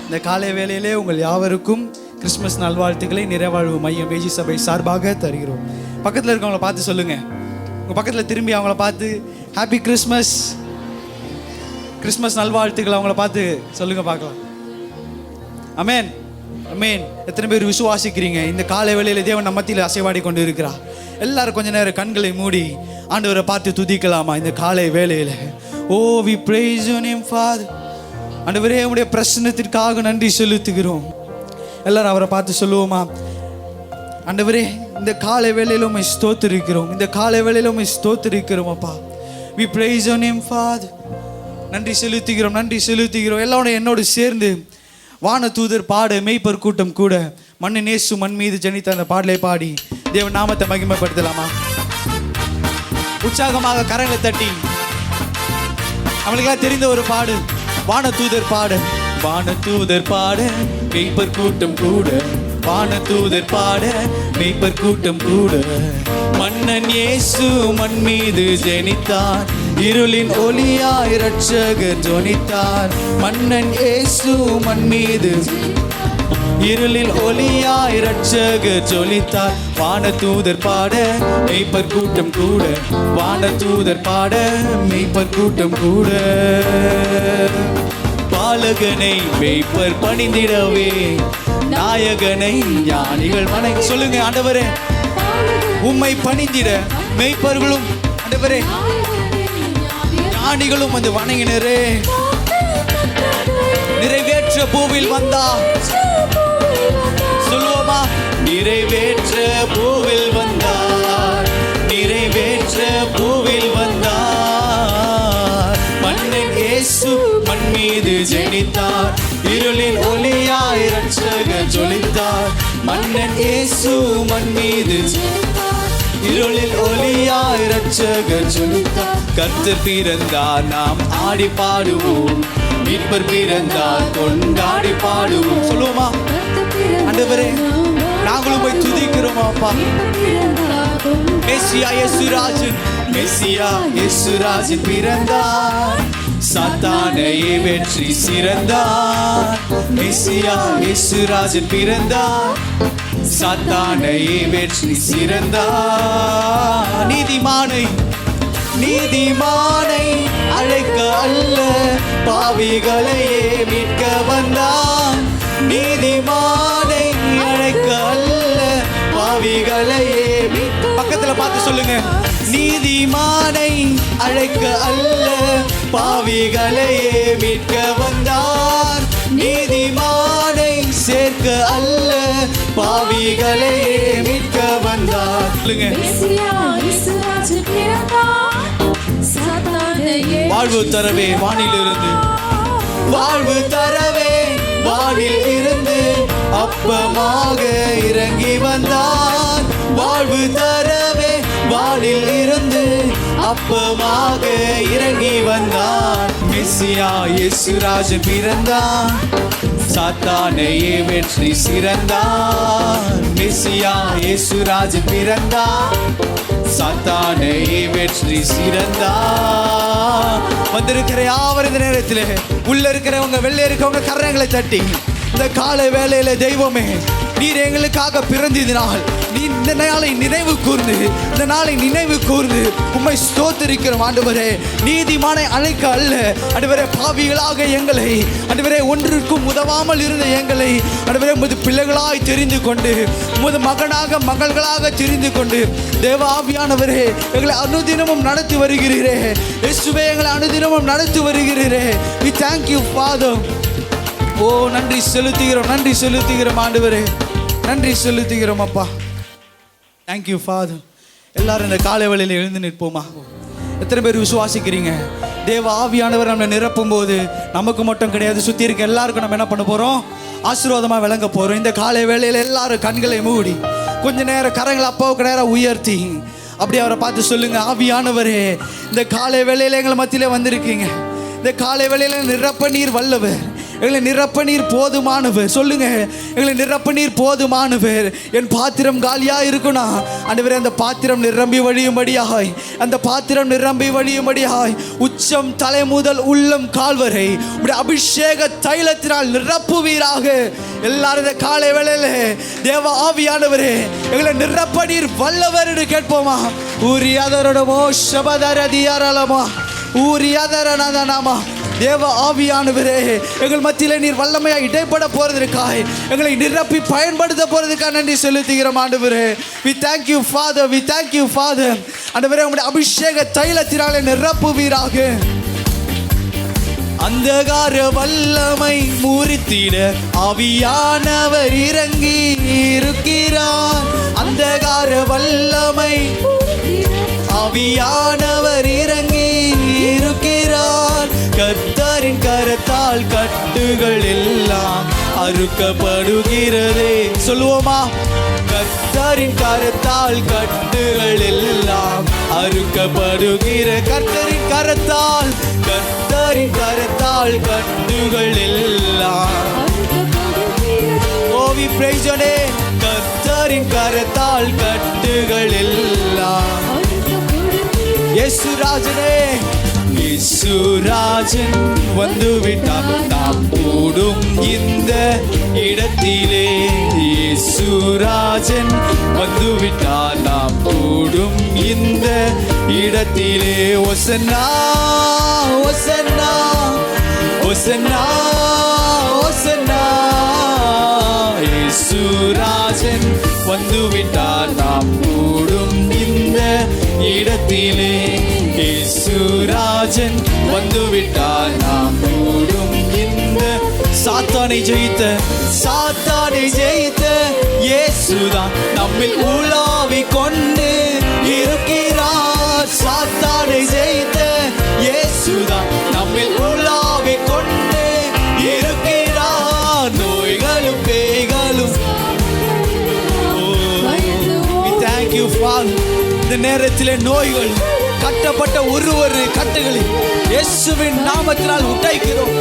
இந்த காலை வேளையிலே உங்கள் யாவருக்கும் கிறிஸ்மஸ் நல்வாழ்த்துக்களை நிறைவாழ்வு மையம் வேஜி சபை சார்பாக தருகிறோம். பக்கத்தில் இருக்கவங்கள பார்த்து சொல்லுங்க, உங்கள் பக்கத்தில் திரும்பி அவங்கள பார்த்து ஹாப்பி கிறிஸ்மஸ், கிறிஸ்மஸ் நல்வாழ்த்துக்கள் அவங்கள பார்த்து சொல்லுங்க பார்க்கலாம். அமேன் அமேன். எத்தனை பேர் விசுவாசிக்கிறீங்க இந்த காலை வேளையில தேவன் நம்ம மத்தியில் அசைவாடி கொண்டு இருக்கிறார்? எல்லாரும் கொஞ்ச நேரம் கண்களை மூடி ஆண்டவரை பார்த்து துதிக்கலாமா இந்த காலை வேளையில? Oh we praise your name father. ஆண்டவரே உம்முடைய பிரசன்னத்திற்காக நன்றி செலுத்துகிறோம். எல்லாரும் அவரை பார்த்து சொல்லுவோமா? ஆண்டவரே இந்த காலை வேளையில உம்மை ஸ்தோத்திரிக்கிறோம், இந்த காலை வேளையில உம்மை ஸ்தோத்திரிக்கிறோம் அப்பா. We praise your name father. நன்றி செலுத்துகிறோம், நன்றி செலுத்துகிறோம். எல்லாரும் என்னோடு சேர்ந்து வான தூதர் பாட மெய்ப்பர் கூட்டம் கூட மண்ணு நேசு மண் மீது ஜனித்த அந்த பாடலை பாடி தேவ நாமத்தை மகிமைப்படுத்தலாமா? உற்சாகமாக கரங்களை தட்டி அவங்களுக்கெல்லாம் தெரிந்த ஒரு பாடு, வான தூதர் பாட. வான தூதர் பாட மெய்ப்பர் கூட்டம் கூட, வான தூதர் பாட மெய்ப்பர் கூட்டம் கூட. மன்னன் இயேசு மண் மீது ஜனித்தார், இருளின் ஒளியாய் இரட்சகர் ஜொனித்தார். மன்னன் இயேசு மண் மீது இருளில் ஒளியாய் இரட்சகர் ஜொலித்தார். வான தூதர் பாட மெய்ப்பர் கூட்டம் கூட, வான தூதர் பாட மெய்ப்பர் கூட்டம் கூட. பாலகனை மெய்ப்பர் பணிந்திடவே, நாயகனை ஞானிகள் மனை. சொல்லுங்க ஆண்டவரே, உம்மை பணிந்திட மெய்ப்பர்களும் ஆண்டவரே ஞானிகளும் வந்து வணங்கினரே. நிறைவேற்ற பூவில் வந்தா சொல்லுவோமா? நிறைவேற்ற பூவில் வந்தார், நிறைவேற்ற பூவில் வந்தார். மன்னன் இயேசு மண் மீது ஜனித்தார், இருளின் ஒளியாய் இரட்சகர் ஜொலித்தார். மன்னன் இயேசு மண் மீது இருளில் ஒளியாய் இரட்சகர் ஜொலித்தார். கர்த்தர் பிறந்தார் நாம் ஆடி பாடுவோம், மீட்பர் பிறந்தார் கொண்டாடி பாடுவோம். சொல்லுவோமா? ஆண்டவரே நாங்களும் போய் துதிக்கிறோம் அப்பா. மெசியா இயேசுராஜன், மெசியா இயேசுராஜன் பிறந்தார், சாத்தானையே வெற்றி சிறந்தார். மெசியா இயேசுராஜன் பிறந்தார், சாத்தானையே வெற்றி சிறந்தார். நீதிமானை நீதிமானை அழைக்க அல்ல, பாவிகளையே மீட்க வந்தான். நீதிமானை அழைக்க அல்ல, பாவிகளையே மீட்க. பக்கத்துல பார்த்து சொல்லுங்க, நீதிமானை அழைக்க அல்ல, பாவிகளையே மீட்க வந்தான். நீதிமானை சேர்க்க அல்ல, பாவிகளையே மீட்க வந்தார். சொல்லுங்க, வாழ்வு தரவே வானிலிருந்து, வாழ்வு தரவே வானில் இருந்து அப்பமாக இறங்கி வந்தார். வாழ்வு தரவே வானில் இருந்து அப்பமாக இறங்கி வந்தார். மெசியா இயேசுராஜன் பிறந்தார், சாத்தானையே வெற்றி சிறந்தார். மெசியா இயேசுராஜன் பிறந்தார், சாத்தானையே வெற்றி சிறந்தார். வந்திருக்கிற யாவர் இந்த நேரத்தில் உள்ள இருக்கிறவங்க வெளியே இருக்கவங்க கரங்களை தட்டி இந்த காலை வேளையில தெய்வமே நீர் எங்களுக்காக பிறந்ததினால் நீ இந்த நாளை நினைவு கூர்ந்து, இந்த நாளை நினைவு கூர்ந்து உம்மை ஸ்தோத்திரிக்கிறோம் ஆண்டவரே. நீதிமானை அழைக்க அல்ல ஆண்டவரே, பாவிகளாக எங்களை ஆண்டவரே, ஒன்றிற்கும் உதவாமல் இருந்த எங்களை ஆண்டவரே உமது பிள்ளைகளாய் தெரிந்து கொண்டு, உமது மகனாக மகள்களாக தெரிந்து கொண்டு தேவ ஆவியானவரே எங்களை அனுதினமும் நடத்தி வருகிறீரே. இயேசுவே எங்களை அனுதினமும் நடத்தி வருகிறீரே. we thank you Father. ஓ நன்றி செலுத்துகிறோம், நன்றி செலுத்துகிறோம் ஆண்டவரே, நன்றி செலுத்துகிறோம் அப்பா. Thank you father. எல்லாரும் இந்த காலை வேளையில் எழுந்து நிற்போமா? எத்தனை பேர் விசுவாசிக்கிறீங்க தேவ ஆவியானவர் நம்மளை நிரப்பும் போது நமக்கு மட்டும் கிடையாது, சுற்றி இருக்க எல்லாருக்கும் நம்ம என்ன பண்ண போகிறோம்? ஆசீர்வாதமாக விளங்க போகிறோம். இந்த காலை வேளையில் எல்லாரும் கண்களை மூடி கொஞ்ச நேரம் கரங்களை அப்பாவுக்கு நேரம் உயர்த்தி அப்படி அவரை பார்த்து சொல்லுங்க, ஆவியானவரே இந்த காலை வேளையில் எங்களை மத்தியிலே வந்திருக்கீங்க. இந்த காலை வேளையில் நிரப்ப நீர் வல்லவர். எங்களை நிரப்ப நீர் போதுமானவர். சொல்லுங்க, எங்களை நிரப்ப நீர் போதுமானவர். என் பாத்திரம் காலியா இருக்குனா ஆண்டவரே, அந்த பாத்திரம் நிரம்பி வழியும்படியாய், அந்த பாத்திரம் நிரம்பி வழியும்படியாய் உச்சம் தலை முதல் உள்ளம் கால் வரை உம்முடைய அபிஷேக தைலத்தினால் நிரப்புவீராக. எல்லாரும் இந்த காலை வேளையில தேவ ஆவியானவரே, எங்களை நிரப்ப நீர் வல்லவர் என்று கேட்போமா? ஊரியாதரடமோ சபதரதியாரலமா ஊரியாதரநாதனாமா. தேவ ஆவியானவரே, எங்கள் மத்தியில் நீர் வல்லமையாக இடைப்பட போறதற்காய், எங்களை நிரப்பி பயன்படுத்த போறதுக்காக நன்றி செலுத்துகிறோம் ஆண்டவரே. we thank you father, we thank you father. ஆண்டவரே, உம்முடைய அபிஷேக தைலத்தினாலே நிரப்புவீராக. அந்தகார வல்லமை முறித்திட ஆவியானவர் இறங்கி இருக்கிறார். அந்தகார வல்லமை ஆவியானவர் இறங்கி இருக்கிறார். கர்த்தரின் கரத்தால் கட்டுகள் எல்லாம் அறுக்கப்படுகிறதே. சொல்லுவோமா? கர்த்தரின் கரத்தால் கட்டுகள் எல்லாம் அறுக்கப்படுகிற. கர்த்தரின் கரத்தால், கர்த்தரின் கரத்தால் கட்டுகள் எல்லாம். Oh, we praise your name. கர்த்தரின் கரத்தால் கட்டுகள் எல்லாம். இயேசுராஜனே, இயேசுராஜன் வந்துவிட்டார் நாம் கூடும் இந்த இடத்திலே. இயேசுராஜன் வந்துவிட்டார் நாம் கூடும் இந்த இடத்திலே. ஓசன்னா ஓசன்னா ஓசன்னா ஓசன்னா. இயேசுராஜன் வந்துவிட்டார் நாம் கூடும் இந்த இடத்திலே. இயேசுராஜன் வந்துவிட்டார் நாம் கூடும் இந்த. சாத்தானை ஜெயித்த, சாத்தானை ஜெயித்த இயேசுதான் நம்மில் உலாவி கொண்டு இருக்கிறார். சாத்தானை ஜெயித்த இயேசுதான் நம்மில் உலாவி கொண்டு இருக்கிறார். நோய்களும் பேய்களும். Thank you Father. இந்த நேரத்திலே நோய்கள், கட்டப்பட்ட ஒரு கட்டுகளை இயேசுவின் நாமத்தினால் உடைக்கிறோம்.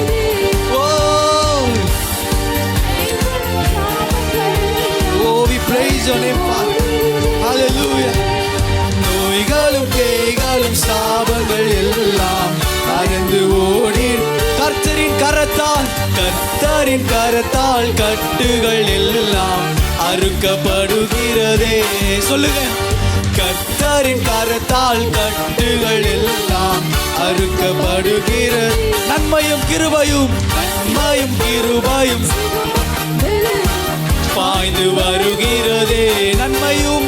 We praise your name Father. Hallelujah. நோய்களும் பேய்களும் சாபங்கள் எல்லாம் அகன்று ஓடி கர்த்தரின் கரத்தால், கர்த்தரின் கரத்தால் கட்டுகள் எல்லாம் அறுக்கப்படுகிறதே. சொல்லுங்க, கர்த்தரின் கரத்தால் கட்டுகள் எல்லாம் அறுக்கப்படுகிறது. நன்மையும் கிருபையும், நன்மையும் கிருபையும் பாய்ந்து வருகிறதே. நன்மையும்,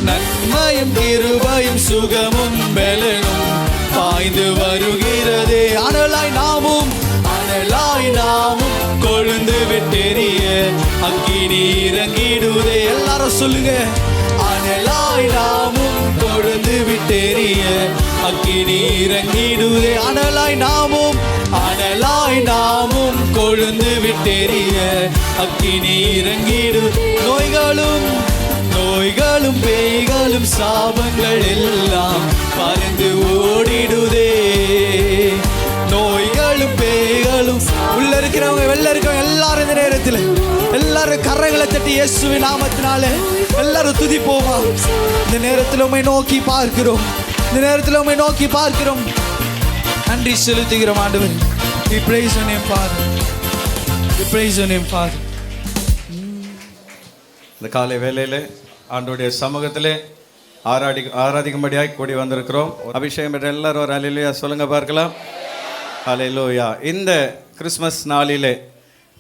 நன்மையும் கிருபையும் சுகமும் பலனும் பாய்ந்து வருகிறதே. அனலாய் நாமும், அனலாய் நாமும் கொழுந்து விட்டெறிய அக்கினி இறங்கிடுதே. எல்லாரும் சொல்லுங்க, அனலாய் நாமும் கொழுந்து விட்டெறிய அக்கினி இறங்கிடுதே. அனலாய் நாமும், அனலாய் நாமும் கொழுந்து விட்டெறிய அக்கினி இறங்கிடு. நோய்களும், நோய்களும் பேய்களும் சாபங்கள் எல்லாம் பறந்து ஓடிடுதே. நோய்களும் பேய்களும் உள்ள இருக்கிறவங்க வெளில இருக்கிறவங்க எல்லாரும் இந்த நேரத்தில் எல்லாரும் கரங்களை தட்டி இயேசுவின் நாமத்தினாலே எல்லாரும் துதிப்போமா. இந்த நேரத்தில் உம்மை நோக்கி பார்க்கிறோம், இந்த நேரத்தில் உம்மை நோக்கி பார்க்கிறோம். நன்றி செலுத்துகிறோம் ஆண்டவரே. We praise your name Father. We praise your name Father. இந்த காலை வேளையிலே ஆண்டவருடைய சமூகத்திலே ஆராதிக்கும்படியாக கூடி வந்திருக்கிறோம். அபிஷேகம் பெற்ற எல்லாரும் ஒரு ஹல்லேலூயா சொல்லுங்க பார்க்கலாம். ஹல்லேலூயா. இந்த கிறிஸ்மஸ் நாளிலே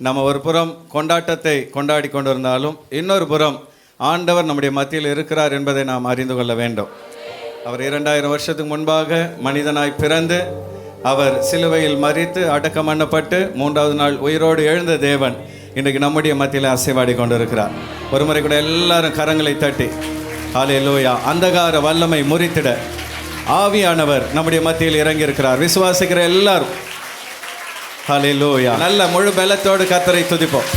நம்ம ஒரு புறம் கொண்டாட்டத்தை கொண்டாடி கொண்டிருந்தாலும் இன்னொரு புறம் ஆண்டவர் நம்முடைய மத்தியில் இருக்கிறார் என்பதை நாம் அறிந்து கொள்ள வேண்டும். அவர் 2000 வருஷத்துக்கு முன்பாக மனிதனாய் பிறந்து அவர் சிலுவையில் மரித்து அடக்கம் பண்ணப்பட்டு 3வது நாள் உயிரோடு எழுந்த தேவன் இன்றைக்கு நம்முடைய மத்தியில் அசைவாடி கொண்டிருக்கிறார். ஒரு முறை கூட எல்லாரும் கரங்களை தட்டி ஹல்லேலூயா. அந்தகார வல்லமை முறித்திட ஆவியானவர் நம்முடைய மத்தியில் இறங்கி இருக்கிறார். விசுவாசிக்கிற எல்லாரும் ஹல்லேலூயா. நல்ல முழு பலத்தோடு கர்த்தரை துதிப்போம்.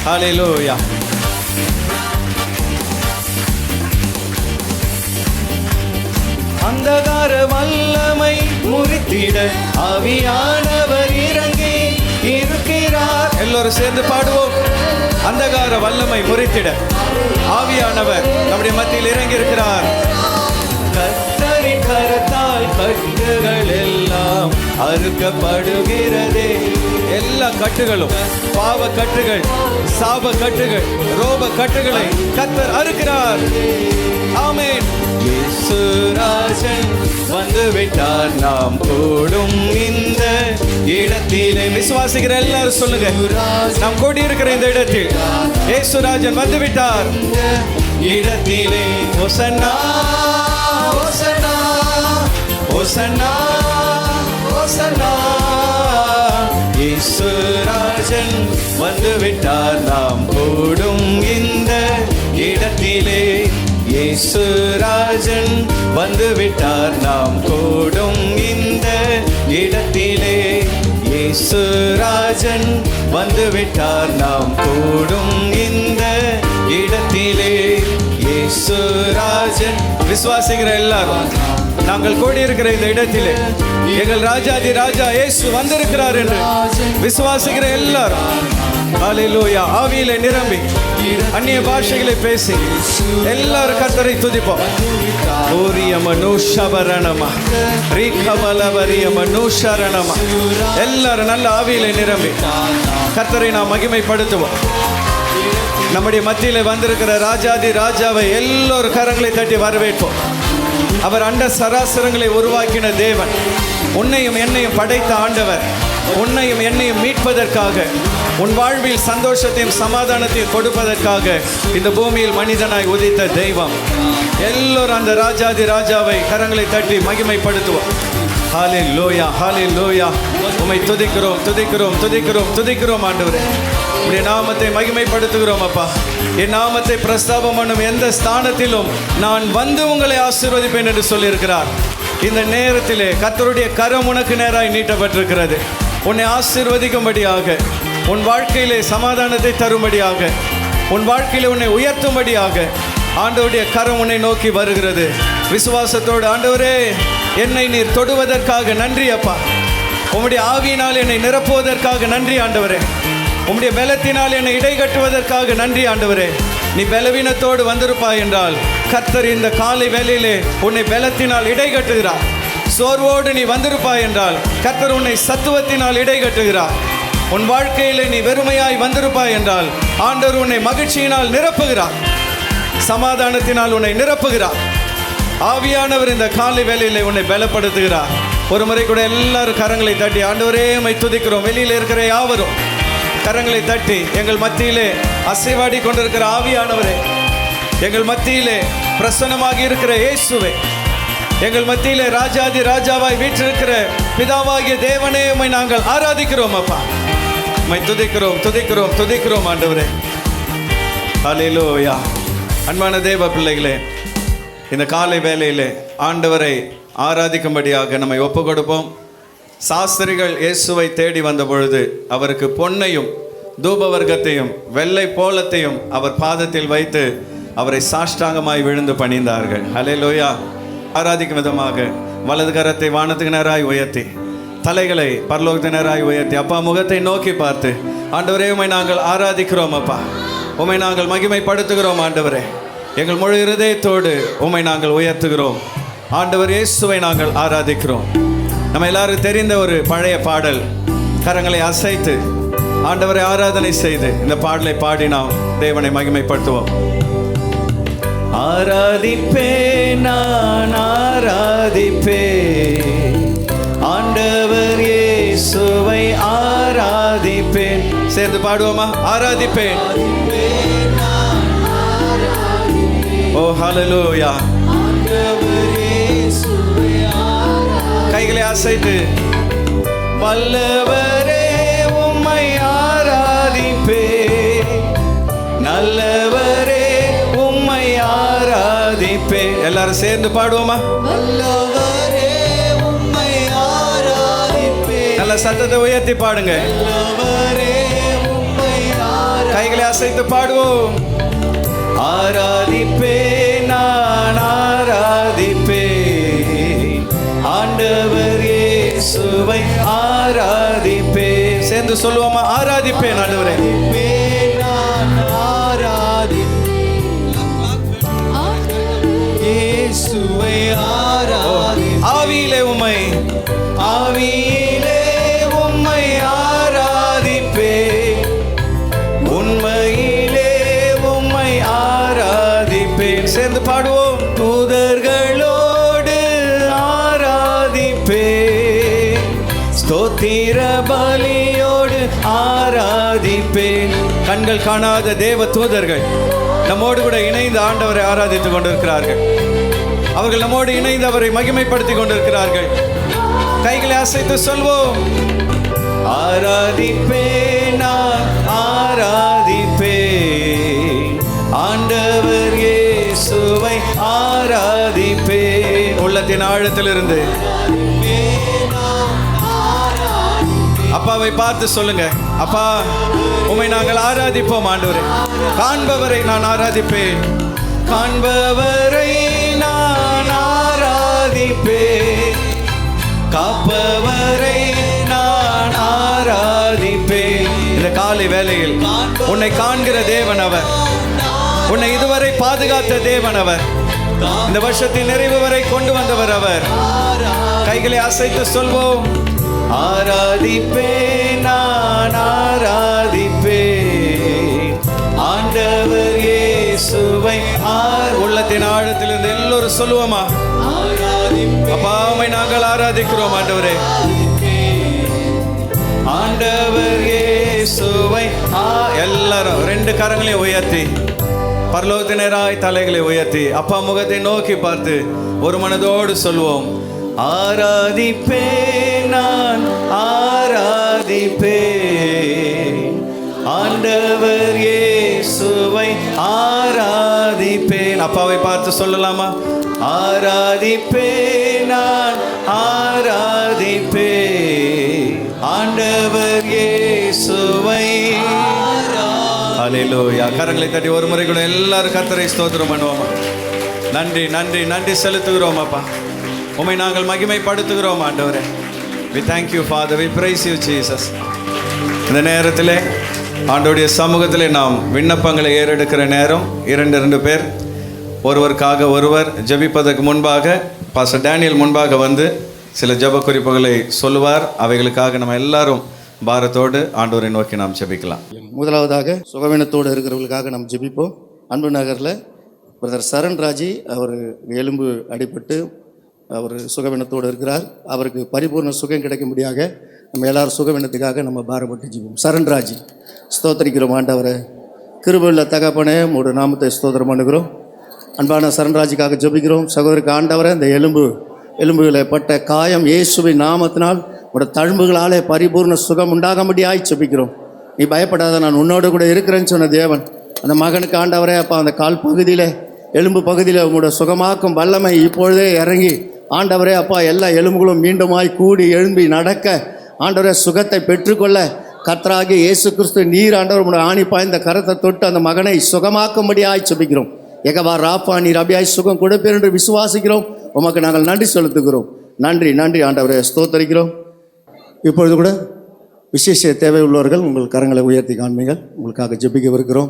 ஹல்லேலூயா. அந்தகார வல்லமை முறித்திட ஆவியானவர் இறங்கி இருக்கிறார். எல்லோரும் சேர்ந்து பாடுவோம். அந்தகார வல்லமை முறித்திட ஆவியானவர் நம்முடைய மத்தியில் இறங்கி இருக்கிறார். கர்த்தரின் கரத்தால் கட்டுகள் எல்லாம் அறுக்கப்படுகிறதே. எல்லா கட்டுகளும், பாவ கட்டுகள், சாப கட்டுகள், ரோப கட்டுகளை கர்த்தர் அறுக்கிறார். ஆமென். இயேசுராஜன் வந்து விட்டார், நாம் கூடும் இந்த இடத்திலே. விசுவாசிக்கிற எல்லாரும் சொல்லுங்க, நாம் கூடி இருக்கிற இந்த இடத்தில் இயேசுராஜன் வந்து விட்டார். இடத்திலே ஓசன்னா ஓசன்னா ஓசன்னா ஓசன்னா. இயேசுராஜன் வந்து விட்டார், நாம் கூடும் இந்த இடத்திலே. இயேசுராஜன் வந்து விட்டார், நாம் கூடும் இந்த இடத்திலே. இயேசுராஜன் வந்து விட்டார், நாம் கூடும் இந்த இடத்திலே. இயேசுராஜன். விசுவாசிக்கிற எல்லாரும், நாங்கள் கூடியிருக்கிற இந்த இடத்திலே எங்கள் ராஜாதி ராஜா இயேசு வந்திருக்கிறார் என்று விசுவாசிக்கிற எல்லாரும் ஹல்லேலூயா ஆவியிலே நிரம்பி அந்நிய பாஷைகளை பேசி எல்லாரும் கர்த்தரை துதிப்போம். எல்லாரும் நல்ல ஆவியிலே நிரம்பி கர்த்தரை நாம் மகிமைப்படுத்துவோம். நம்முடைய மத்தியிலே வந்திருக்கிற ராஜாதி ராஜாவை எல்லோரும் கரங்களை தட்டி வரவேற்போம். அவர் அண்ட சராசரங்களை உருவாக்கின தேவன், உன்னையும் என்னையும் படைத்த ஆண்டவர், உன்னையும் என்னையும் மீட்பதற்காக, உன் வாழ்வில் சந்தோஷத்தையும் சமாதானத்தையும் கொடுப்பதற்காக இந்த பூமியில் மனிதனாய் உதித்த தெய்வம். எல்லோரும் அந்த ராஜாதி ராஜாவை கரங்களை தட்டி மகிமைப்படுத்துவோம். ஹல்லேலூயா ஹல்லேலூயா. உம்மை துதிக்கிறோம் துதிக்கிறோம் துதிக்கிறோம் துதிக்கிறோம் ஆண்டவரே. உம்முடைய நாமத்தை மகிமைப்படுத்துகிறோம் அப்பா. என் நாமத்தை பிரஸ்தாபம் பண்ணும் எந்த ஸ்தானத்திலும் நான் வந்து உங்களை ஆசீர்வதிப்பேன் என்று சொல்லியிருக்கிறார். இந்த நேரத்திலே கர்த்தருடைய கரம் உனக்கு நேராய் நீட்டப்பட்டிருக்கிறது. உன்னை ஆசீர்வதிக்கும்படியாக, உன் வாழ்க்கையிலே சமாதானத்தை தரும்படியாக, உன் வாழ்க்கையிலே உன்னை உயர்த்தும்படியாக ஆண்டவருடைய கரம் உன்னை நோக்கி வருகிறது. விசுவாசத்தோடு, ஆண்டவரே என்னை நீர் தொடுவதற்காக நன்றி அப்பா. உம்முடைய ஆவியினால் என்னை நிரப்புவதற்காக நன்றி ஆண்டவரே. உம்முடைய பலத்தினால் என்னை இடைகட்டுவதற்காக நன்றி ஆண்டவரே. நீ பலவீனத்தோடு வந்திருப்பாய் என்றால் கர்த்தர் இந்த காலை வேளையிலே உன்னை பலத்தினால் இடைகட்டுகிறார். சோர்வோடு நீ வந்திருப்பாய் என்றால் கர்த்தர் உன்னை சத்துவத்தினால் இடைகட்டுகிறார். உன் வாழ்க்கையிலே நீ வெறுமையாய் வந்திருப்பாய் என்றால் ஆண்டவர் உன்னை மகிழ்ச்சியினால் நிரப்புகிறார், சமாதானத்தினால் உன்னை நிரப்புகிறார். ஆவியானவர் இந்த காலை வேளையிலே உன்னை பலப்படுத்துகிறார். ஒரு முறை கூட எல்லாரும் கரங்களை தட்டி ஆண்டவரே உம்மை துதிக்கிறோம். வெளியில் இருக்கிற யாவரும் கரங்களை தட்டி எங்கள் மத்தியிலே அசைவாடி கொண்டிருக்கிற ஆவியானவரே, எங்கள் மத்தியிலே பிரசன்னமாகி இருக்கிற இயேசுவே, எங்கள் மத்தியிலே ராஜாதி ராஜாவாய் வீற்றிருக்கிற பிதாவாகிய தேவனே, உம்மை நாங்கள் ஆராதிக்கிறோம் அப்பா. உம்மை துதிக்கிறோம் துதிக்கிறோம் துதிக்கிறோம் ஆண்டவரே. ஹல்லேலூயா. அன்பான தேவ பிள்ளைகளே, இந்த காலை வேளையிலே ஆண்டவரை ஆராதிக்கும்படியாக நம்மை ஒப்பு கொடுப்போம். சாஸ்திரிகள் இயேசுவை தேடி வந்த பொழுது அவருக்கு பொன்னையும் தூபவர்க்கத்தையும் வெள்ளை போலத்தையும் அவர் பாதத்தில் வைத்து அவரை சாஷ்டாங்கமாய் விழுந்து பணிந்தார்கள். ஹல்லேலூயா. ஆராதிக்கும் விதமாக வலது கரத்தை வானத்துக்கு நேராய் உயர்த்தி, தலைகளை பரலோகத்து நேராய் உயர்த்தி அப்பா முகத்தை நோக்கி பார்த்து, ஆண்டவரே உம்மை நாங்கள் ஆராதிக்கிறோம் அப்பா, உம்மை நாங்கள் மகிமைப்படுத்துகிறோம் ஆண்டவரே. எங்கள் முழு இருதயத்தோடு உம்மை நாங்கள் உயர்த்துகிறோம் ஆண்டவர் இயேசுவை நாங்கள் ஆராதிக்கிறோம். நம்ம எல்லாரும் தெரிந்த ஒரு பழைய பாடல், கரங்களை அசைத்து ஆண்டவரை ஆராதனை செய்து இந்த பாடலை பாடி நாம் தேவனை மகிமைப்படுத்துவோம். ஆராதிப்பேன் நான் ஆராதிப்பேன், ஆண்டவர் இயேசுவை ஆராதிப்பேன். சேர்ந்து பாடுவோமா? ஆராதிப்பேன். ஓ ஹல்லேலூயா. கைகளை அசைத்து வல்லவரே உம்மை ஆராதிப்பேன், நல்லவரே உம்மை ஆராதிப்பேன். எல்லாரும் சேர்ந்து பாடுவோமா? வல்லவரே உம்மை ஆராதிப்பேன். நல்ல சத்தத்தை உயர்த்தி பாடுங்க. வல்லவரே உம்மை ஆராதிப்பேன். கைகளை அசைத்து பாடுவோம். ஆராதிப்பேன் நான் ஆராதிப்பேன், ஆண்டவர் இயேசுவை ஆராதிப்பேன். சேர்ந்து சேர்ந்து சொல்லுவோமா? ஆராதிப்பேன் ஆண்டவரே. நான் இயேசுவை ஆவியிலே உம்மை ஆராதிப்பேன், உண்மையிலே உம்மை ஆராதிப்பேன். சேர்ந்து பாடுவோம். தூதர்களோடு ஆராதிப்பேன், ஸ்தோத்திர பலியோடு ஆராதிப்பேன். கண்கள் காணாத தேவ தூதர்கள் நம்மோடு கூட இணைந்து ஆண்டவரை ஆராதித்துக் கொண்டிருக்கிறார்கள். அவர்கள் நம்மோடு இணைந்து அவரை மகிமைப்படுத்திக் கொண்டிருக்கிறார்கள். கைகளை அசைத்து சொல்வோம். ஆராதிப்பேன், நான் ஆராதிப்பேன், ஆண்டவர் இயேசுவை ஆராதிப்பேன். உள்ளத்தின் ஆழத்திலிருந்து அப்பாவை பார்த்து சொல்லுங்க. அப்பா, உம்மை நாங்கள் ஆராதிப்போம் ஆண்டவரே. காண்பவரை நான் ஆராதிப்பேன், காண்பவரை நான் ஆராதிப்பேன், காப்பவரை நான் ஆராதிப்பேன். இந்த காலை வேளையில் உன்னை காண்கிற தேவன் அவர், உன்னை இதுவரை பாதுகாத்த தேவன் அவர், இந்த வருஷத்தின் நிறைவு வரை கொண்டு வந்தவர் அவர். கைகளை அசைத்து சொல்வோம். ஆராதிப்பேன், நான் ஆராதிப்பேன், ஆண்டவர் இயேசுவை. உள்ளத்தின் ஆழத்திலிருந்து எல்லோரும் சொல்லுவோமா? அப்பா, உம்மை நாங்கள் ஆராதிக்கிறோம் ஆண்டவரே. ஆண்டவர் இயேசுவை. எல்லாரும் ரெண்டு கரங்களையும் உயர்த்தி, பரலோகத்தினராய் தலைகளை உயர்த்தி, அப்பா முகத்தை நோக்கி பார்த்து ஒரு மனதோடு சொல்வோம். ஆராதிப்பேன், நான் ஆராதிப்பேன், ஆண்டவர் இயேசுவை ஆராதிப்பேன். அப்பாவை பார்த்து சொல்லலாமா? ஆராதிப்பேன், நான் ஆராதிப்பேன், ஆண்டவர் இயேசுவை. ஹல்லேலூயா. கரங்களை தட்டி ஒரு முறை கூட எல்லாரும் கர்த்தரை ஸ்தோத்திரம் பண்ணுவோமா? நன்றி நன்றி நன்றி செலுத்துகிறோம் அப்பா. உம்மை நாங்கள் மகிமைப்படுத்துகிறோம் ஆண்டவரே. We thank you Father, we praise you Jesus. இந்த நேரத்தில் ஆண்டவருடைய சமூகத்தில் நாம் விண்ணப்பங்களை ஏறெடுக்கிற நேரம். இரண்டு பேர் ஒருவருக்காக ஒருவர் ஜெபிப்பதற்கு முன்பாக பாஸ்டர் டேனியல் முன்பாக வந்து சில ஜெப குறிப்புகளை சொல்லுவார். அவைகளுக்காக நம்ம எல்லாரும் பாரத்தோடு ஆண்டவரை நோக்கி நாம் ஜெபிக்கலாம். முதலாவதாக சுகவீனத்தோடு இருக்கிறவர்களுக்காக நாம் ஜெபிப்போம். அன்பு நகரில் பிரதர் சரண்ராஜி, அவர் எலும்பு அடிபட்டு அவர் சுகவீனத்தோடு இருக்கிறார். அவருக்கு பரிபூர்ண சுகம் கிடைக்கும்படியாக நம்ம எல்லாரும் சுகவீனத்துக்காக நம்ம பாரப்பட்டு ஜெபிப்போம். சரண்ராஜி, ஸ்தோத்திரிக்கிறோம் ஆண்டவரை. கிருபையுள்ள தகப்பனே, உம்முடைய நாமத்தை ஸ்தோத்திரம் பண்ணுகிறோம். அன்பான சரண்ராஜுக்காக ஜெபிக்கிறோம். சகோதரிக்கு ஆண்டவரை, இந்த எலும்புகளை பட்ட காயம் இயேசுவின் நாமத்தினால் உடைய தழும்புகளாலே பரிபூர்ண சுகம் உண்டாகும்படியாய் ஜெபிக்கிறோம். நீ பயப்படாத, நான் உன்னோடு கூட இருக்கிறேன்னு சொன்ன தேவன். அந்த மகனுக்கு ஆண்டவரே அப்பா, அந்த கால் பகுதியில் எலும்பு பகுதியில் உங்களுடைய சுகமாக்கும் வல்லமை இப்பொழுதே இறங்கி ஆண்டவரே அப்பா, எல்லா எலும்புகளும் மீண்டுமாய் கூடி எழும்பி நடக்க ஆண்டவரே சுகத்தை பெற்றுக்கொள்ள கர்த்தராகிய இயேசு கிறிஸ்து நீர் ஆண்டவர் உங்களுடைய ஆணி பாய்ந்த கரத்தை தொட்டு அந்த மகனை சுகமாக்கும்படியாய் ஜெபிக்கிறோம். எகவா ராப்பா, நீர் அபியாய் சுகம் கொடுப்பீர் என்று விசுவாசிக்கிறோம். உமக்கு நாங்கள் நன்றி செலுத்துகிறோம். நன்றி நன்றி ஆண்டவரே, ஸ்தோத்தரிக்கிறோம். இப்பொழுது கூட விசேஷ தேவை உள்ளவர்கள் உங்கள் கரங்களை உயர்த்தி காண்பீங்கள். உங்களுக்காக ஜெபிக்கவிருக்கிறோம்.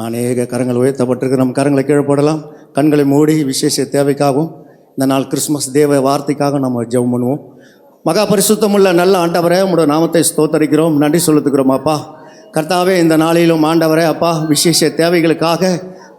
அநேக கரங்கள் உயர்த்தப்பட்டிருக்கு. நம்ம கரங்களை கீழே போடலாம். கண்களை மூடி விசேஷ தேவைக்காகவும் இந்த நாள் கிறிஸ்மஸ் தேவ வார்த்தைக்காக நம்ம ஜெபம் பண்ணுவோம். மகா பரிசுத்தமுள்ள நல்ல ஆண்டவரே, உங்களுடைய நாமத்தை ஸ்தோத்தரிக்கிறோம், நன்றி செலுத்துகிறோம் அப்பா. கர்த்தாவே, இந்த நாளிலும் ஆண்டவரே அப்பா, விசேஷ தேவைகளுக்காக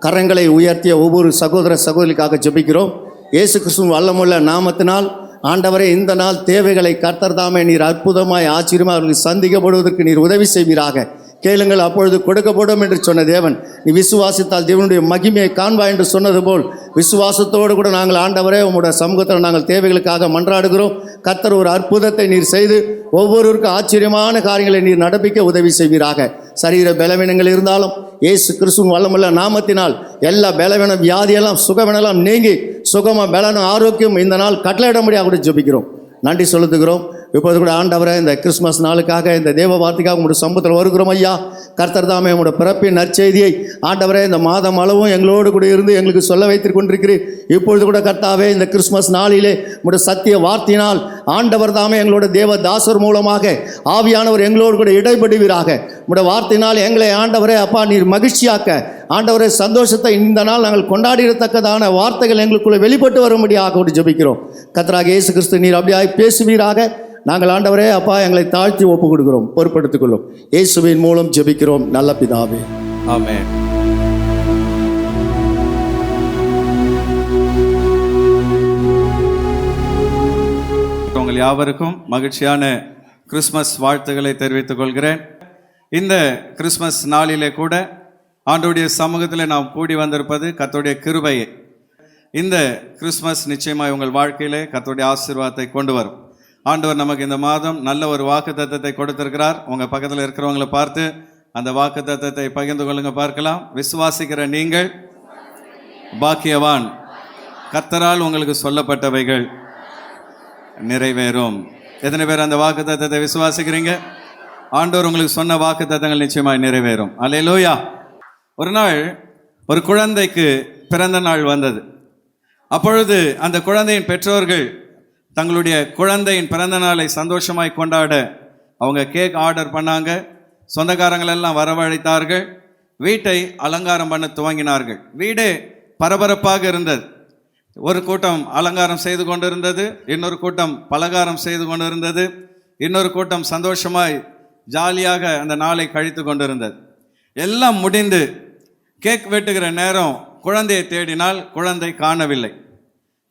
கரங்களை உயர்த்திய ஒவ்வொரு சகோதர சகோதரிக்காக ஜெபிக்கிறோம். இயேசு கிறிஸ்துவின் வல்லமுள்ள நாமத்தினால் ஆண்டவரே, இந்த நாள் தேவைகளை கர்த்தர் தாமே நீர் அற்புதமாய் ஆச்சரியமாக அவர்கள் சந்திக்கப்படுவதற்கு நீர் உதவி செய்வீராக. கேளுங்கள், அப்பொழுது கொடுக்கப்படும் என்று சொன்ன தேவன். நீ விசுவாசித்தால் தேவனுடைய மகிமையை காண்பா என்று சொன்னது போல் விசுவாசத்தோடு கூட நாங்கள் ஆண்டவரே உம்முடைய சமூகத்தில் நாங்கள் தேவைகளுக்காக மன்றாடுகிறோம். கர்த்தர் ஒரு அற்புதத்தை நீர் செய்து ஒவ்வொருவருக்கும் ஆச்சரியமான காரியங்களை நீர் நடப்பிக்க உதவி செய்வீராக. சரீர பலவீனங்கள் இருந்தாலும் இயேசு கிறிஸ்துவின் வல்லமுள்ள நாமத்தினால் எல்லா பலவீன வியாதியெல்லாம் சுகவீனெல்லாம் நீங்கி சுகமாக பலனும் ஆரோக்கியம் இந்த நாள் கட்டளையிட முடியாது ஜெபிக்கிறோம். நன்றி செலுத்துகிறோம். இப்போது கூட ஆண்டவரை இந்த கிறிஸ்மஸ் நாளுக்காக இந்த தேவ வார்த்தைக்காக உங்களுடைய சமூகத்தில் வருகிறோம் ஐயா. கர்த்தர் தாமே உங்களுடைய பிறப்பின் நற்செய்தியை ஆண்டவரே இந்த மாதம் அளவும் எங்களோடு கூட இருந்து எங்களுக்கு சொல்ல வைத்து கொண்டிருக்கிறீர். இப்பொழுது கூட கர்த்தாவே இந்த கிறிஸ்மஸ் நாளிலே உங்களுடைய சத்திய வார்த்தையினால் ஆண்டவர் தாமே எங்களோட தேவ தாசர் மூலமாக ஆவியானவர் எங்களோடு கூட இடைபடுவீராக. உங்களுடைய வார்த்தையினால் எங்களை ஆண்டவரே அப்பா நீர் மகிழ்ச்சியாக்க, ஆண்டவரே சந்தோஷத்தை இந்த நாள் நாங்கள் கொண்டாடிடத்தக்கதான வார்த்தைகள் எங்களுக்குள்ளே வெளிப்பட்டு வரும்படியாக ஒரு ஜெபிக்கிறோம். கர்த்தராகிய இயேசு கிறிஸ்து நீர் அப்படியாய் பேசுவீராக. நாங்கள் ஆண்டவரே அப்பா எங்களை தாழ்த்தி ஒப்பு கொடுக்கிறோம், பொறுப்படுத்திக் கொள்ளும். இயேசுவின் மூலம் ஜெபிக்கிறோம் நல்ல பிதாவே, ஆமென். உங்கள் யாவருக்கும் மகிழ்ச்சியான கிறிஸ்மஸ் வாழ்த்துக்களை தெரிவித்துக் கொள்கிறேன். இந்த கிறிஸ்மஸ் நாளிலே கூட ஆண்டவருடைய சமூகத்தில் நாம் கூடி வந்திருப்பது கர்த்தருடைய கிருபையே. இந்த கிறிஸ்மஸ் நிச்சயமாக உங்கள் வாழ்க்கையிலே கர்த்தருடைய ஆசீர்வாதத்தை கொண்டு வரும். ஆண்டவர் நமக்கு இந்த மாதம் நல்ல ஒரு வாக்குத்தத்தத்தை கொடுத்திருக்கிறார். உங்கள் பக்கத்தில் இருக்கிறவங்களை பார்த்து அந்த வாக்குத்தத்தத்தை பகிர்ந்து கொள்ளுங்க பார்க்கலாம். விசுவாசிக்கிற நீங்கள் பாக்கியவான், கர்த்தரால் உங்களுக்கு சொல்லப்பட்டவைகள் நிறைவேறும். எத்தனை பேர் அந்த வாக்குத்தத்தத்தை விசுவாசிக்கிறீங்க? ஆண்டவர் உங்களுக்கு சொன்ன வாக்குத்தத்தங்கள் நிச்சயமாய் நிறைவேறும். அல்லேலூயா. ஒரு நாள் ஒரு குழந்தைக்கு பிறந்த நாள் வந்தது. அப்பொழுது அந்த குழந்தையின் பெற்றோர்கள் தங்களுடைய குழந்தையின் பிறந்த நாளை சந்தோஷமாய் கொண்டாட அவங்க கேக் ஆர்டர் பண்ணாங்க. சொந்தக்காரங்களெல்லாம் வரவழைத்தார்கள். வீட்டை அலங்காரம் பண்ண துவங்கினார்கள். வீடே பரபரப்பாக இருந்தது. ஒரு கூட்டம் அலங்காரம் செய்து கொண்டிருந்தது, இன்னொரு கூட்டம் பலகாரம் செய்து கொண்டிருந்தது, இன்னொரு கூட்டம் சந்தோஷமாய் ஜாலியாக அந்த நாளை கழித்து கொண்டிருந்தது. எல்லாம் முடிந்து கேக் வெட்டுகிற நேரம் குழந்தையை தேடினால் குழந்தை காணவில்லை.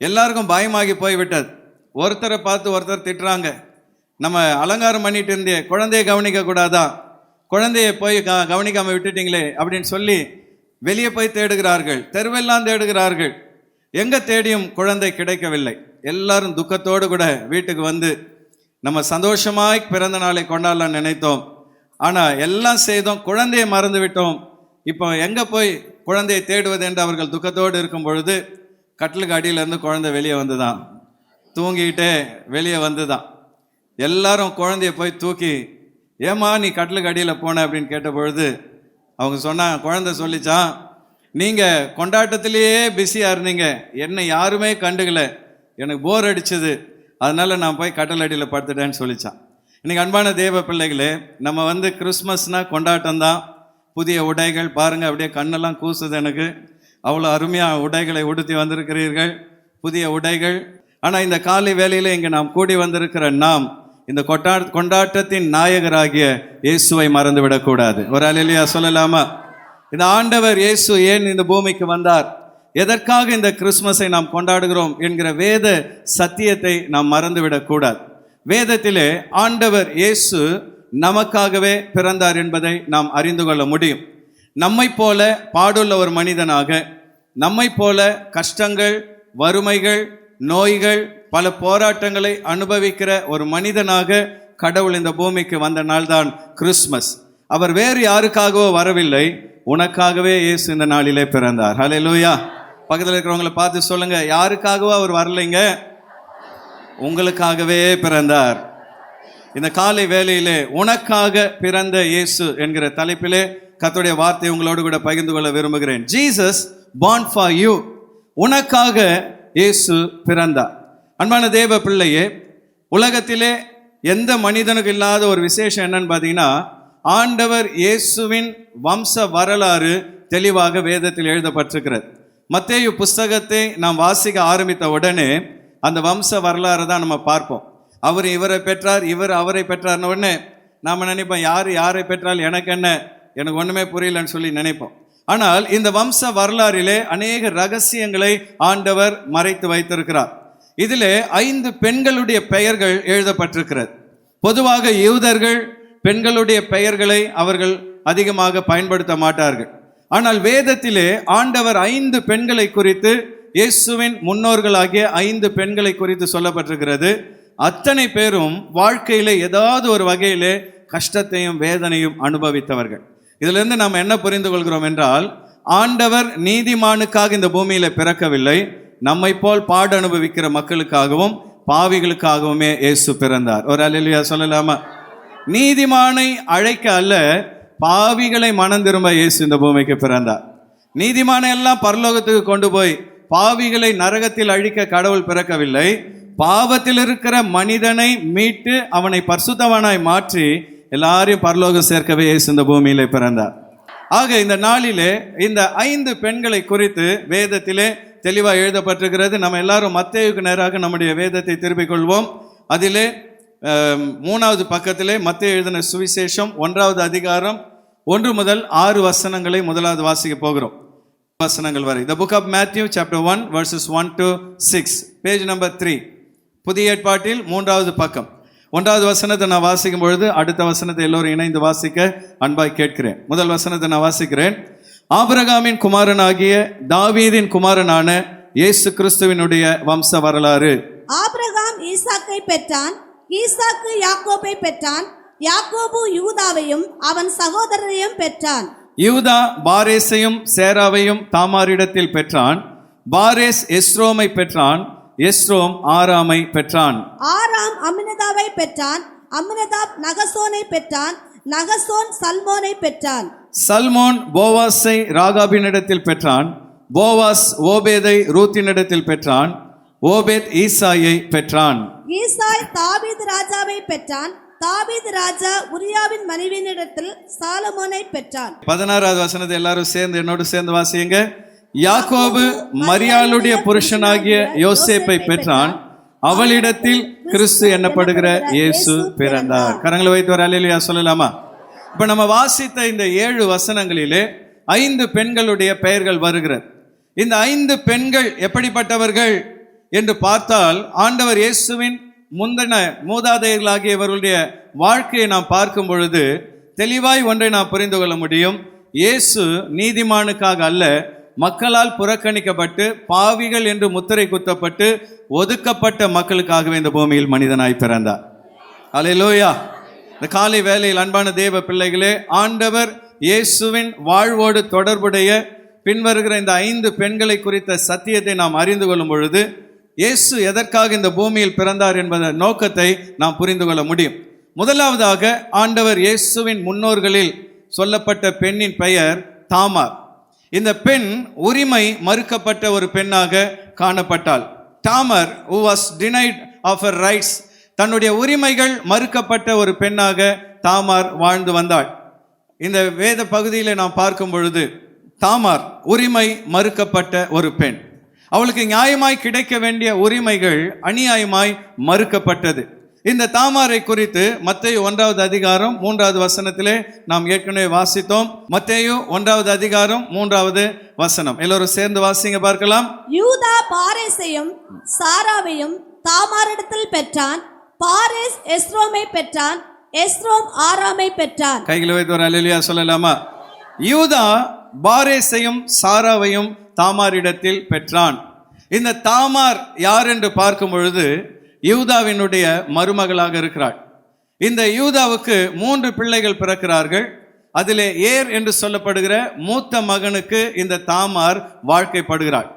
எல்லாருக்கும் பயமாகி போய்விட்டது. ஒருத்தரை பார்த்து ஒருத்தர் திட்டுறாங்க, நம்ம அலங்காரம் பண்ணிட்டு இருந்தே குழந்தையை கவனிக்க கூடாதா, குழந்தையை போய் கவனிக்காமல் விட்டுட்டீங்களே அப்படின்னு சொல்லி வெளியே போய் தேடுகிறார்கள். தெருவெல்லாம் தேடுகிறார்கள். எங்கே தேடியும் குழந்தை கிடைக்கவில்லை. எல்லாரும் துக்கத்தோடு கூட வீட்டுக்கு வந்து நம்ம சந்தோஷமாய் பிறந்த நாளை கொண்டாடலாம் நினைத்தோம், ஆனால் எல்லாம் செய்தோம், குழந்தையை மறந்து விட்டோம். இப்போ எங்கே போய் குழந்தையை தேடுவது என்று அவர்கள் துக்கத்தோடு இருக்கும் பொழுது கட்டிலுக்கு அடியிலேருந்து குழந்தை வெளியே வந்து தான், தூங்கிக்கிட்டே வெளியே வந்து தான். எல்லாரும் குழந்தைய போய் தூக்கி, ஏம்மா நீ கட்டிலுக்கு அடியில் போன அப்படின்னு கேட்ட பொழுது அவங்க சொன்னாங்க, குழந்தை சொல்லிச்சான், நீங்கள் கொண்டாட்டத்திலேயே பிஸியாக இருந்தீங்க, என்னை யாருமே கண்டுக்கல, எனக்கு போர் அடிச்சது, அதனால் நான் போய் கட்டல் அடியில் படுத்துட்டேன்னு சொல்லிச்சான். இன்றைக்கி அன்பான தேவ பிள்ளைகளே, நம்ம கிறிஸ்மஸ்னால் கொண்டாட்டம் தான். புதிய உடைகள் பாருங்கள், அப்படியே கண்ணெல்லாம் கூசுது எனக்கு. அவ்வளோ அருமையாக உடைகளை உடுத்தி வந்திருக்கிறீர்கள், புதிய உடைகள். ஆனால் இந்த காலை வேளையில் இங்கே நாம் கூடி வந்திருக்கிற நாம் இந்த கொண்டாட்டத்தின் நாயகராகிய இயேசுவை மறந்துவிடக்கூடாது. ஒரு அல்லேலூயா சொல்லலாமா? இந்த ஆண்டவர் இயேசு ஏன் இந்த பூமிக்கு வந்தார், எதற்காக இந்த கிறிஸ்மஸை நாம் கொண்டாடுகிறோம் என்கிற வேத சத்தியத்தை நாம் மறந்துவிடக்கூடாது. வேதத்திலே ஆண்டவர் இயேசு நமக்காகவே பிறந்தார் என்பதை நாம் அறிந்து கொள்ள முடியும். நம்மை போல பாடுள்ள ஒரு மனிதனாக, நம்மை போல கஷ்டங்கள், வறுமைகள், நோய்கள், பல போராட்டங்களை அனுபவிக்கிற ஒரு மனிதனாக கடவுள் இந்த பூமிக்கு வந்த நாள்தான் கிறிஸ்மஸ். அவர் வேறு யாருக்காகவோ வரவில்லை, உனக்காகவே இயேசு இந்த நாளிலே பிறந்தார். ஹல்லேலூயா. பக்கத்தில் இருக்கிறவங்களை பார்த்து சொல்லுங்க, யாருக்காகவோ அவர் வரலைங்க, உங்களுக்காகவே பிறந்தார். இந்த காலை வேளையிலே உனக்காக பிறந்த இயேசு என்கிற தலைப்பிலே கர்த்தருடைய வார்த்தை உங்களோடு கூட பகிர்ந்து கொள்ள விரும்புகிறேன். Jesus born for you. உனக்காக இயேசு பிறந்தார். அன்பான தேவ பிள்ளையே, உலகத்திலே எந்த மனிதனுக்கு இல்லாத ஒரு விசேஷம் என்னன்னு பார்த்தீங்கன்னா, ஆண்டவர் இயேசுவின் வம்ச வரலாறு தெளிவாக வேதத்தில் எழுதப்பட்டிருக்கிறது. மத்தேயு புஸ்தகத்தை நாம் வாசிக்க ஆரம்பித்த உடனே அந்த வம்ச வரலாறு தான் நம்ம பார்ப்போம். அவர் இவரை பெற்றார், இவர் அவரை பெற்றார்னு உடனே நாம் நினைப்போம், யார் யாரை பெற்றால் எனக்கு என்ன, எனக்கு ஒன்றுமே புரியலன்னு சொல்லி நினைப்போம். ஆனால் இந்த வம்ச வரலாறிலே அநேக ரகசியங்களை ஆண்டவர் மறைத்து வைத்திருக்கிறார். இதிலே 5 பெண்களுடைய பெயர்கள் எழுதப்பட்டிருக்கிறது. பொதுவாக யூதர்கள் பெண்களுடைய பெயர்களை அவர்கள் அதிகமாக பயன்படுத்த மாட்டார்கள். ஆனால் வேதத்திலே ஆண்டவர் 5 பெண்களை குறித்து, இயேசுவின் முன்னோர்களாகிய 5 பெண்களை குறித்து சொல்லப்பட்டிருக்கிறது. அத்தனை பேரும் வாழ்க்கையிலே ஏதாவது ஒரு வகையிலே கஷ்டத்தையும் வேதனையும் அனுபவித்தவர்கள். இதிலிருந்து நாம் என்ன புரிந்து கொள்கிறோம் என்றால், ஆண்டவர் நீதிமானுக்காக இந்த பூமியில பிறக்கவில்லை, நம்மை போல் பாடு அனுபவிக்கிற மக்களுக்காகவும் பாவிகளுக்காகவுமே இயேசு பிறந்தார். ஒரு அல்லேலூயா சொல்லலாமா? நீதிமானை அழைக்க அல்ல, பாவிகளை மனம் திரும்ப இயேசு இந்த பூமிக்கு பிறந்தார். நீதிமானை எல்லாம் பரலோகத்துக்கு கொண்டு போய் பாவிகளை நரகத்தில் அழிக்க கடவுள் பிறக்கவில்லை. பாவத்தில் இருக்கிற மனிதனை மீட்டு அவனை பரிசுத்தவானாய் மாற்றி எல்லாரையும் பரலோகம் சேர்க்கவே இயேசு இந்த பூமியிலே பிறந்தார். ஆக இந்த நாளிலே இந்த 5 பெண்களை குறித்து வேதத்திலே தெளிவாக எழுதப்பட்டிருக்கிறது. நம்ம எல்லாரும் மத்தேயுக்கு நேராக நம்முடைய வேதத்தை திருப்பிக் கொள்வோம். அதிலே 3வது பக்கத்திலே மத்தேயு எழுதின சுவிசேஷம் 1வது அதிகாரம் 1 முதல் 6 வசனங்களை முதலாவது வாசிக்க போகிறோம். வசனங்கள் வரை. The book of Matthew chapter 1 verses 1 to 6, page number 3. புதிய ஏற்பாட்டில் 3வது பக்கம். 1வது வசனத்தை நான் வாசிக்கும் பொழுது அடுத்த வசனத்தை எல்லோரும் இணைந்து வாசிக்க அன்பாய் கேட்கிறேன். முதல் வசனத்தை நான் வாசிக்கிறேன். ஆபிரகாமின் குமாரனாகிய தாவீதின் குமாரனான இயேசு கிறிஸ்துவினுடைய வம்ச வரலாறு. ஆபிரகாம் ஈசாக்கை பெற்றான், ஈசாக்கு யாக்கோபை பெற்றான், யாக்கோபு யூதாவையும் அவன் சகோதரரையும் பெற்றான். யூதா பாரேசையும் சேராவையும் தாமாரிடத்தில் பெற்றான். பாரேஸ் எஸ்ரோமை பெற்றான். எஸ்ரோம் ஆராமை பெற்றான். ஆராம் அம்மினதாவை பெற்றான். அம்மினதாப் நகசோனை பெற்றான். நகசோன் சல்மோனை பெற்றான். சல்மோன் போவாஸை ராகாபினிடத்தில் பெற்றான். போவாஸ் ஓபேதை ரூத்தினிடத்தில் பெற்றான். ஓபேத் ஈசாயை பெற்றான். ஈசாய் தாவீது ராஜாவை பெற்றான். தாவீது ராஜா உரியாவின் மனைவியினிடத்தில் சாலமோனை பெற்றான். 16வது வசனத்தை எல்லாரும் சேர்ந்து என்னோடு சேர்ந்து வாசியுங்க. யாக்கோபு மரியாளுடைய புருஷனாகிய யோசேப்பை பெற்றான். அவளிடத்தில் கிறிஸ்து என்னப்படுகிற இயேசு பிறந்தார். கரங்களை வைத்து ஒரு அல்லேலூயா சொல்லலாமா? இப்ப நம்ம வாசித்த இந்த 7 வசனங்களிலே 5 பெண்களுடைய பெயர்கள் வருகிறது. இந்த 5 பெண்கள் எப்படிப்பட்டவர்கள் என்று பார்த்தால், ஆண்டவர் இயேசுவின் முந்தின மூதாதையர்களாகியவர்களுடைய வாழ்க்கையை நாம் பார்க்கும் பொழுது தெளிவாய் ஒன்றை நாம் புரிந்து கொள்ள முடியும். இயேசு நீதிமானுக்காக அல்ல, மக்களால் புறக்கணிக்கப்பட்டு பாவிகள் என்று முத்திரை குத்தப்பட்டு ஒதுக்கப்பட்ட மக்களுக்காகவே இந்த பூமியில் மனிதனாய் பிறந்தார். அல்லேலூயா. இந்த காலை வேளையில் அன்பான தேவ பிள்ளைகளே, ஆண்டவர் இயேசுவின் வாழ்வோடு தொடர்புடைய பின்வருகிற இந்த 5 பெண்களை குறித்த சத்தியத்தை நாம் அறிந்து கொள்ளும் பொழுது இயேசு எதற்காக இந்த பூமியில் பிறந்தார் என்பதன் நோக்கத்தை நாம் புரிந்து கொள்ள முடியும். முதலாவதாக ஆண்டவர் இயேசுவின் முன்னோர்களில் சொல்லப்பட்ட பெண்ணின் பெயர் தாமார். இந்த பெண் உரிமை மறுக்கப்பட்ட ஒரு பெண்ணாக காணப்பட்டாள். Tamar who was denied of her rights, தன்னுடைய உரிமைகள் மறுக்கப்பட்ட ஒரு பெண்ணாக தாமார் வாழ்ந்து வந்தாள். இந்த வேத பகுதியில் நாம் பார்க்கும் பொழுது தாமார் உரிமை மறுக்கப்பட்ட ஒரு பெண். அவளுக்கு நியாயமாய் கிடைக்க வேண்டிய உரிமைகள் அநியாயமாய் மறுக்கப்பட்டது. இந்த தாமாரை குறித்து மத்தேயு 1வது அதிகாரம் 3வது வசனத்திலே நாம் ஏற்கனவே வாசித்தோம். மத்தேயு 1வது அதிகாரம் 3வது வசனம் எல்லோரும் சேர்ந்து வாசிங்க பார்க்கலாம். யூதா பாரேசையும் சாராவையும் தாமாரிடத்தில் பெற்றான். பாரேஸ் எஸ்ரோமை பெற்றான். எஸ்ரோம் ஆராமை பெற்றான். கைகளை வைத்து ஒரு அல்லேலூயா சொல்லலாமா? யூதா பாரேசையும் சாராவையும் தாமாரிடத்தில் பெற்றான். இந்த தாமார் யார் என்று பார்க்கும் பொழுது யூதாவினுடைய மருமகளாக இருக்கிறாள். இந்த யூதாவுக்கு 3 பிள்ளைகள் பிறக்கிறார்கள். அதிலே ஏர் என்று சொல்லப்படுகிற மூத்த மகனுக்கு இந்த தாமார் வாழ்க்கைப்படுகிறாள்.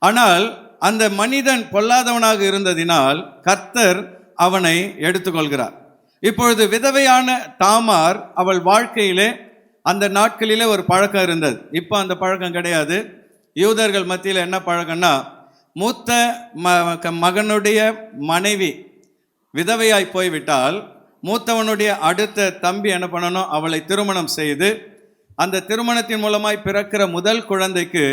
ஆனால் அந்த மனிதன் பொல்லாதவனாக இருந்ததினால் கர்த்தர் அவனை எடுத்துக்கொள்கிறார். இப்பொழுது விதவையான தாமார் அவள் வாழ்க்கையிலே அந்த நாட்களிலே ஒரு பழக்கம் இருந்தது. இப்போ அந்த பழக்கம் கிடையாது. யூதர்கள் மத்தியில் என்ன பழக்கம்னா, மூத்த மகனுடைய மனைவி விதவையாய் போய்விட்டால் மூத்தவனுடைய அடுத்த தம்பி என்ன பண்ணணும், அவளை திருமணம் செய்து அந்த திருமணத்தின் மூலமாய் பிறக்கிற முதல் குழந்தைக்கு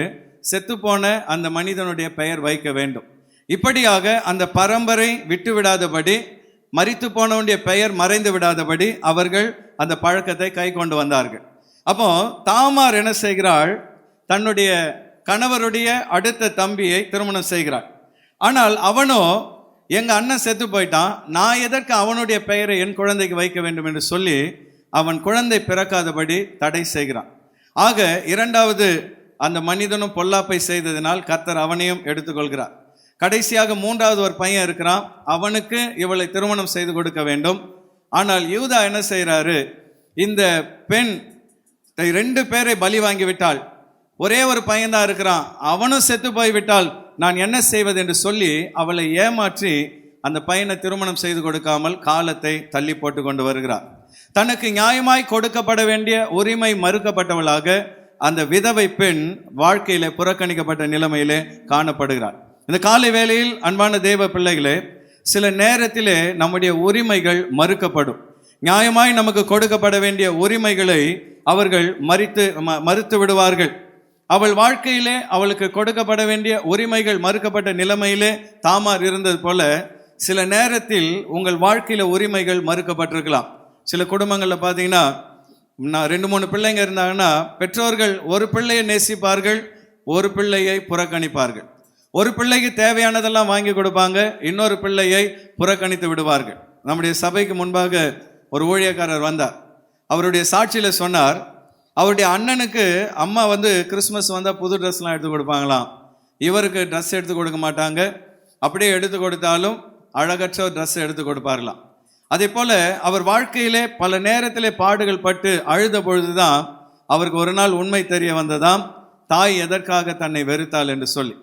செத்துப்போன அந்த மனிதனுடைய பெயர் வைக்க வேண்டும். இப்படியாக அந்த பரம்பரை விட்டு விடாதபடி, மரித்து போனவனுடைய பெயர் மறைந்து விடாதபடி அவர்கள் அந்த பழக்கத்தை கை கொண்டு வந்தார்கள். அப்போ தாமார் என்ன செய்கிறாள், தன்னுடைய கணவருடைய அடுத்த தம்பியை திருமணம் செய்கிறாள். ஆனால் அவனோ எங்கள் அண்ணன் செத்து போயிட்டான், நான் எதற்கு அவனுடைய பெயரை என் குழந்தைக்கு வைக்க வேண்டும் என்று சொல்லி அவன் குழந்தை பிறக்காதபடி தடை செய்கிறான். ஆக 2வது அந்த மனிதனும் பொல்லாப்பை செய்ததினால் கர்த்தர் அவனையும் எடுத்துக்கொள்கிறார். கடைசியாக 3வது ஒரு பையன் இருக்கிறான், அவனுக்கு இவளை திருமணம் செய்து கொடுக்க வேண்டும். ஆனால் யூதா என்ன செய்கிறாரு, இந்த பெண் 2 பேரை பலி வாங்கி விட்டாள், ஒரே ஒரு பையன்தான் இருக்கிறான், அவனும் செத்து போய்விட்டால் நான் என்ன செய்வது என்று சொல்லி அவளை ஏமாற்றி அந்த பையனை திருமணம் செய்து கொடுக்காமல் காலத்தை தள்ளி போட்டு கொண்டு வருகிறார். தனக்கு நியாயமாய் கொடுக்கப்பட வேண்டிய உரிமை மறுக்கப்பட்டவளாக அந்த விதவை பெண் வாழ்க்கையில புறக்கணிக்கப்பட்ட நிலைமையிலே காணப்படுகிறார். இந்த காலை வேளையில் அன்பான தேவ பிள்ளைகளே, சில நேரத்திலே நம்முடைய உரிமைகள் மறுக்கப்படும். நியாயமாய் நமக்கு கொடுக்கப்பட வேண்டிய உரிமைகளை அவர்கள் மறுத்து விடுவார்கள். அவள் வாழ்க்கையிலே அவளுக்கு கொடுக்கப்பட வேண்டிய உரிமைகள் மறுக்கப்பட்ட நிலைமையிலே தாமார் இருந்தது போல சில நேரத்தில் உங்கள் வாழ்க்கையில உரிமைகள் மறுக்கப்பட்டிருக்கலாம். சில குடும்பங்களில் பார்த்தீங்கன்னா, 2-3 பிள்ளைங்க இருந்தாங்கன்னா பெற்றோர்கள் ஒரு பிள்ளையை நேசிப்பார்கள், ஒரு பிள்ளையை புறக்கணிப்பார்கள். ஒரு பிள்ளைக்கு தேவையானதெல்லாம் வாங்கி கொடுப்பாங்க, இன்னொரு பிள்ளையை புறக்கணித்து விடுவார்கள். நம்முடைய சபைக்கு முன்பாக ஒரு ஊழியக்காரர் வந்தார். அவருடைய சாட்சியில சொன்னார், அவருடைய அண்ணனுக்கு அம்மா கிறிஸ்மஸ் வந்தால் புது ட்ரெஸ்லாம் எடுத்து கொடுப்பாங்களாம். இவருக்கு ட்ரெஸ் எடுத்து கொடுக்க மாட்டாங்க, அப்படியே எடுத்து கொடுத்தாலும் அழகற்ற ஒரு ட்ரெஸ் எடுத்து கொடுப்பார்களாம். அதே போல அவர் வாழ்க்கையிலே பல நேரத்திலே பாடுகள் பட்டு அழுத பொழுதுதான் அவருக்கு ஒரு நாள் உண்மை தெரிய வந்ததாம், தாய் எதற்காக தன்னை வெறுத்தாள் என்று சொல்லி.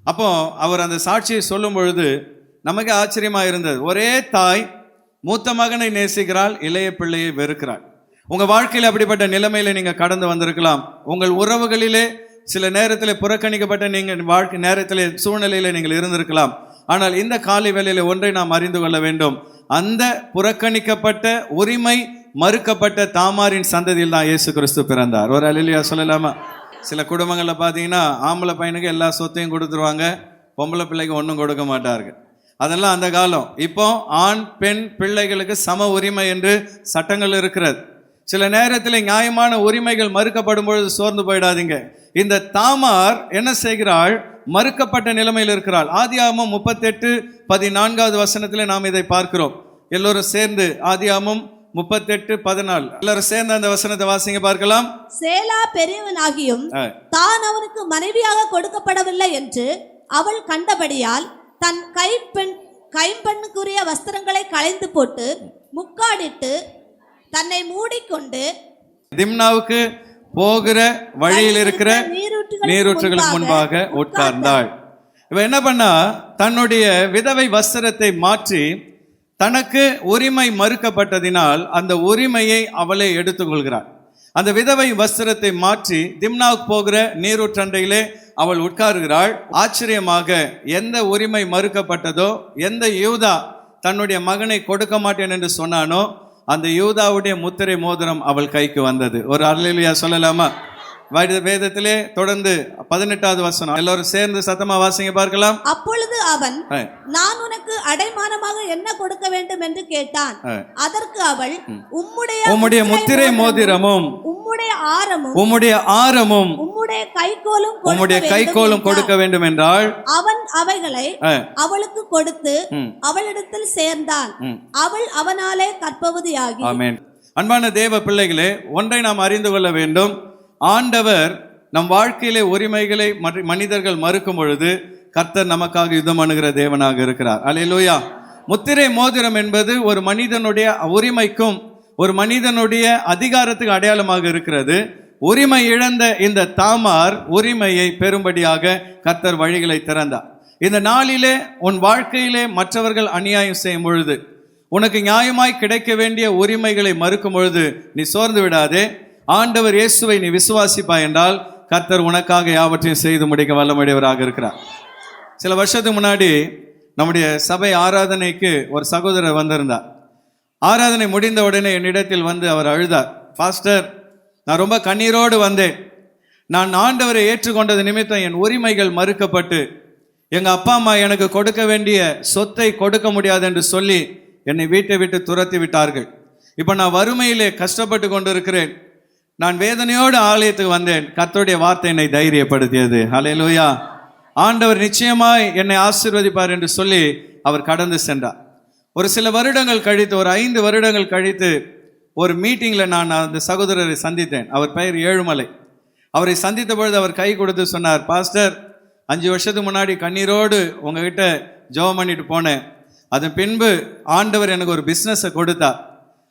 அப்போ அவர் அந்த சாட்சியை சொல்லும் பொழுது நமக்கு ஆச்சரியமா இருந்தது. ஒரே தாய் மூத்த மகனை நேசிக்கிறாள், இளைய பிள்ளையை வெறுக்கிறாள். உங்க வாழ்க்கையில் அப்படிப்பட்ட நிலைமையில நீங்க கடந்து வந்திருக்கலாம். உங்கள் உறவுகளிலே சில நேரத்தில் புறக்கணிக்கப்பட்ட நீங்கள் வாழ்க்கை நேரத்திலே சூழ்நிலையில நீங்கள் இருந்திருக்கலாம். ஆனால் இந்த காலை வேளையில ஒன்றை நாம் அறிந்து கொள்ள வேண்டும். அந்த புறக்கணிக்கப்பட்ட உரிமை மறுக்கப்பட்ட தாமாரின் சந்ததியில் தான் இயேசு கிறிஸ்து பிறந்தார். ஒரு அல்லேலூயா சொல்லலாமா? சில குடும்பங்களில் பார்த்தீங்கன்னா ஆம்பளை பையனுக்கு எல்லா சொத்தையும் கொடுத்துருவாங்க, பொம்பளை பிள்ளைக்கு ஒன்றும் கொடுக்க மாட்டார்கள். அதெல்லாம் அந்த காலம். இப்போ ஆண் பெண் பிள்ளைகளுக்கு சம உரிமை என்று சட்டங்கள் இருக்கிறது. சில நேரத்தில் நியாயமான உரிமைகள் மறுக்கப்படும் பொழுது சோர்ந்து போயிடாதீங்க. இந்த தாமார் என்ன செய்கிறாள்? மறுக்கப்பட்ட நிலைமையில் இருக்கிறாள். ஆதியாகமம் 38:14 வசனத்தில் நாம் இதை பார்க்கிறோம். எல்லோரும் சேர்ந்து ஆதியாகமம் 38:14 எல்லாரும் சேர்ந்து அந்த வசனத்தை வாசிங்க பார்க்கலாம். சேலா பெரியவனாகியும் தான் அவனுக்கு மனைவியாக கொடுக்கப்படவில்லை என்று அவள் கண்டபடியால் தன் கைம்பெண்ணுக்குரிய வஸ்திரங்களை களைந்து போட்டு முக்காடிட்டு தன்னை மூடிக்கொண்டு திம்னாவுக்கு போகிற வழியில் இருக்கிற நீரூற்றுகளுக்கு முன்பாக உட்கார்ந்தாள். இவ என்ன பண்ணா? தன்னுடைய விதவை வஸ்திரத்தை மாற்றி, தனக்கு உரிமை மறுக்கப்பட்டதினால் அந்த உரிமையை அவளே எடுத்துக்கொள்கிறாள். அந்த விதவை வஸ்திரத்தை மாற்றி திம்னாவுக்கு போகிற நீரூற்றண்டையிலே அவள் உட்காருகிறாள். ஆச்சரியமாக, எந்த உரிமை மறுக்கப்பட்டதோ, எந்த யூதா தன்னுடைய மகனை கொடுக்க மாட்டேன் என்று சொன்னானோ, அந்த யூதாவுடைய முத்திரை மோதிரம் அவள் கைக்கு வந்தது. ஒரு அல்லேலூயா சொல்லலாமா? வேதத்திலே தொடர்ந்து 18வது வசனம் எல்லாரும் சேர்ந்து சத்தமா வாசிங்க பார்க்கலாம். அப்பொழுது அவன், நான் உனக்கு அடைமானமாக என்ன கொடுக்க வேண்டும் என்று கேட்டான். அதற்கு அவள், உம்முடைய முத்திரை மோதிரமும் உம்முடைய ஆரமும் உம்முடைய கைக்கோலும் கொடுக்க வேண்டும் என்றால் அவன் அவைகளை அவளுக்கு கொடுத்து அவளிடத்தில் சேர்ந்தான். அவள் அவனாலே கர்ப்பவதியாகி. ஆமென். அன்பான தேவ பிள்ளைகளே, ஒன்றை நாம் அறிந்து கொள்ள வேண்டும். ஆண்டவர் நம் வாழ்க்கையிலே உரிமைகளை மனிதர்கள் மறுக்கும் பொழுது கர்த்தர் நமக்காக யுத்தம் பண்ணுகிற தேவனாக இருக்கிறார். அல்லேலூயா. முத்திரை மோதிரம் என்பது ஒரு மனிதனுடைய உரிமைக்கும் ஒரு மனிதனுடைய அதிகாரத்துக்கு அடையாளமாக இருக்கிறது. உரிமை இழந்த இந்த தாமார் உரிமையை பெறும்படியாக கர்த்தர் வழிகளை திறந்தார். இந்த நாளிலே உன் வாழ்க்கையிலே மற்றவர்கள் அநியாயம் செய்யும் பொழுது, உனக்கு நியாயமாய் கிடைக்க வேண்டிய உரிமைகளை மறுக்கும் பொழுது நீ சோர்ந்து விடாதே. ஆண்டவர் இயேசுவை நீ விசுவாசிப்பாய் என்றால் கர்த்தர் உனக்காக யாவற்றையும் செய்து முடிக்க வல்லமையுடையவராக இருக்கிறார். சில வருஷத்துக்கு முன்னாடி நம்முடைய சபை ஆராதனைக்கு ஒரு சகோதரர் வந்திருந்தார். ஆராதனை முடிந்த உடனே என்னிடத்தில் வந்து அவர் அழுதார். பாஸ்டர், நான் ரொம்ப கண்ணீரோடு வந்தேன். நான் ஆண்டவரை ஏற்றுக்கொண்டது நிமித்தம் என் உரிமைகள் மறுக்கப்பட்டு எங்கள் அப்பா அம்மா எனக்கு கொடுக்க வேண்டிய சொத்தை கொடுக்க முடியாது என்று சொல்லி என்னை வீட்டை விட்டு துரத்தி விட்டார்கள். இப்போ நான் வறுமையிலே கஷ்டப்பட்டு கொண்டு இருக்கிறேன். நான் வேதனையோடு ஆலயத்துக்கு வந்தேன். கர்த்தருடைய வார்த்தை என்னை தைரியப்படுத்தியது. ஹல்லேலூயா. ஆண்டவர் நிச்சயமாய் என்னை ஆசீர்வதிப்பார் என்று சொல்லி அவர் கடந்து சென்றார். ஒரு சில வருடங்கள் கழித்து, ஒரு 5 வருடங்கள் கழித்து ஒரு மீட்டிங்கில் நான் அந்த சகோதரரை சந்தித்தேன். அவர் பெயர் ஏழுமலை. அவரை சந்தித்த பொழுது அவர் கை கொடுத்து சொன்னார், பாஸ்டர், 5 வருஷத்துக்கு முன்னாடி கண்ணீரோடு உங்ககிட்ட ஜெபம் பண்ணிட்டு போனேன். அதன் பின்பு ஆண்டவர் எனக்கு ஒரு பிஸ்னஸை கொடுத்தார்.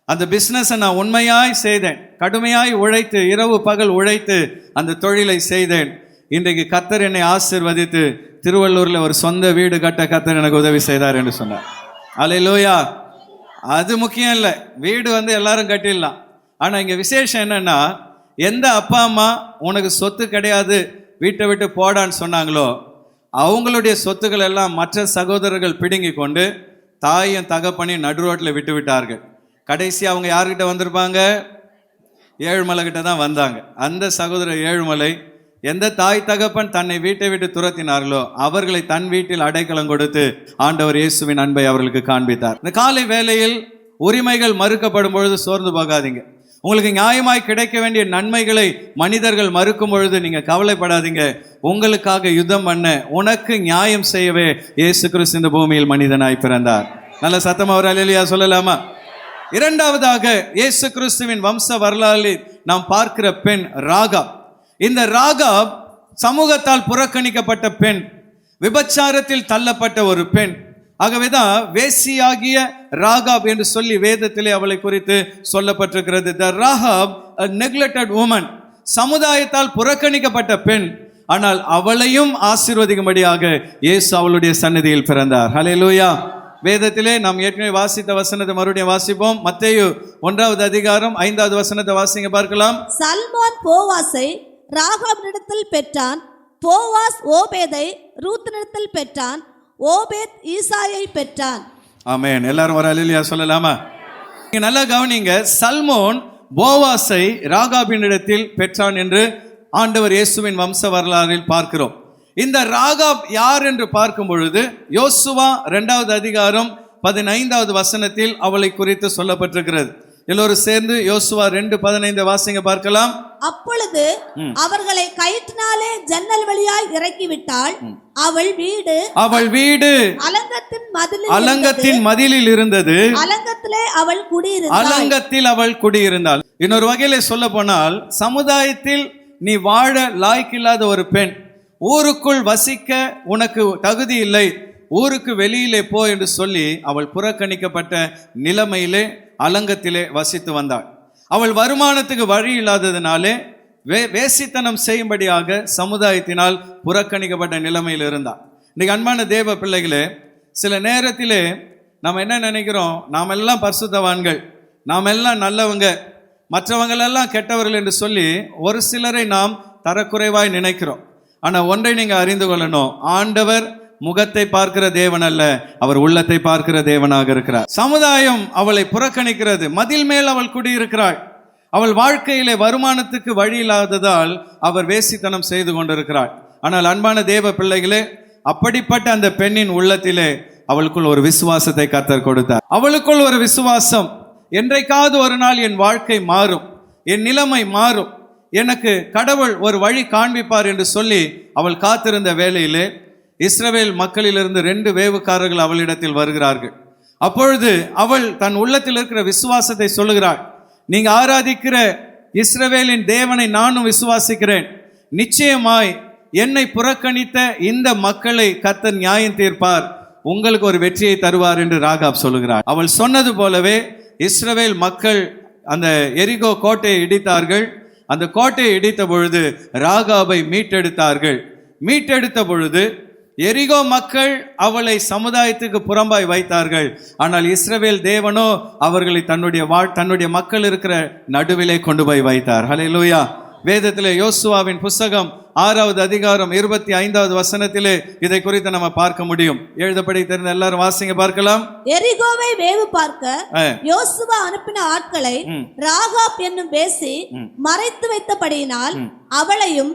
அந்த பிஸ்னஸை நான் உண்மையாய் செய்தேன். கடுமையாய் உழைத்து, இரவு பகல் உழைத்து அந்த தொழிலை செய்தேன். இன்றைக்கு கர்த்தர் என்னை ஆசீர்வதித்து திருவள்ளூரில் ஒரு சொந்த வீடு கட்ட கர்த்தர் எனக்கு உதவி செய்தார் என்று சொன்னார். அல்லேலூயா. அது முக்கியம் இல்லை, வீடு எல்லாரும் கட்டிடலாம். ஆனால் இங்கே விசேஷம் என்னன்னா, எந்த அப்பா அம்மா உனக்கு சொத்து கிடையாது வீட்டை விட்டு போடான்னு சொன்னாங்களோ அவங்களுடைய சொத்துக்கள் எல்லாம் மற்ற சகோதரர்கள் பிடுங்கி கொண்டு தாயும் தகப்பனையும் நடு ரோட்டில் விட்டு விட்டார்கள். கடைசி அவங்க யார்கிட்ட வந்திருப்பாங்க? ஏழுமலை கிட்ட தான் வந்தாங்க. அந்த சகோதரர் ஏழுமலை எந்த தாய் தகப்பன் தன்னை வீட்டை விட்டு துரத்தினார்களோ அவர்களை தன் வீட்டில் அடைக்கலம் கொடுத்து ஆண்டவர் இயேசுவின் அன்பை அவர்களுக்கு காண்பித்தார். இந்த காலை வேளையில் உரிமைகள் மறுக்கப்படும் பொழுது சோர்ந்து போகாதீங்க. உங்களுக்கு நியாயமாய் கிடைக்க வேண்டிய நன்மைகளை மனிதர்கள் மறுக்கும் பொழுது நீங்க கவலைப்படாதீங்க. உங்களுக்காக யுத்தம் பண்ண, உனக்கு நியாயம் செய்யவே இயேசு கிறிஸ்து இந்த பூமியில் மனிதனாய் பிறந்தார். நல்ல சத்தமா ஒரு அல்லேலூயா சொல்லலாமா? இரண்டாவதாக இயேசு கிறிஸ்துவின் வம்ச வரலாறில் நாம் பார்க்கிற பெண் ராகாப். இந்த ராகாப் சமூகத்தால் புறக்கணிக்கப்பட்ட பெண், விபச்சாரத்தில் தள்ளப்பட்ட ஒரு பெண். ஆகவேதான் வேசியாகிய ராகாப் என்று சொல்லி வேதத்திலே அவளை குறித்து சொல்லப்பட்டிருக்கிறது. த ராகாப் a neglected woman, சமுதாயத்தால் புறக்கணிக்கப்பட்ட பெண். ஆனால் அவளையும் ஆசீர்வதிக்கும்படியாக இயேசு அவளுடைய சந்நிதியில் பிறந்தார். ஹல்லேலூயா. வேதத்திலே நாம் ஏற்கனவே வாசித்த வசனத்தை மறுபடியும் வாசிப்போம். மத்தேயு 1வது அதிகாரம் 5வது வசனத்தை வாசிங்க பார்க்கலாம். சல்மோன் போவாசை ராகாபினிடத்தில் பெற்றான், போவாஸ் ஓபேதை ரூத்தினிடத்தில் பெற்றான், ஓபேத் ஈசாயை பெற்றான். ஆமென். எல்லாரும் ஒரு அல்லேலூயா சொல்லலாமா? நீங்க நல்லா கவனிங்க. சல்மோன் போவாசை ராகாபினிடத்தில் பெற்றான் என்று ஆண்டவர் இயேசுவின் வம்ச வரலாறில் பார்க்கிறோம். இந்த ராகாப் யார் என்று பார்க்கும் பொழுது யோசுவா 2வது அதிகாரம் 15வது வசனத்தில் அவளை குறித்து சொல்லப்பட்டிருக்கிறது. எல்லோரும் சேர்ந்து யோசுவா 2:15 வாசிங்க பார்க்கலாம். அப்பொழுது அவர்களை கயிற்றினாலே ஜன்னல் வழியாய் இறக்கிவிட்டாள். அவள் வீடு அலங்கத்தின் மதிலில் இருந்தது. அலங்கத்தில் அவள் குடியிருந்தாள். இன்னொரு வகையில சொல்ல போனால், சமுதாயத்தில் நீ வாழ லாய்க்கில்லாத ஒரு பெண், ஊருக்குள் வசிக்க உனக்கு தகுதி இல்லை, ஊருக்கு வெளியிலே போ என்று சொல்லி அவள் புறக்கணிக்கப்பட்ட நிலைமையிலே அலங்கத்திலே வசித்து வந்தாள். அவள் வருமானத்துக்கு வழி இல்லாததினாலே வேசித்தனம் செய்யும்படியாக சமுதாயத்தினால் புறக்கணிக்கப்பட்ட நிலைமையில் இருந்தாள். இன்னைக்கு அன்பான தேவ பிள்ளைகளே, சில நேரத்திலே நாம் என்ன நினைக்கிறோம்? நாம் எல்லாம் பரிசுத்தவான்கள், நாம் எல்லாம் நல்லவங்க, மற்றவங்களெல்லாம் கெட்டவர்கள் என்று சொல்லி ஒரு சிலரை நாம் தரக்குறைவாய் நினைக்கிறோம். ஆனால் ஒன்றை நீங்கள் அறிந்து கொள்ளணும், ஆண்டவர் முகத்தை பார்க்கிற தேவன் அல்ல, அவர் உள்ளத்தை பார்க்கிற தேவனாக இருக்கிறார். சமுதாயம் அவளை புறக்கணிக்கிறது, மதில் மேல் அவள் குடியிருக்கிறாள். அவள் வாழ்க்கையிலே வருமானத்துக்கு வழி இல்லாததால் அவர் வேசித்தனம் செய்து கொண்டிருக்கிறாள். ஆனால் அன்பான தேவ பிள்ளைகளே, அப்படிப்பட்ட அந்த பெண்ணின் உள்ளத்திலே அவளுக்குள் ஒரு விசுவாசத்தை கர்த்தர் கொடுத்தார். அவளுக்குள் ஒரு விசுவாசம், என்றைக்காவது ஒரு நாள் என் வாழ்க்கை மாறும், என் நிலைமை மாறும், எனக்கு கடவுள் ஒரு வழி காண்பிப்பார் என்று சொல்லி அவள் காத்திருந்த வேளையிலே இஸ்ரவேல் மக்களிலிருந்து 2 வேவுக்காரர்கள் அவளிடத்தில் வருகிறார்கள். அப்பொழுது அவள் தன் உள்ளத்தில் இருக்கிற விசுவாசத்தை சொல்லுகிறாள். நீங்க ஆராதிக்கிற இஸ்ரவேலின் தேவனை நானும் விசுவாசிக்கிறேன், நிச்சயமாய் என்னை புறக்கணித்த இந்த மக்களை கர்த்தர் நியாயம் தீர்ப்பார், உங்களுக்கு ஒரு வெற்றியை தருவார் என்று ராகாப் சொல்லுகிறாள். அவள் சொன்னது போலவே இஸ்ரவேல் மக்கள் அந்த எரிகோ கோட்டையை இடித்தார்கள். அந்த கோட்டையை இடித்த பொழுது ராகாபை மீட்டெடுத்தார்கள். மீட்டெடுத்த பொழுது எரிகோ மக்கள் அவளை சமுதாயத்துக்கு புறம்பாய் வைத்தார்கள். ஆனால் இஸ்ரவேல் தேவனோ அவர்களை தன்னுடைய மக்கள் இருக்கிற நடுவிலே கொண்டு போய் வைத்தார். ஹல்லேலூயா. வேதத்திலே யோசுவாவின் புஸ்தகம் 6வது அதிகாரம் 25வது வசனத்திலே இதை குறித்து நம்ம பார்க்க முடியும். எழுதப்படி தெரிந்த எல்லாரும் வாசிங்க பார்க்கலாம். எரிகோவை வேவு பார்க்க யோசுவா அனுப்பின ஆட்களை ராகாப் என்னும் வேசி மறைத்து வைத்தபடியினால் அவளையும்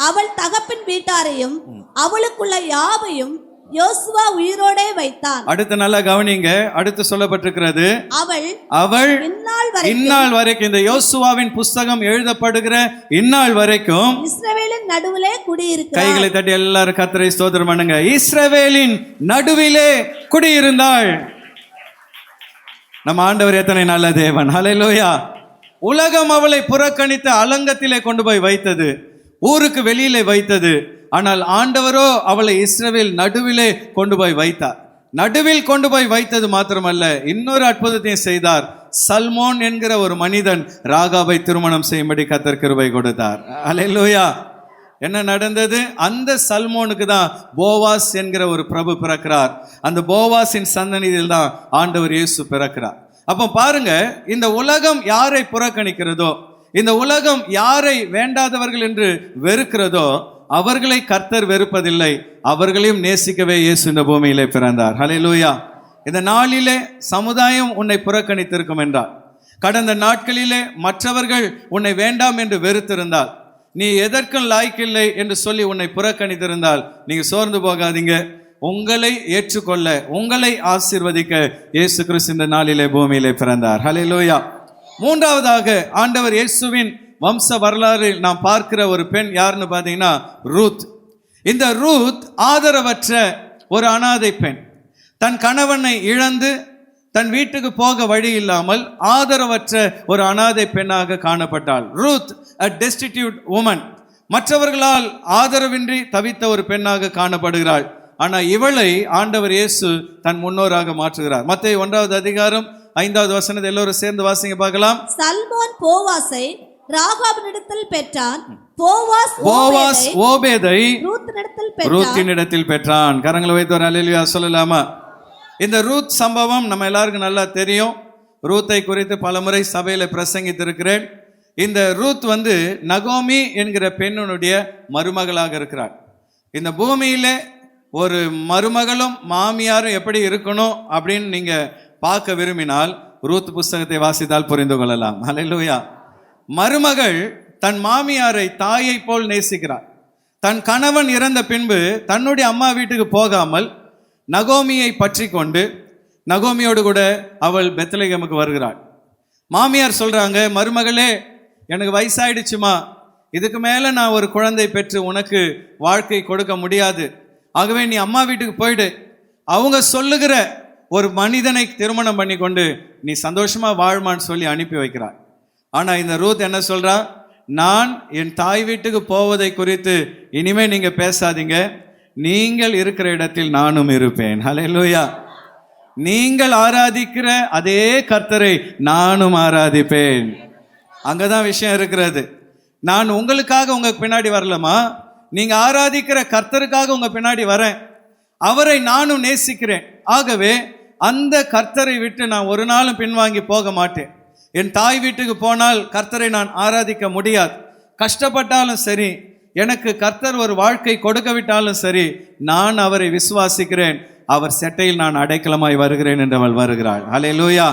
அவள் தகப்பின் வீட்டாரையும் அவளுக்குள்ள யாவையும் யோசுவா உயிரோடே வைத்தான். அடுத்து நல்லா கவனிங்க. அடுத்து சொல்லப்பட்டிருக்கிறது, அவள் இந்நாள் வரைக்கும், இந்த யோசுவாவின் புஸ்தகம் எழுதப்படுகிற இந்நாள் வரைக்கும் இஸ்ரவேலின் நடுவிலே குடியிருக்கிறாள். கைகளை தட்டி எல்லாரும் கர்த்தரை ஸ்தோத்திரம் பண்ணுங்க. இஸ்ரவேலின் நடுவிலே குடியிருந்தாள். நம்ம ஆண்டவர் எத்தனை நல்ல தேவன். ஹல்லேலூயா. உலகம் அவளை புறக்கணித்த அலங்கத்திலே கொண்டு போய் வைத்தது, ஊருக்கு வெளியிலே வைத்தது. ஆனால் ஆண்டவரோ அவளை இஸ்ரவேல் நடுவிலே கொண்டு போய் வைத்தார். நடுவில் கொண்டு போய் வைத்தது மாத்திரமல்ல, இன்னொரு அற்புதத்தையும் செய்தார். சல்மோன் என்கிற ஒரு மனிதன் ராகாபை திருமணம் செய்யும்படி கர்த்தர் கிருபை கொடுத்தார். அல்லேலூயா. என்ன நடந்தது? அந்த சல்மோனுக்கு தான் போவாஸ் என்கிற ஒரு பிரபு பிறக்கிறார். அந்த போவாஸின் சந்ததியில் தான் ஆண்டவர் இயேசு பிறக்கிறார். அப்போ பாருங்க, இந்த உலகம் யாரை புறக்கணிக்கிறதோ, இந்த உலகம் யாரை வேண்டாதவர்கள் என்று வெறுக்கிறதோ, அவர்களை கர்த்தர் வெறுப்பதில்லை, அவர்களையும் நேசிக்கவே இயேசு இந்த பூமியிலே பிறந்தார். ஹல்லேலூயா. இந்த நாளிலே சமுதாயம் உன்னை புறக்கணித்திருக்கும் என்றால், கடந்த நாட்களிலே மற்றவர்கள் உன்னை வேண்டாம் என்று வெறுத்திருந்தால், நீ எதற்கும் லாய்க்கில்லை என்று சொல்லி உன்னை புறக்கணித்திருந்தால், நீங்க சோர்ந்து போகாதீங்க. உங்களை ஏற்றுக்கொள்ள, உங்களை ஆசீர்வதிக்க இயேசு கிறிஸ்து இந்த நாளிலே பூமியிலே பிறந்தார். ஹல்லேலூயா. மூன்றாவதாக ஆண்டவர் இயேசுவின் வம்ச வரலாறில் நாம் பார்க்கிற ஒரு பெண் யாருன்னு பார்த்தீங்கன்னா ரூத். இந்த ரூத் ஆதரவற்ற ஒரு அனாதை பெண். தன் கணவனை இழந்து தன் வீட்டுக்கு போக வழி இல்லாமல் ஆதரவற்ற ஒரு அனாதை பெண்ணாக காணப்பட்டாள். Ruth a destitute woman. மற்றவர்களால் ஆதரவின்றி தவித்த ஒரு பெண்ணாக காணப்படுகிறாள். ஆனால் இவளை ஆண்டவர் இயேசு தன் முன்னோராக மாற்றுகிறார். மத்தேயு 1வது அதிகாரம் 5வது வசனத்தை எல்லோரும் சேர்ந்து வாசிங்க பார்க்கலாம். சல்மோன் போவாசை ராகாபினிடத்தில் பெற்றான், போவாஸ் ஓபேதை ரூத்தினிடத்தில் பெற்றான். கரங்களை வைத்து ஒரு அல்லேலூயா சொல்லலாமா? இந்த ரூத் சம்பவம் நம்ம எல்லாருக்கும் நல்லா தெரியும். ரூத்தை குறித்து பலமுறை சபையில் பிரசங்கித்திருக்கிறேன். இந்த ரூத் நகோமி என்கிற பெண்ணுடைய மருமகளாக இருக்கிறார். இந்த பூமியிலே ஒரு மருமகளும் மாமியாரும் எப்படி இருக்கணும் அப்படின்னு நீங்க பார்க்க விரும்பினால் ரூத் புஸ்தகத்தை வாசித்தால் புரிந்து கொள்ளலாம். ஹல்லேலூயா. மருமகள் தன் மாமியாரை தாயை போல் நேசிக்கிறார். தன் கணவன் இறந்த பின்பு தன்னுடைய அம்மா வீட்டுக்கு போகாமல் நகோமியை பற்றி கொண்டு நகோமியோடு கூட அவள் பெத்லகேமுக்கு வருகிறாள். மாமியார் சொல்றாங்க, மருமகளே, எனக்கு வயசாயிடுச்சுமா, இதுக்கு மேல நான் ஒரு குழந்தை பெற்று உனக்கு வாழ்க்கை கொடுக்க முடியாது, ஆகவே நீ அம்மா வீட்டுக்கு போயிடு. அவங்க சொல்லுகிற ஒரு மனிதனை திருமணம் பண்ணி கொண்டு நீ சந்தோஷமா வாழ்மான்னு சொல்லி அனுப்பி வைக்கிறாள். ஆனா இந்த ரூத் என்ன சொல்றா? நான் என் தாய் வீட்டுக்கு போவதை குறித்து இனிமே நீங்க பேசாதீங்க, நீங்கள் இருக்கிற இடத்தில் நானும் இருப்பேன். ஹல்லேலூயா. நீங்கள் ஆராதிக்கிற அதே கர்த்தரை நானும் ஆராதிப்பேன். அங்கதான் விஷயம் இருக்கிறது. நான் உங்களுக்காக உங்க பின்னாடி வரலமா, நீங்க ஆராதிக்கிற கர்த்தருக்காக உங்க பின்னாடி வரேன். அவரை நானும் நேசிக்கிறேன். ஆகவே அந்த கர்த்தரை விட்டு நான் ஒரு நாளும் பின்வாங்கி போக மாட்டேன். என் தாய் வீட்டுக்கு போனால் கர்த்தரை நான் ஆராதிக்க முடியாது. கஷ்டப்பட்டாலும் சரி, எனக்கு கர்த்தர் ஒரு வாழ்க்கை கொடுக்க விட்டாலும் சரி, நான் அவரை விசுவாசிக்கிறேன். அவர் செட்டையில் நான் அடைக்கலமாய் வருகிறேன் என்று அவள் வருகிறாள். ஹல்லேலூயா.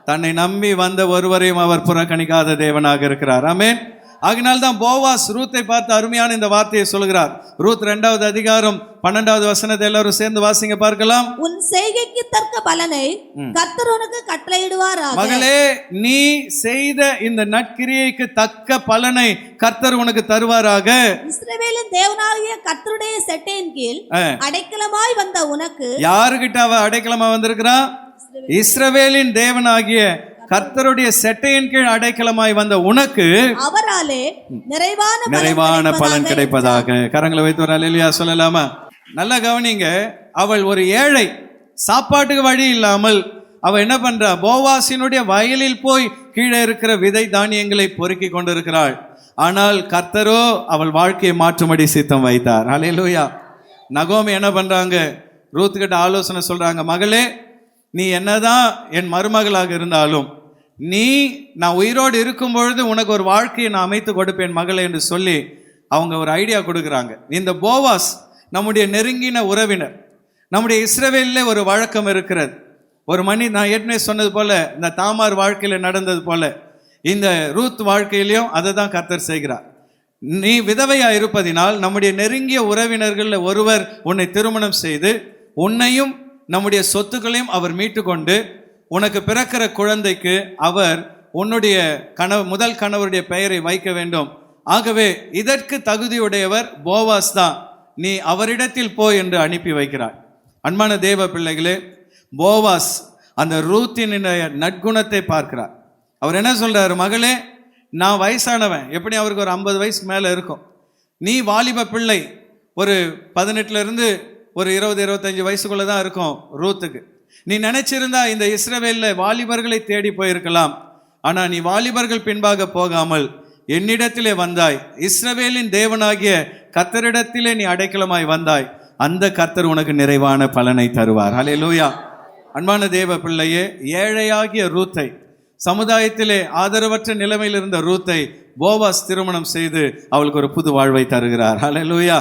தன்னை நம்பி வந்த ஒருவரையும் அவர் புறக்கணிக்காத தேவனாக இருக்கிறார். ஆமென். ஆகினால்தான் போவாஸ் ரூத்தை பார்த்து அருமையான இந்த வார்த்தையை சொல்கிறார். ரூத் 2வது அதிகாரம் 12வது வசனத்தை எல்லாரும் சேர்ந்து வாசிங்க பார்க்கலாம். உன் செய்கைக்கு தக்க பலனை கர்த்தர் உனக்கு கட்டளையிடுவாராக. மகளே, நீ செய்த இந்த நற்கிரியைக்கு தக்க பலனை கர்த்தர் உனக்கு தருவாராக. இஸ்ரவேலின் தேவனாகிய கர்த்தருடைய செட்டையின் கீழ் அடைக்கலமாய் வந்த உனக்கு. யாருகிட்ட அவ அடைக்கலமா வந்திருக்கிறா? இஸ்ரவேலின் தேவனாகிய கர்த்தருடைய செட்டையின் கீழ் அடைக்கலமாய் வந்த உனக்கு அவராலே நிறைவான பலன் கிடைப்பதாக. கரங்களை வைத்து ஒரு அல்லேலூயா சொல்லலாமா? நல்லா கவனிங்க. அவள் ஒரு ஏழை, சாப்பாட்டுக்கு வழி இல்லாமல் அவள் என்ன பண்றா? போவாசினுடைய வயலில் போய் கீழே இருக்கிற விதை தானியங்களை பொறுக்கி கொண்டிருக்கிறாள். ஆனால் கர்த்தரோ அவள் வாழ்க்கையை மாற்றும்படி சித்தம் வைத்தார். ஹல்லேலூயா. நகோமி என்ன பண்றாங்க? ரூத் கிட்ட ஆலோசனை சொல்றாங்க, மகளே, நீ என்னதான் என் மருமகளாக இருந்தாலும் நான் உயிரோடு இருக்கும் பொழுது உனக்கு ஒரு வாழ்க்கையை நான் அமைத்து கொடுப்பேன் மகளே என்று சொல்லி அவங்க ஒரு ஐடியா கொடுக்குறாங்க. இந்த போவாஸ் நம்முடைய நெருங்கின உறவினர். நம்முடைய இஸ்ரவேலில் ஒரு வழக்கம் இருக்கிறது. ஒரு நான் ஏற்கனவே சொன்னது போல, இந்த தாமார் வாழ்க்கையில நடந்தது போல இந்த ரூத் வாழ்க்கையிலையும் அதை தான் கர்த்தர் செய்கிறார். நீ விதவையா இருப்பதினால் நம்முடைய நெருங்கிய உறவினர்கள் ஒருவர் உன்னை திருமணம் செய்து உன்னையும் நம்முடைய சொத்துக்களையும் அவர் மீட்டு கொண்டு உனக்கு பிறக்கிற குழந்தைக்கு அவர் உன்னுடைய முதல் கணவருடைய பெயரை வைக்க வேண்டும். ஆகவே இதற்கு தகுதியுடையவர் போவாஸ் தான், நீ அவரிடத்தில் போ என்று அனுப்பி வைக்கிறார். அன்பான தேவ பிள்ளைகளே, போவாஸ் அந்த ரூத்தின் நற்குணத்தை பார்க்கிறார். அவர் என்ன சொல்றாரு? மகளே, நான் வயசானவன், எப்படி அவருக்கு ஒரு 50 வயசுக்கு மேலே இருக்கும். நீ வாலிப பிள்ளை, ஒரு 18 இருந்து ஒரு 20-25 வயசுக்குள்ள தான் இருக்கும் ரூத்துக்கு. நீ நினைச்சிருந்தா இந்த இஸ்ரவேலில் வாலிபர்களை தேடி போயிருக்கலாம். ஆனால் நீ வாலிபர்கள் பின்பாக போகாமல் என்னிடத்திலே வந்தாய், இஸ்ரவேலின் தேவனாகிய கர்த்தரிடத்திலே நீ அடைக்கலமாய் வந்தாய், அந்த கர்த்தர் உனக்கு நிறைவான பலனை தருவார். ஹல்லேலூயா. அன்பான தேவ பிள்ளையே, ஏழையாகிய ரூத்தை, சமுதாயத்திலே ஆதரவற்ற நிலைமையில் இருந்த ரூத்தை போவாஸ் திருமணம் செய்து அவளுக்கு ஒரு புது வாழ்வை தருகிறார். ஹல்லேலூயா.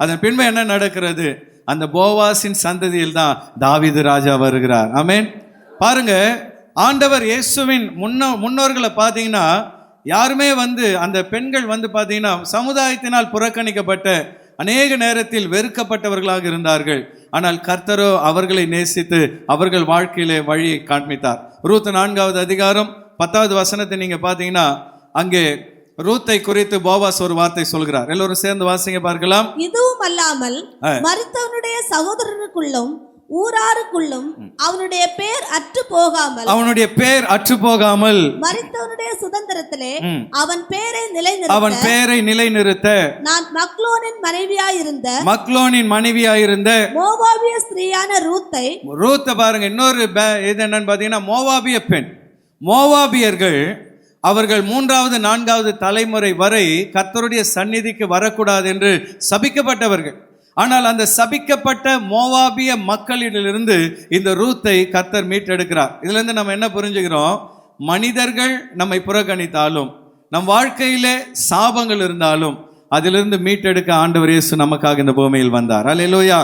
அதன் பின்பு என்ன நடக்கிறது? அந்த போவாஸின் சந்ததியில் தான் தாவீது ராஜா வருகிறார். ஆமென். பாருங்க, ஆண்டவர் இயேசுவின் முன்னோர்களை பார்த்தீங்கன்னா யாருமே அந்த பெண்கள் பார்த்தீங்கன்னா சமுதாயத்தினால் புறக்கணிக்கப்பட்ட, அநேக நேரத்தில் வெறுக்கப்பட்டவர்களாக இருந்தார்கள். ஆனால் கர்த்தரோ அவர்களை நேசித்து அவர்கள் வாழ்க்கையிலே வழியை காண்பித்தார். ரூத் 4வது அதிகாரம் 10வது வசனத்தை நீங்க பார்த்தீங்கன்னா அங்கே ரூத்தை குறித்து போவாஸ் ஒரு வார்த்தை சொல்கிறார். எல்லோரும் சேர்ந்து வாசிங்க பார்க்கலாம். இதுவும் அல்லாமல் மரித்தவனுடைய சகோதரனுக்குள்ளும் ஊராருக்குள்ளும் அவனுடைய பேர் அற்று போகாமல் மரித்தவனுடைய சுதந்திரத்திலே அவன் பேரை நிலைநிறுத்த நான் மக்லோனின் மனைவியாயிருந்த மோவாபிய ஸ்திரீயான ரூத்தை பாருங்க. இன்னொரு இது என்னன்னு பாத்தீங்கன்னா மோவாபிய பெண். மோவாபியர்கள் அவர்கள் 3வது 4வது தலைமுறை வரை கர்த்தருடைய சந்நிதிக்கு வரக்கூடாது என்று சபிக்கப்பட்டவர்கள். ஆனால் அந்த சபிக்கப்பட்ட மோவாபிய மக்களிடமிருந்து இந்த ரூத்தை கர்த்தர் மீட்டெடுக்கிறார். இதுல இருந்து நம்ம என்ன புரிஞ்சுக்கிறோம்? மனிதர்கள் நம்மை புறக்கணித்தாலும், நம் வாழ்க்கையிலே சாபங்கள் இருந்தாலும் அதிலிருந்து மீட்டெடுக்க ஆண்டவர் இயேசு நமக்காக இந்த பூமியில் வந்தார். அல்லேலூயா.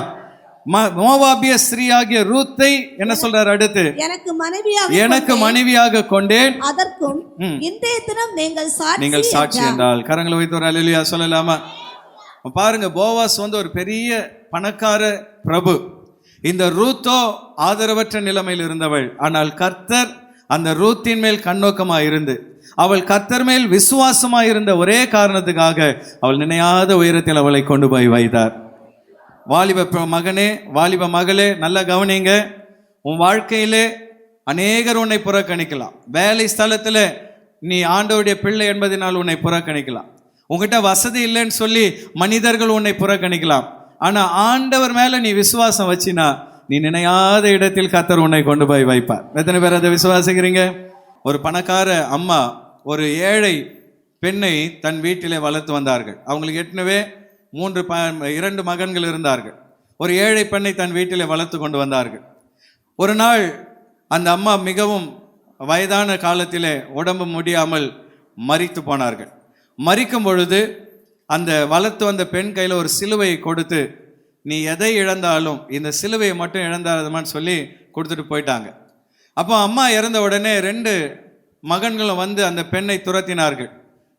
மோவாபிய ஸ்திரீயாகிய ரூத்தை என்ன சொல்றார் அடுத்து? எனக்கு மனைவியாக கொண்டேன், அதற்கும் இன்றைய தினம் நீங்கள் சாட்சி என்றால். கரங்களை வைத்து ஒரு அல்லேலூயா சொல்லலாமா? பாருங்க, போவாஸ் ஒரு பெரிய பணக்கார பிரபு. இந்த ரூத்தோ ஆதரவற்ற நிலைமையில் இருந்தவள். ஆனால் கர்த்தர் அந்த ரூத்தின் மேல் கண்ணோக்கமாக இருந்து அவள் கர்த்தர் மேல் விசுவாசமாக இருந்த ஒரே காரணத்துக்காக அவள் நினையாத உயரத்தில் அவளை கொண்டு போய் வைத்தார். வாலிப மகனே, வாலிப மகளே, நல்லா கவனிங்க. உன் வாழ்க்கையிலே அநேகர் உன்னை புறக்கணிக்கலாம். வேலை ஸ்தலத்தில் நீ ஆண்டவருடைய பிள்ளை என்பதனால் உன்னை புறக்கணிக்கலாம். உங்ககிட்ட வசதி இல்லைன்னு சொல்லி மனிதர்கள் உன்னை புறக்கணிக்கலாம். ஆனால் ஆண்டவர் மேலே நீ விசுவாசம் வச்சினா நீ நினையாத இடத்தில் கர்த்தர் உன்னை கொண்டு போய் வைப்பார். எத்தனை பேர் அதை விசுவாசிக்கிறீங்க? ஒரு பணக்கார அம்மா ஒரு ஏழை பெண்ணை தன் வீட்டிலே வளர்த்து வந்தார்கள். அவங்களுக்கு ஏற்கனவே 2 மகன்கள் இருந்தார்கள். ஒரு ஏழை பெண்ணை தன் வீட்டிலே வளர்த்து கொண்டு வந்தார்கள். ஒரு நாள் அந்த அம்மா மிகவும் வயதான காலத்திலே உடம்பு முடியாமல் மரித்து போனார்கள். மரிக்கும் பொழுது அந்த வளர்த்து வந்த பெண் கையில் ஒரு சிலுவையை கொடுத்து, நீ எதை இழந்தாலும் இந்த சிலுவையை மட்டும் இழந்தாதமான்னு சொல்லி கொடுத்துட்டு போயிட்டாங்க. அப்போ அம்மா இறந்த உடனே 2 மகன்களும் அந்த பெண்ணை துரத்தினார்கள்.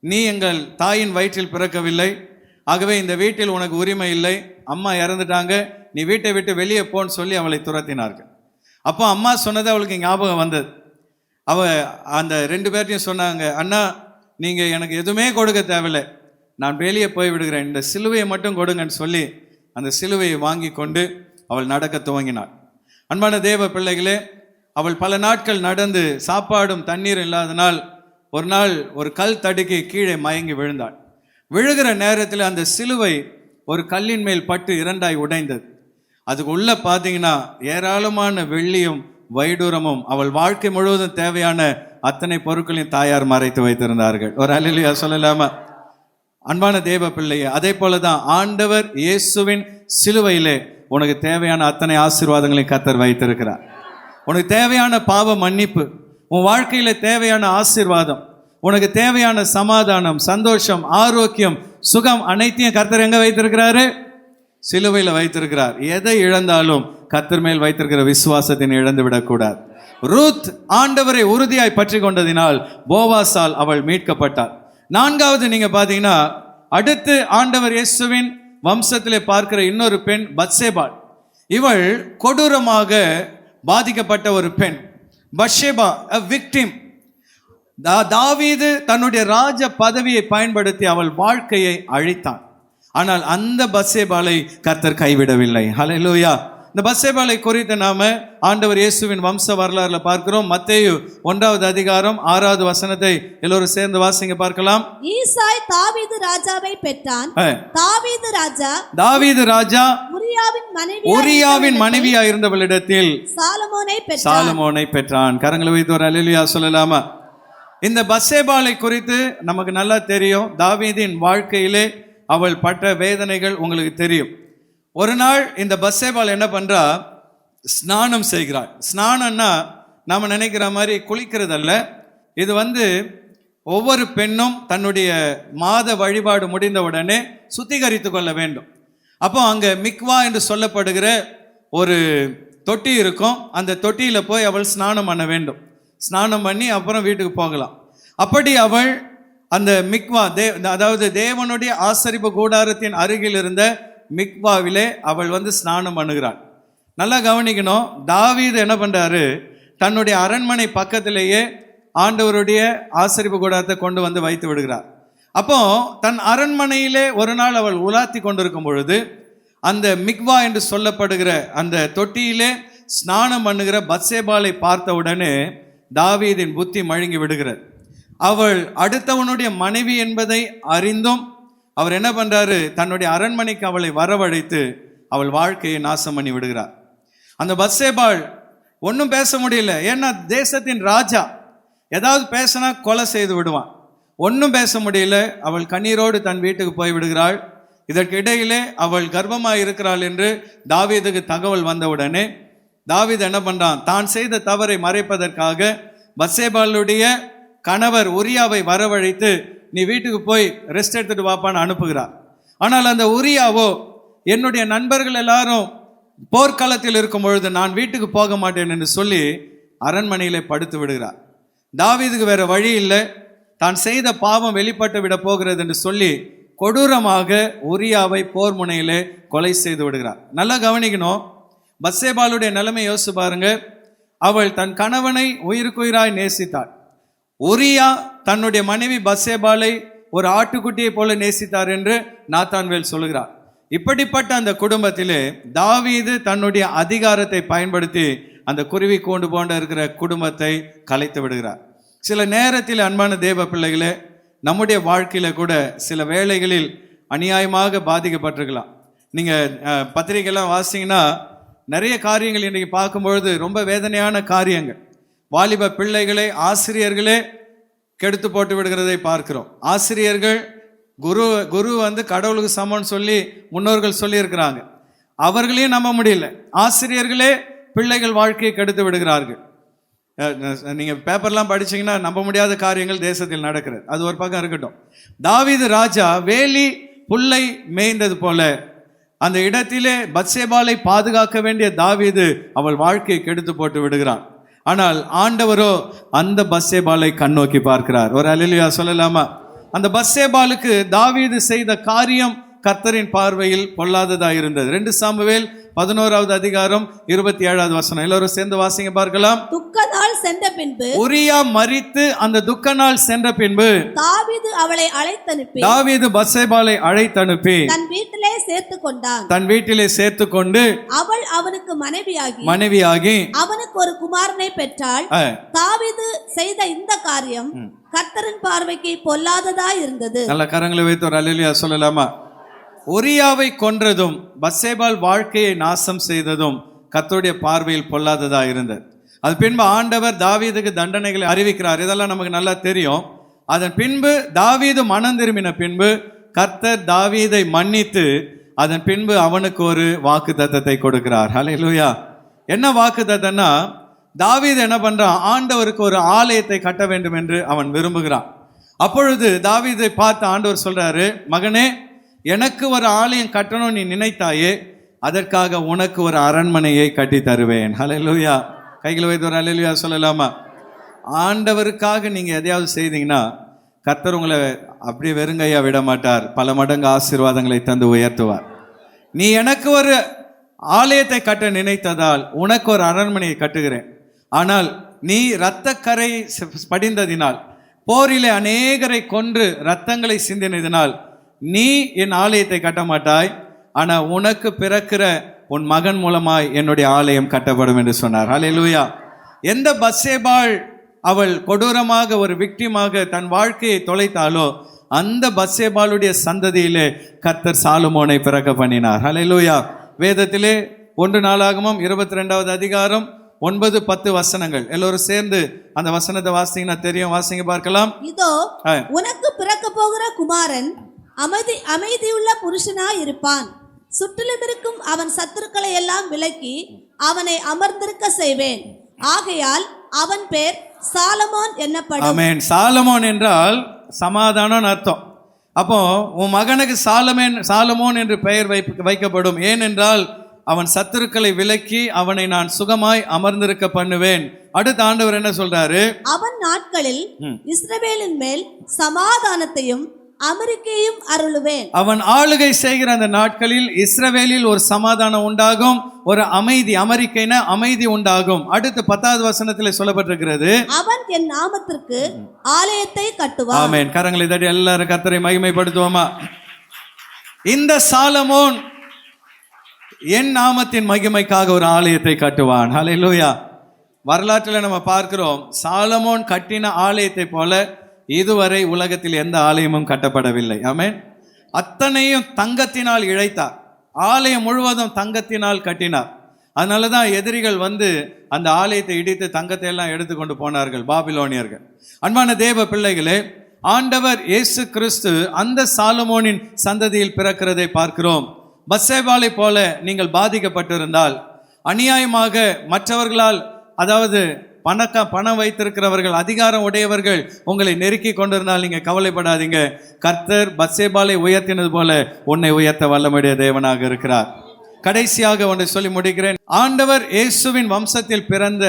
நீ எங்கள் தாயின் வயிற்றில் பிறக்கவில்லை, ஆகவே இந்த வீட்டில் உனக்கு உரிமை இல்லை, அம்மா இறந்துட்டாங்க, நீ வீட்டை விட்டு வெளியே போன்னு சொல்லி அவளை துரத்தினார்கள். அப்போ அம்மா சொன்னது அவளுக்கு ஞாபகம் வந்தது. அந்த 2 பேர்ட்டையும் சொன்னாங்க, அண்ணா நீங்கள் எனக்கு எதுவுமே கொடுக்க தேவையில்லை, நான் வெளியே போய் விடுகிறேன், இந்த சிலுவையை மட்டும் கொடுங்கன்னு சொல்லி அந்த சிலுவையை வாங்கி கொண்டு அவள் நடக்க துவங்கினாள். அன்பான தேவ பிள்ளைகளே, அவள் பல நாட்கள் நடந்து சாப்பாடும் தண்ணீரும் இல்லாதனால் ஒரு நாள் ஒரு கல் தடுக்கி கீழே மயங்கி விழுந்தாள். விழுகிற நேரத்தில் அந்த சிலுவை ஒரு கல்லின் மேல் பட்டு 2ஆய் உடைந்தது. அதுக்கு உள்ள பார்த்தீங்கன்னா ஏராளமான வெள்ளியும் வைடூரமும் அவள் வாழ்க்கை முழுவதும் தேவையான அத்தனை பொருட்களையும் தாயார் மறைத்து வைத்திருந்தார்கள். ஒரு அல்லேலூயா சொல்லலாமா? அன்பான தேவ பிள்ளையே, அதே போலதான் ஆண்டவர் இயேசுவின் சிலுவையிலே உனக்கு தேவையான அத்தனை ஆசீர்வாதங்களையும் கர்த்தர் வைத்திருக்கிறார். உனக்கு தேவையான பாவ மன்னிப்பு, உன் வாழ்க்கையில தேவையான ஆசீர்வாதம், உனக்கு தேவையான சமாதானம், சந்தோஷம், ஆரோக்கியம், சுகம் அனைத்தையும் கர்த்தர் எங்க வைத்திருக்கிறாரு? சிலுவையில் வைத்திருக்கிறார். எதை இழந்தாலும் கர்த்தர் மேல் வைத்திருக்கிற விசுவாசத்தை இழந்து விடக்கூடாது. ரூத் ஆண்டவரை உறுதியாய் பற்றி கொண்டதினால் போவாசால் அவள் மீட்கப்பட்டாள். 4வது நீங்க பாத்தீங்கன்னா அடுத்து ஆண்டவர் இயேசுவின் வம்சத்திலே பார்க்கிற இன்னொரு பெண் பத்சேபாள். இவள் கொடூரமாக பாதிக்கப்பட்ட ஒரு பெண். Bathsheba a victim. தாவீது தன்னுடைய ராஜ பதவியை பயன்படுத்தி அவள் வாழ்க்கையை அழித்தான். ஆனால் அந்த பத்சேபாளை கர்த்தர் கைவிடவில்லை. ஹல்லேலூயா. இந்த பத்சேபாளை குறித்து நாம ஆண்டவர் இயேசுவின் வம்ச வரலாறுல பார்க்கிறோம். மத்தேயு 1வது அதிகாரம் 6வது வசனத்தை எல்லோரும் சேர்ந்து வாசிங்க பார்க்கலாம். ஈசாய் தாவீது ராஜாவை பெற்றான். தாவீது ராஜா உரியாவின் மனைவியா இருந்தவளிடத்தில் சாலமோனை பெற்றான். கரங்களை வைத்து ஒரு அல்லேலூயா சொல்லலாமா? இந்த பத்சேபாளை குறித்து நமக்கு நல்லா தெரியும். தாவீதின் வாழ்க்கையிலே அவள் பட்ட வேதனைகள் உங்களுக்கு தெரியும். ஒரு நாள் இந்த பத்சேபாள் என்ன பண்றா, ஸ்நானம் செய்கிறாள். ஸ்நானம்னா நாம நினைக்கிற மாதிரி குளிக்கிறதல்ல. இது ஒவ்வொரு பெண்ணும் தன்னுடைய மாத வழிபாடு முடிந்தவுடனே சுத்திகரித்து கொள்ள வேண்டும். அப்போ அங்கே மிக்வா என்று சொல்லப்படுகிற ஒரு தொட்டி இருக்கும். அந்த தொட்டியில் போய் அவள் ஸ்நானம் பண்ண வேண்டும். ஸ்நானம் பண்ணி அப்புறம் வீட்டுக்கு போகலாம். அப்படி அவள் அந்த மிக்வா அதாவது தேவனுடைய ஆசரிப்பு கூடாரத்தின் அருகில் இருந்த மிக்வாவிலே அவள் ஸ்நானம் பண்ணுகிறாள். நல்லா கவனிக்கணும். தாவீது என்ன பண்றாரு, தன்னுடைய அரண்மனை பக்கத்திலேயே ஆண்டவருடைய ஆசரிப்பு கூடாரத்தை கொண்டு வைத்து விடுகிறார். அப்போ தன் அரண்மனையிலே ஒரு நாள் அவள் உலாத்தி கொண்டிருக்கும் பொழுது அந்த மிக்வா என்று சொல்லப்படுகிற அந்த தொட்டியிலே ஸ்நானம் பண்ணுகிற பத்சேபாளை பார்த்த உடனே தாவீதின் புத்தி மழுங்கி விடுகிறது. அவள் அடுத்தவனுடைய மனைவி என்பதை அறிந்தும் அவர் என்ன பண்றாரு, தன்னுடைய அரண்மனைக்கு அவளை வரவழைத்து அவள் வாழ்க்கையை நாசம் பண்ணி விடுகிறார். அந்த பத்சேபாள் ஒன்றும் பேச முடியல. ஏன்னா தேசத்தின் ராஜா ஏதாவது பேசினா கொலை செய்து விடுவான். ஒன்றும் பேச முடியல. அவள் கண்ணீரோடு தன் வீட்டுக்கு போய் விடுகிறாள். இதற்கு இடையிலே அவள் கர்ப்பமாக இருக்கிறாள் என்று தாவீதுக்கு தகவல் வந்தவுடனே தாவீது என்ன பண்றான், தான் செய்த தவறை மறைப்பதற்காக பத்சேபாளுடைய கணவர் உரியாவை வரவழைத்து நீ வீட்டுக்கு போய் ரெஸ்ட் எடுத்துட்டு வாப்பான்னு அனுப்புகிறார். ஆனால் அந்த உரியாவோ, என்னுடைய நண்பர்கள் எல்லாரும் போர்க்களத்தில் இருக்கும் பொழுது நான் வீட்டுக்கு போக மாட்டேன் என்று சொல்லி அரண்மனையிலே படுத்து விடுகிறார். தாவீதுக்கு வேற வழி இல்லை, தான் செய்த பாவம் வெளிப்பட்டு விட போகிறது என்று சொல்லி கொடூரமாக உரியாவை போர் முனையிலே கொலை செய்து விடுகிறார். நல்லா கவனிக்கணும். பத்சேபாளுடைய நிலைமை யோசிச்சு பாருங்க. அவள் தன் கணவனை உயிருக்குயிராய் நேசித்தாள். உரியா தன்னுடைய மனைவி பத்சேபாளை ஒரு ஆட்டுக்குட்டியை போல நேசித்தார் என்று நாத்தான்வேல் சொல்லுகிறார். இப்படிப்பட்ட அந்த குடும்பத்திலே தாவீது தன்னுடைய அதிகாரத்தை பயன்படுத்தி அந்த குருவி கூண்டு போன்ற இருக்கிற குடும்பத்தை கலைத்து விடுகிறார். சில நேரத்தில் அன்பான தேவ பிள்ளைகளே, நம்முடைய வாழ்க்கையில கூட சில வேளைகளில் அநியாயமாக பாதிக்கப்பட்டிருக்கலாம். நீங்க பத்திரிகைலாம் வாசிங்கன்னா நிறைய காரியங்கள் இன்றைக்கு பார்க்கும்பொழுது ரொம்ப வேதனையான காரியங்கள். வாலிப பிள்ளைகளை ஆசிரியர்களே கெடுத்து போட்டு விடுகிறதை பார்க்கிறோம். ஆசிரியர்கள் குரு கடவுளுக்கு சமம்னு சொல்லி முன்னோர்கள் சொல்லி இருக்கிறாங்க. அவர்களையும் நம்ப முடியல. ஆசிரியர்களே பிள்ளைகள் வாழ்க்கையை கெடுத்து விடுகிறார்கள். நீங்க பேப்பர்லாம் படிச்சீங்கன்னா நம்ப முடியாத காரியங்கள் தேசத்தில் நடக்கிறது. அது ஒரு பக்கம் இருக்கட்டும். தாவீது ராஜா வேலி புல்லை மேய்ந்தது போல அந்த இடத்திலே பத்சேபாளை பாதுகாக்க வேண்டிய தாவீது அவள் வாழ்க்கையை கெடுத்து போட்டு விடுகிறான். ஆனால் ஆண்டவரோ அந்த பத்சேபாளை கண்ணோக்கி பார்க்கிறார். ஒரு அல்லேலூயா சொல்லலாமா? அந்த பத்சேபாளுக்கு தாவீது செய்த காரியம் கர்த்தரின் பார்வையில் பொல்லாததாக இருந்தது. 2 சாமுவேல் 11வது அதிகாரம் 27வது வசனம். எல்லாரும் சேர்ந்து வாசிங்க பார்க்கலாம். துக்க நாள் சென்ற பின்பு உரியா மரித்து அந்த துக்க நாள் சென்ற பின்பு தாவீது அவளை அழைத்தனுப்பி தாவீது பத்சேபாளை அழைத்தனுப்பி தன் வீட்டிலே சேர்த்து கொண்டான். தன் வீட்டிலே சேர்த்து கொண்டு அவள் அவனுக்கு மனைவியாகி அவனுக்கு ஒரு குமாரனை பெற்றாள். தாவீது செய்த இந்த காரியம் கர்த்தரின் பார்வைக்கு பொல்லாததாய் இருந்தது. நல்ல கரங்களை வைத்து ஒரு அல்லேலூயா சொல்லலாமா? உரியாவை கொன்றதும் பத்சேபாள் வாழ்க்கையை நாசம் செய்ததும் கர்த்தருடைய பார்வையில் பொல்லாததாக இருந்தது. அது பின்பு ஆண்டவர் தாவீதுக்கு தண்டனைகளை அறிவிக்கிறார். இதெல்லாம் நமக்கு நல்லா தெரியும். அதன் பின்பு தாவீது மனம் திரும்பின பின்பு கர்த்தர் தாவீதை மன்னித்து அதன் பின்பு அவனுக்கு ஒரு வாக்கு தத்தத்தை கொடுக்கிறார். ஹல்லேலூயா. என்ன வாக்கு தத்தம்னா, தாவீது என்ன பண்றான், ஆண்டவருக்கு ஒரு ஆலயத்தை கட்ட வேண்டும் என்று அவன் விரும்புகிறான். அப்பொழுது தாவீதை பார்த்து ஆண்டவர் சொல்றாரு, மகனே, எனக்கு ஒரு ஆலயம் கட்டணும் நீ நினைத்தாயே, அதற்காக உனக்கு ஒரு அரண்மனையை கட்டி தருவேன். ஹல்லேலூயா. கைகளை வைத்து ஒரு ஹல்லேலூயா சொல்லலாமா? ஆண்டவருக்காக நீங்க எதையாவது செய்தீங்கன்னா கர்த்தர் உங்களை அப்படியே வெறுங்கையா விட மாட்டார். பல மடங்கு ஆசீர்வாதங்களை தந்து உயர்த்துவார். நீ எனக்கு ஒரு ஆலயத்தை கட்ட நினைத்ததால் உனக்கு ஒரு அரண்மனையை கட்டுகிறேன். ஆனால் நீ இரத்தக்கரை படிந்ததினால், போரிலே அநேகரை கொன்று இரத்தங்களை சிந்தினதினால் நீ என் ஆலயத்தை கட்ட மாட்டாய். ஆனா உனக்கு பிறக்கிற உன் மகன் மூலமாய் என்னுடைய ஆலயம் கட்டப்படும் என்று சொன்னார். ஹல்லேலூயா. எந்த பத்சேபாள் அவள் கொடூரமாக ஒரு விக்டிமாக தன் வாழ்க்கையை தொலைத்தாலோ அந்த பத்சேபாளுடைய சந்ததியிலே கர்த்தர் சாலமோனை பிறக்க பண்ணினார். ஹல்லேலூயா. வேதத்திலே 1 நாளாகமம் 22வது அதிகாரம் 9, 10 வசனங்கள். எல்லோரும் சேர்ந்து அந்த வசனத்தை வாசிங்கன்னா தெரியும். வாசிங்க பார்க்கலாம். இதோ உனக்கு பிறக்க போகிற குமாரன் அமைதியுள்ள புருஷனாய் இருப்பான். சுற்றிலும் இருக்கும் அவன் சத்துருக்களை எல்லாம் விலக்கி அவனை அமர்ந்திருக்க செய்வேன். ஆகையால் அவன் பேர் சாலமோன் என்னப்படும். ஆமென். சாலமோன் என்றால் சமாதானம் அர்த்தம். அப்போ உன் மகனுக்கு சாலமோன் என்று பெயர் வைக்கப்படும். ஏனென்றால் அவன் சத்துருக்களை விலக்கி அவனை நான் சுகமாய் அமர்ந்திருக்க பண்ணுவேன். அடுத்த ஆண்டவர் என்ன சொல்றாரு? அவன் நாட்களில் இஸ்ரவேலின் மேல் சமாதானத்தையும் அமெரிக்கையும் அருளுவேன். அவன் ஆளுகை செய்கிற அந்த நாட்களில் இஸ்ரவேலில் ஒரு சமாதானம் உண்டாகும், ஒரு அமைதி, அமெரிக்கைனா அமைதி உண்டாகும். அடுத்து 10வது வசனத்தில் சொல்லப்பட்டிருக்கிறது, அவன் என் நாமத்திற்கு ஆலயத்தை கட்டுவான். ஆமென். கரங்களை தட்டி எல்லாரும் கர்த்தரை மகிமைப்படுத்துவோமா? இந்த சாலமோன் என் நாமத்தின் மகிமைக்காக ஒரு ஆலயத்தை கட்டுவான். ஹல்லேலூயா. வரலாற்றில் நம்ம பார்க்கிறோம், சாலமோன் கட்டின ஆலயத்தை போல இதுவரை உலகத்தில் எந்த ஆலயமும் கட்டப்படவில்லை. ஆமென். அத்தனையும் தங்கத்தினால் இழைத்தார். ஆலயம் முழுவதும் தங்கத்தினால் கட்டினார். அதனால தான் எதிரிகள் வந்து அந்த ஆலயத்தை இடித்து தங்கத்தை எல்லாம் எடுத்துக்கொண்டு போனார்கள், பாபிலோனியர்கள். அன்பான தேவ பிள்ளைகளே, ஆண்டவர் இயேசு கிறிஸ்து அந்த சாலமோனின் சந்ததியில் பிறக்கிறதை பார்க்கிறோம். பத்சேபாலை போல நீங்கள் பாதிக்கப்பட்டிருந்தால், அநியாயமாக மற்றவர்களால், அதாவது பணம் வைத்திருக்கிறவர்கள், அதிகாரம் உடையவர்கள் உங்களை நெருக்கி கொண்டிருந்தால் நீங்க கவலைப்படாதீங்க. கர்த்தர் பத்சேபாலை உயர்த்தினது போல உன்னை உயர்த்த வல்லமையுடைய தேவனாக இருக்கிறார். கடைசியாக ஒன்றை சொல்லி முடிக்கிறேன். ஆண்டவர் இயேசுவின் வம்சத்தில் பிறந்த,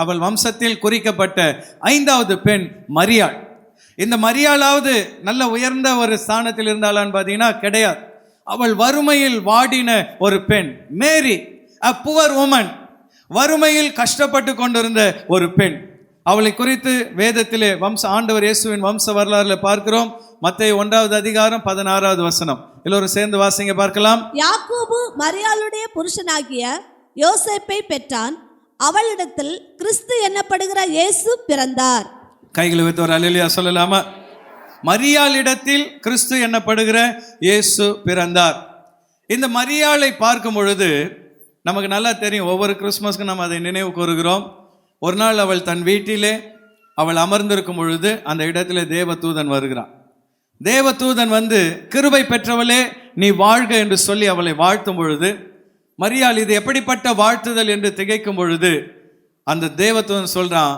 அவள் வம்சத்தில் குறிக்கப்பட்ட 5வது பெண் மரியாள். இந்த மரியாளாவது நல்ல உயர்ந்த ஒரு ஸ்தானத்தில் இருந்தாளான்னு பார்த்தீங்கன்னா கிடையாது. அவள் வறுமையில் வாடின ஒரு பெண். மேரி, a poor woman, வறுமையில் கஷ்டப்பட்டு கொண்டிருந்த ஒரு பெண். அவளை குறித்து வேதத்திலே ஆண்டவர் இயேசுவின் வம்ச வரலாறுல பார்க்கிறோம். மத்தேயு 1வது அதிகாரம் 16வது வசனம். எல்லோரும் சேர்ந்து வாசிங்க பார்க்கலாம். யாக்கோபு மரியாளுடைய புருஷனாகிய யோசேப்பை பெற்றான். அவளிடத்தில் கிறிஸ்து என்னப்படுகிற இயேசு பிறந்தார். கைகளை வைத்து ஒரு அல்லேலூயா சொல்லலாமா? மரியாளிடத்தில் கிறிஸ்து என்னப்படுகிற இயேசு பிறந்தார். இந்த மரியாளை பார்க்கும் பொழுது நமக்கு நல்லா தெரியும், ஒவ்வொரு கிறிஸ்மஸ்க்கு நம்ம அதை நினைவு கூறுகிறோம். ஒரு நாள் அவள் தன் வீட்டிலே அவள் அமர்ந்திருக்கும் பொழுது அந்த இடத்துல தேவதூதன் வருகிறான். தேவதூதன் வந்து, கிருபை பெற்றவளே நீ வாழ்க என்று சொல்லி அவளை வாழ்த்தும் பொழுது, மரியாள் இது எப்படிப்பட்ட வாழ்த்துதல் என்று திகைக்கும் பொழுது அந்த தேவதூதன் சொல்றான்,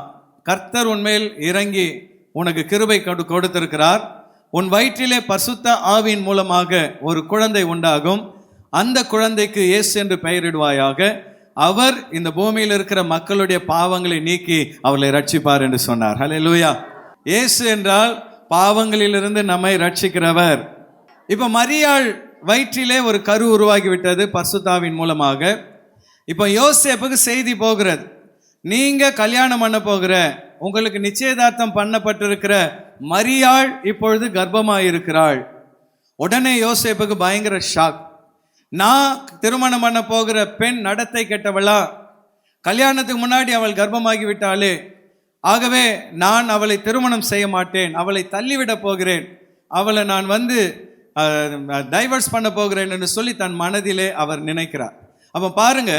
கர்த்தர் உன்மேல் இறங்கி உனக்கு கிருபை கொடுத்திருக்கிறார். உன் வயிற்றிலே பரிசுத்த ஆவியின் மூலமாக ஒரு குழந்தை உண்டாகும். அந்த குழந்தைக்கு இயேசு என்று பெயரிடுவாயாக. அவர் இந்த பூமியில் இருக்கிற மக்களுடைய பாவங்களை நீக்கி அவளை ரட்சிப்பார் என்று சொன்னார். ஹல்லேலூயா. இயேசு என்றால் பாவங்களிலிருந்து நம்மை ரட்சிக்கிறவர். இப்ப மரியாள் வயிற்றிலே ஒரு கரு உருவாகிவிட்டது பரிசுத்தாவின் மூலமாக. இப்ப யோசேப்புக்கு செய்தி போகிறது, நீங்க கல்யாணம் பண்ண போகிற, உங்களுக்கு நிச்சயதார்த்தம் பண்ணப்பட்டிருக்கிற மரியாள் இப்பொழுது கர்ப்பமாயிருக்கிறாள். உடனே யோசேப்புக்கு பயங்கர ஷாக். நான் திருமணம் பண்ண போகிற பெண் நடத்தை கெட்டவளா? கல்யாணத்துக்கு முன்னாடி அவள் கர்ப்பமாகி விட்டாளே, ஆகவே நான் அவளை திருமணம் செய்ய மாட்டேன், அவளை தள்ளிவிட போகிறேன், அவளை நான் டைவர்ஸ் பண்ண போகிறேன் என்று சொல்லி தன் மனதிலே அவர் நினைக்கிறார். அப்போ பாருங்க,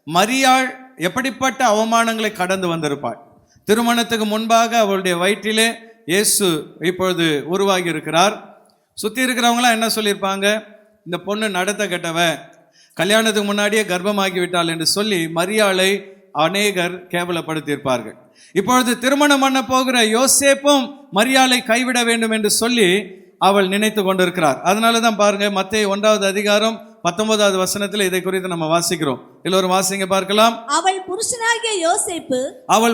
மரியாள் எப்படிப்பட்ட அவமானங்களை கடந்து வந்திருப்பாள். திருமணத்துக்கு முன்பாக அவளுடைய வயிற்றிலே இயேசு இப்பொழுது உருவாகி இருக்கிறார். சுற்றி இருக்கிறவங்களாம் என்ன சொல்லியிருப்பாங்க, இந்த பொண்ணு நடத்த கெட்டவ, கல்யாணத்துக்கு முன்னாடியே கர்ப்பமாகி விட்டாள் என்று சொல்லி மரியாளை அநேகர் கேவலப்படுத்தியிருப்பார்கள். இப்பொழுது திருமணம் பண்ண போகிற யோசேப்பும் மரியாளை கைவிட வேண்டும் என்று சொல்லி அவள் நினைத்து கொண்டிருக்கிறார். அதனால தான் பாருங்க, மத்தேயு 1வது அதிகாரம் 19வது வசனத்தில் இதை குறித்து நம்ம வாசிக்கிறோம். எல்லோரும் வாசிங்க பார்க்கலாம். அவள்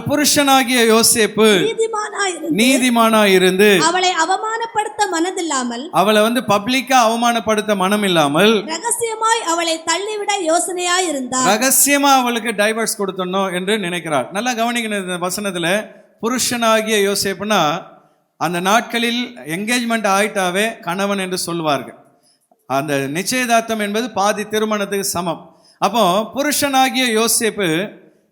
புருஷனாகிய யோசேப்பு நீதிமானாயிருந்து அவளை அவமானப்படுத்த மனதில்லாமல், அவளை பப்ளிக்கா அவமானப்படுத்த மனம் இல்லாமல் ரகசியமாய் அவளை தள்ளிவிட யோசனையாய் இருந்தார். ரகசியமா அவளுக்கு டைவர்ஸ் கொடுத்தணும் என்று நினைக்கிறார். நல்லா கவனிக்கணும், இந்த வசனத்துல புருஷனாகிய யோசேப்புனா அந்த நாட்களில் என்கேஜ்மெண்ட் ஆயிட்டாவே கணவன் என்று சொல்வார்கள். அந்த நிச்சயதார்த்தம் என்பது பாதி திருமணத்துக்கு சமம். அப்போ புருஷனாகிய யோசேப்பு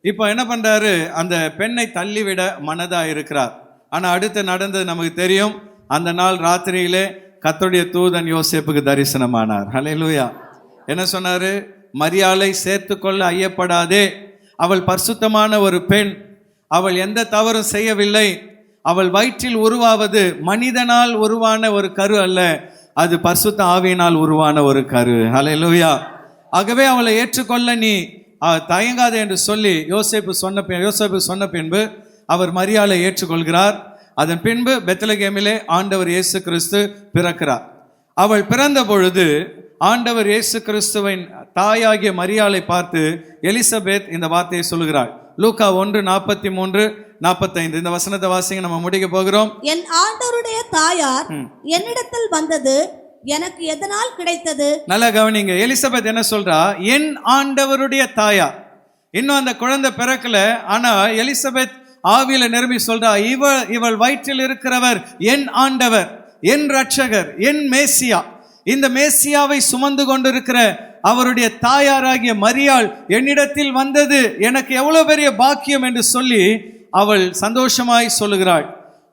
இப்போ என்ன பண்றாரு, அந்த பெண்ணை தள்ளிவிட மனதா இருக்கிறார். ஆனா அடுத்து நடந்தது நமக்கு தெரியும். அந்த நாள் ராத்திரியிலே கர்த்தருடைய தூதன் யோசேப்புக்கு தரிசனமானார். ஹல்லேலூயா. என்ன சொன்னாரு, மரியாளை சேர்த்து கொள்ள ஐயப்படாதே, அவள் பரிசுத்தமான ஒரு பெண், அவள் எந்த தவறும் செய்யவில்லை. அவள் வயிற்றில் உருவாவது மனிதனால் உருவான ஒரு கரு அல்ல, அது பரிசுத்த ஆவியினால் உருவான ஒரு கரு. ஹல்லேலூயா. ஆகவே அவளை ஏற்றுக்கொள்ள நீ தயங்காதே என்று சொல்லி யோசேப்பு சொன்ன பின்பு அவர் மரியாளை ஏற்றுக்கொள்கிறார். அதன் பின்பு பெத்லகேமிலே ஆண்டவர் இயேசு கிறிஸ்து பிறக்கிறார். அவள் பிறந்த பொழுது ஆண்டவர் இயேசு கிறிஸ்துவின் தாயாகிய மரியாளை பார்த்து எலிசபெத் இந்த வார்த்தையை சொல்கிறாள். லூக்கா 1:43-45 இந்த வசனத்தை வாசிங்க, நம்ம முடிக்க போகிறோம். என் ஆண்டவருடைய தாயார் என்னிடத்தில் வந்தது எனக்கு எதனால் கிடைத்தது? நல்லா கவனிங்க. எலிசபெத் என்ன சொல்றா? என் ஆண்டவருடைய தாயார். இன்னும் அந்த குழந்தை பிறக்கல, ஆனா எலிசபெத் ஆவியில நிரம்பி சொல்றா, இவள் வயிற்றில் இருக்கிறவர் என் ஆண்டவர், என் ரட்சகர், என் மேசியா. இந்த மேசியாவை சுமந்து கொண்டிருக்கிற அவருடைய தாயாராகிய மரியாள் என்னிடத்தில் வந்தது எனக்கு எவ்வளவு பெரிய பாக்கியம் என்று சொல்லி அவள் சந்தோஷமாய் சொல்லுகிறாள்.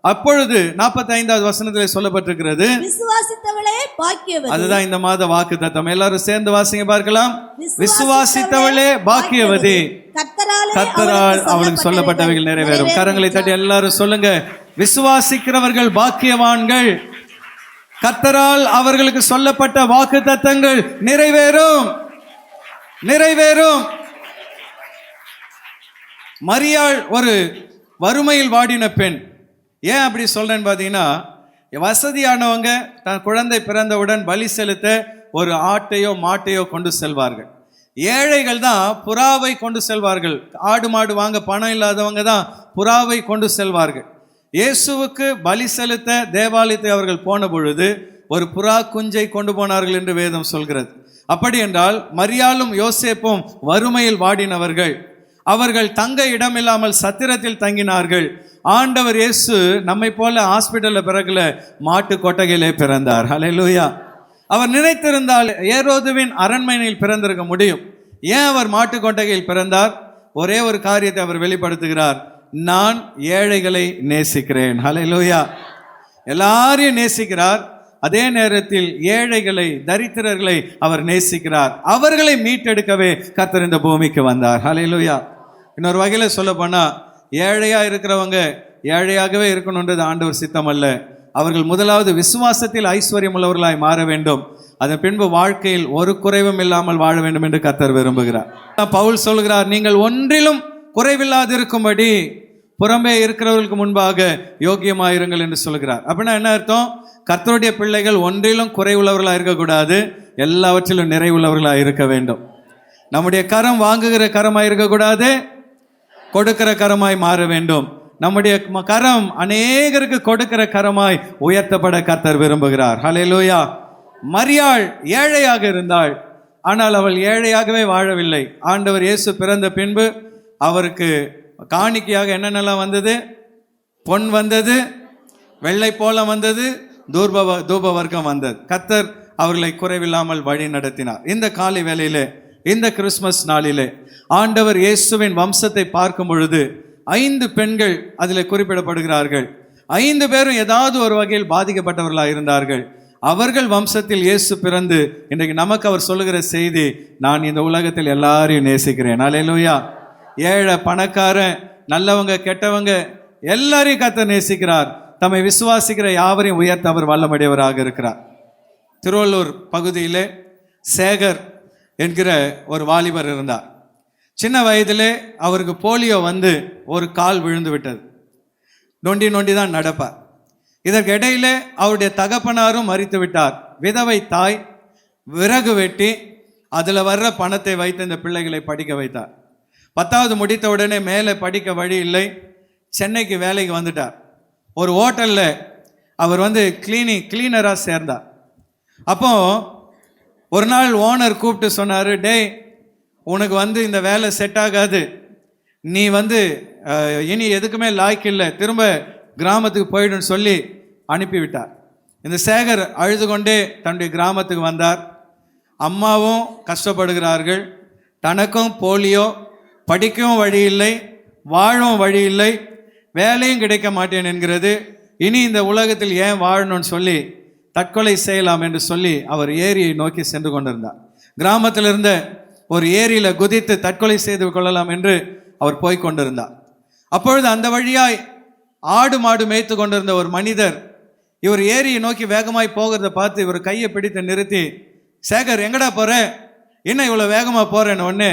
அப்பொழுது 45வது வசனத்தில் சொல்லப்பட்டிருக்கிறது, விசுவாசித்தவளே பாக்கியவதி. அதுதான் இந்த மாத வாக்கு தத்தம். எல்லாரும் சேர்ந்து வாசிங்க பார்க்கலாம். விசுவாசித்தவளே பாக்கியவதி, கர்த்தரால் அவளுக்கு சொல்லப்பட்டவைகள் நிறைவேறும். கரங்களை தட்டி எல்லாரும் சொல்லுங்க, விசுவாசிக்கிறவர்கள் பாக்கியவான்கள், கர்த்தரால் அவர்களுக்கு சொல்லப்பட்ட வாக்கு தத்தங்கள் நிறைவேறும். மரியாள் ஒரு வறுமையில் வாடின பெண். ஏன் அப்படி சொல்றேன்னு பார்த்தீங்கன்னா, வசதியானவங்க தன் குழந்தை பிறந்தவுடன் பலி செலுத்த ஒரு ஆட்டையோ மாட்டையோ கொண்டு செல்வார்கள். ஏழைகள் தான் புறாவை கொண்டு செல்வார்கள். ஆடு மாடு வாங்க பணம் இல்லாதவங்க தான் புறாவை கொண்டு செல்வார்கள். இயேசுவுக்கு பலி செலுத்த தேவாலயத்தை அவர்கள் போன பொழுது ஒரு புறா குஞ்சை கொண்டு போனார்கள் என்று வேதம் சொல்கிறது. அப்படி என்றால் மரியாளும் யோசேப்பும் வறுமையில் வாடினவர்கள். அவர்கள் தங்க இடமில்லாமல் சத்திரத்தில் தங்கினார்கள். ஆண்டவர் இயேசு நம்மை போல ஹாஸ்பிட்டல்ல பிறகுல மாட்டு கொட்டகையிலே பிறந்தார். ஹல்லேலூயா. அவர் நினைத்திருந்தால் ஏரோதுவின் அரண்மனையில் பிறந்திருக்க முடியும். ஏன் அவர் மாட்டு கொட்டகையில் பிறந்தார்? ஒரே ஒரு காரியத்தை அவர் வெளிப்படுத்துகிறார், நான் ஏழைகளை நேசிக்கிறேன். ஹல்லேலூயா. எல்லாரையும் நேசிக்கிறார். அதே நேரத்தில் ஏழைகளை, தரித்திரர்களை அவர் நேசிக்கிறார். அவர்களை மீட்டெடுக்கவே கர்த்தர் இந்த பூமிக்கு வந்தார். ஹல்லேலூயா. இன்னொரு வகையில் சொல்ல போனா, ஏழையா இருக்கிறவங்க ஏழையாகவே இருக்கணுன்றது ஆண்டவர் சித்தம் அல்ல. அவர்கள் முதலாவது விசுவாசத்தில் ஐஸ்வர்யம் உள்ளவர்களாய் மாற வேண்டும். அதன் பின்பு வாழ்க்கையில் ஒரு குறைவும் இல்லாமல் வாழ வேண்டும் என்று கர்த்தர் விரும்புகிறார். பவுல் சொல்கிறார், நீங்கள் ஒன்றிலும் குறைவில்லாதிருக்கும்படி புறம்பே இருக்கிறவர்களுக்கு முன்பாக யோக்கியமாயிருங்கள் என்று சொல்கிறார். அப்படின்னா என்ன அர்த்தம்? கர்த்தருடைய பிள்ளைகள் ஒன்றிலும் குறைவுள்ளவர்களாக இருக்கக்கூடாது, எல்லாவற்றிலும் நிறைவுள்ளவர்களாக இருக்க வேண்டும். நம்முடைய கரம் வாங்குகிற கரமாய் இருக்கக்கூடாது, கொடுக்கிற கரமாய் மாற வேண்டும். நம்முடைய கரம் அநேகருக்கு கொடுக்கிற கரமாய் உயர்த்தப்பட கர்த்தர் விரும்புகிறார். ஹல்லேலூயா. மரியாள் ஏழையாக இருந்தாள், ஆனால் அவள் ஏழையாகவே வாழவில்லை. ஆண்டவர் இயேசு பிறந்த பின்பு அவருக்கு காணிக்கையாக என்னென்னலாம் வந்தது? பொன் வந்தது, வெள்ளை போலம் வந்தது, தூப வர்க்கம் வந்தது. கர்த்தர் அவர்களை குறைவில்லாமல் வழி நடத்தினார். இந்த காலை வேளையிலே, இந்த கிறிஸ்மஸ் நாளிலே ஆண்டவர் இயேசுவின் வம்சத்தை பார்க்கும் பொழுது 5 பெண்கள் அதில் குறிப்பிடப்படுகிறார்கள். 5 பேரும் ஏதாவது ஒரு வகையில் பாதிக்கப்பட்டவர்களாக இருந்தார்கள். அவர்கள் வம்சத்தில் இயேசு பிறந்து இன்றைக்கு நமக்கு அவர் சொல்லுகிற செய்தி, நான் இந்த உலகத்தில் எல்லாரையும் நேசிக்கிறேன். அல்லேலூயா. ஏழை பணக்காரன், நல்லவங்க கெட்டவங்க எல்லாரையும் கர்த்தர் நேசிக்கிறார். தம்மை விசுவாசிக்கிற யாவரையும் உயர்த்த அவர் வல்லமையுடையவராக இருக்கிறார். திருவள்ளூர் பகுதியிலே சேகர் என்கிற ஒரு வாலிபர் இருந்தார். சின்ன வயதிலே அவருக்கு போலியோ வந்து ஒரு கால் விழுந்து விட்டது. நொண்டி தான் நடப்பார். இதற்கு இடையிலே அவருடைய தகப்பனாரும் மரித்து விட்டார். விதவை தாய் விறகு வெட்டி அதில் வர்ற பணத்தை வைத்து இந்த பிள்ளைகளை படிக்க வைத்தார். 10வது முடித்த உடனே மேலே படிக்க வழி இல்லை, சென்னைக்கு வேலைக்கு வந்துட்டார். ஒரு ஹோட்டலில் அவர் வந்து கிளீனராக சேர்ந்தார். அப்போ ஒரு நாள் ஓனர் கூப்பிட்டு சொன்னார், டேய், உனக்கு வந்து இந்த வேலை செட் ஆகாது, நீ வந்து இனி எதுக்குமே லாய்க்கு இல்லை, திரும்ப கிராமத்துக்கு போயிடுன்னு சொல்லி அனுப்பிவிட்டார். இந்த சேகர் அழுது கொண்டே தன்னுடைய கிராமத்துக்கு வந்தார். அம்மாவும் கஷ்டப்படுகிறார்கள், தனக்கும் போலியோ, படிக்கவும் வழி இல்லை, வாழவும் வழி இல்லை, வேலையும் கிடைக்க மாட்டேன் என்கிறது. இனி இந்த உலகத்தில் ஏன் வாழணும்னு சொல்லி தற்கொலை செய்யலாம் என்று சொல்லி அவர் ஏரியை நோக்கி சென்று கொண்டிருந்தார். கிராமத்தில் இருந்த ஒரு ஏரியில குதித்து தற்கொலை செய்து கொள்ளலாம் என்று அவர் போய் கொண்டிருந்தார். அப்பொழுது அந்த வழியாய் ஆடு மாடு மேய்த்து கொண்டிருந்த ஒரு மனிதர் இவர் ஏரியை நோக்கி வேகமாய் போகிறத பார்த்து இவர் கையை பிடித்து நிறுத்தி, சேகர் எங்கடா போற, என்ன இவ்வளோ வேகமாக போறேன்னு ஒன்று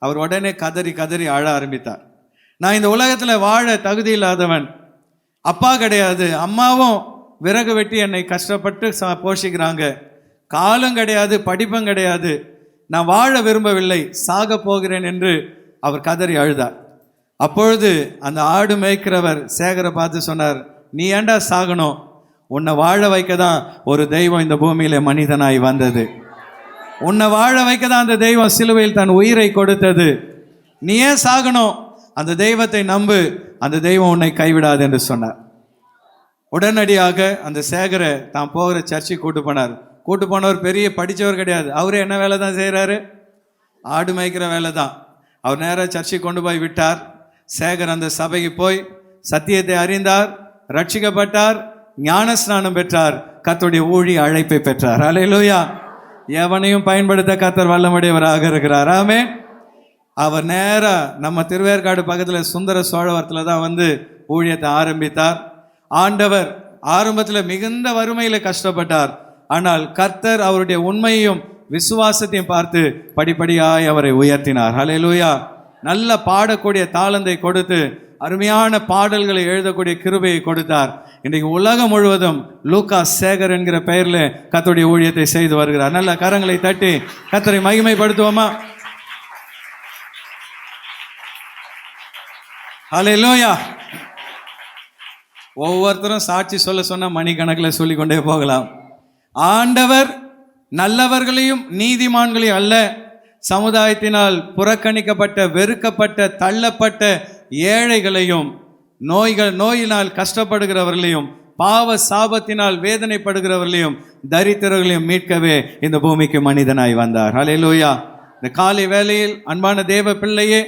அவர் உடனே கதறி கதறி அழ ஆரம்பித்தார். நான் இந்த உலகத்தில் வாழ தகுதி இல்லாதவன், அப்பா கிடையாது, அம்மாவும் விறகு வெட்டி என்னை கஷ்டப்பட்டு போஷிக்கிறாங்க, காலம் கிடையாது, படிப்பும் கிடையாது, நான் வாழ விரும்பவில்லை, சாக போகிறேன் என்று அவர் கதறி அழுதார். அப்பொழுது அந்த ஆடு மேய்க்கிறவர் சேகரை பார்த்து சொன்னார், நீ ஏண்டா சாகணும், உன்னை வாழ வைக்க தான் ஒரு தெய்வம் இந்த பூமியில மனிதனாய் வந்தது, உன்னை வாழ வைக்க தான் அந்த தெய்வம் சிலுவையில் தன் உயிரை கொடுத்தது, நீ ஏன் சாகணும், அந்த தெய்வத்தை நம்பு, அந்த தெய்வம் உன்னை கைவிடாது என்று சொன்னார். உடனடியாக அந்த சேகரை தான் போகிற சர்ச்சைக்கு கூட்டு போனார். கூட்டு போனவர் பெரிய படித்தவர் கிடையாது, அவரே என்ன வேலை தான் செய்கிறாரு, ஆடு மேய்க்கிற வேலை தான். அவர் நேராக சர்ச்சைக்கு கொண்டு போய் விட்டார். சேகர் அந்த சபைக்கு போய் சத்தியத்தை அறிந்தார், ரட்சிக்கப்பட்டார், ஞானஸ்நானம் பெற்றார், கர்த்தருடைய ஊழிய அழைப்பை பெற்றார். அல்லேலூயா. எவனையும் பயன்படுத்த கர்த்தர் வல்லமுடையவராக இருக்கிறார். ஆமென். அவர் நேராக நம்ம திருவேற்காடு பக்கத்தில் சுந்தர சோழவரத்தில் தான் வந்து ஊழியத்தை ஆரம்பித்தார். ஆண்டவர் ஆரம்பத்தில் மிகுந்த வறுமையில் கஷ்டப்பட்டார். ஆனால் கர்த்தர் அவருடைய உண்மையையும் விசுவாசத்தையும் பார்த்து படிப்படியாய் அவரை உயர்த்தினார். அல்லேலூயா. நல்ல பாடக்கூடிய தாளந்தை கொடுத்து அருமையான பாடல்களை எழுதக்கூடிய கிருபையை கொடுத்தார். இன்றைக்கு உலகம் முழுவதும் லூக்கா சேகர் என்கிற பெயரில் கர்த்தருடைய ஊழியத்தை செய்து வருகிறார். நல்ல கரங்களை தட்டி கர்த்தரை மகிமைப்படுத்துவோமா? அல்லேலூயா. ஒவ்வொருத்தரும் சாட்சி சொல்ல சொன்ன மணிக்கணக்கில் சொல்லிக்கொண்டே போகலாம். ஆண்டவர் நல்லவர்களையும் நீதிமான்களையும் அல்ல, சமுதாயத்தினால் புறக்கணிக்கப்பட்ட, வெறுக்கப்பட்ட, தள்ளப்பட்ட ஏழைகளையும், நோயினால் கஷ்டப்படுகிறவர்களையும், பாவ சாபத்தினால் வேதனைப்படுகிறவர்களையும், தரித்திரர்களையும் மீட்கவே இந்த பூமிக்கு மனிதனாய் வந்தார். அல்லேலூயா. இந்த காலை வேளையில் அன்பான தேவ பிள்ளையே,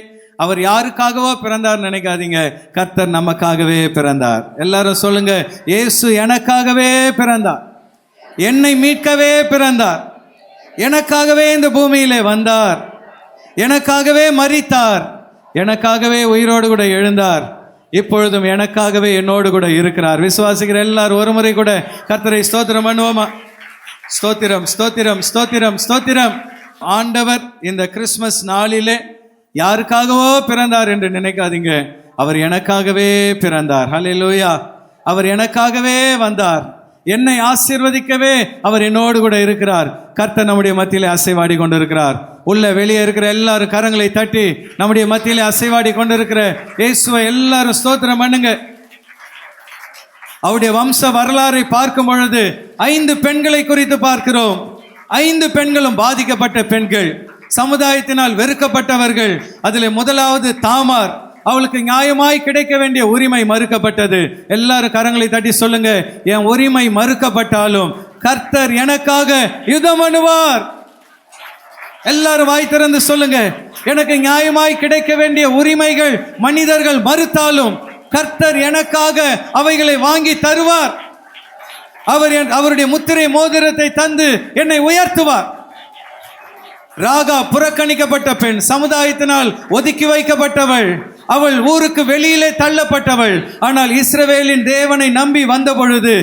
அவர் யாருக்காகவோ பிறந்தார் நினைக்காதீங்க, கர்த்தர் நமக்காகவே பிறந்தார். எல்லாரும் சொல்லுங்க, இயேசு எனக்காகவே பிறந்தார், என்னை மீட்கவே பிறந்தார், எனக்காகவே இந்த பூமியிலே வந்தார், எனக்காகவே மரித்தார், எனக்காகவே உயிரோடு கூட எழுந்தார், இப்பொழுதும் எனக்காகவே என்னோடு கூட இருக்கிறார். விசுவாசிக்கிற எல்லாரும் ஒரு முறை கூட கர்த்தரை ஸ்தோத்திரம் பண்ணுவோமா? ஸ்தோத்திரம், ஸ்தோத்திரம், ஸ்தோத்திரம், ஸ்தோத்திரம். ஆண்டவர் இந்த கிறிஸ்மஸ் நாளிலே யாருக்காகவோ பிறந்தார் என்று நினைக்காதீங்க, அவர் எனக்காகவே பிறந்தார். ஹல்லேலூயா. அவர் எனக்காகவே வந்தார், என்னை ஆசீர்வதிக்கவே அவர் என்னோடு கூட இருக்கிறார். கர்த்தர் நம்முடைய மத்தியிலே அசைவாடி கொண்டிருக்கிறார். உள்ள வெளியே இருக்கிற எல்லாரும் கரங்களை தட்டி நம்முடைய மத்தியிலே அசைவாடி கொண்டிருக்கிற இயேசுவை எல்லாரும் ஸ்தோத்திரம் பண்ணுங்க. அவருடைய வம்ச வரலாறை பார்க்கும் பொழுது 5 பெண்களை குறித்து பார்க்கிறோம். 5 பெண்களும் பாதிக்கப்பட்ட பெண்கள், சமுதாயத்தினால் வெறுக்கப்பட்டவர்கள். அதில் முதலாவது தாமார், அவளுக்கு நியாயமாய் கிடைக்க வேண்டிய உரிமை மறுக்கப்பட்டது. எல்லாரும் கரங்களை தட்டி சொல்லுங்க, என் உரிமை மறுக்கப்பட்டாலும் கர்த்தர் எனக்காக யுத்தம் பண்ணுவார். எல்லாரும் வாய் திறந்து சொல்லுங்க, எனக்கு நியாயமாய் கிடைக்க வேண்டிய உரிமைகள் மனிதர்கள் மறுத்தாலும் கர்த்தர் எனக்காக அவைகளை வாங்கி தருவார். அவருடைய முத்திரை மோதிரத்தை தந்து என்னை உயர்த்துவார். ராகா புறக்கணிக்கப்பட்ட பெண், சமுதாயத்தினால் ஒதுக்கி வைக்கப்பட்டவள், அவள் ஊருக்கு வெளியிலே தள்ளப்பட்டவள். ஆனால் இஸ்ரவேலின் தேவனை நம்பி வந்த பொழுது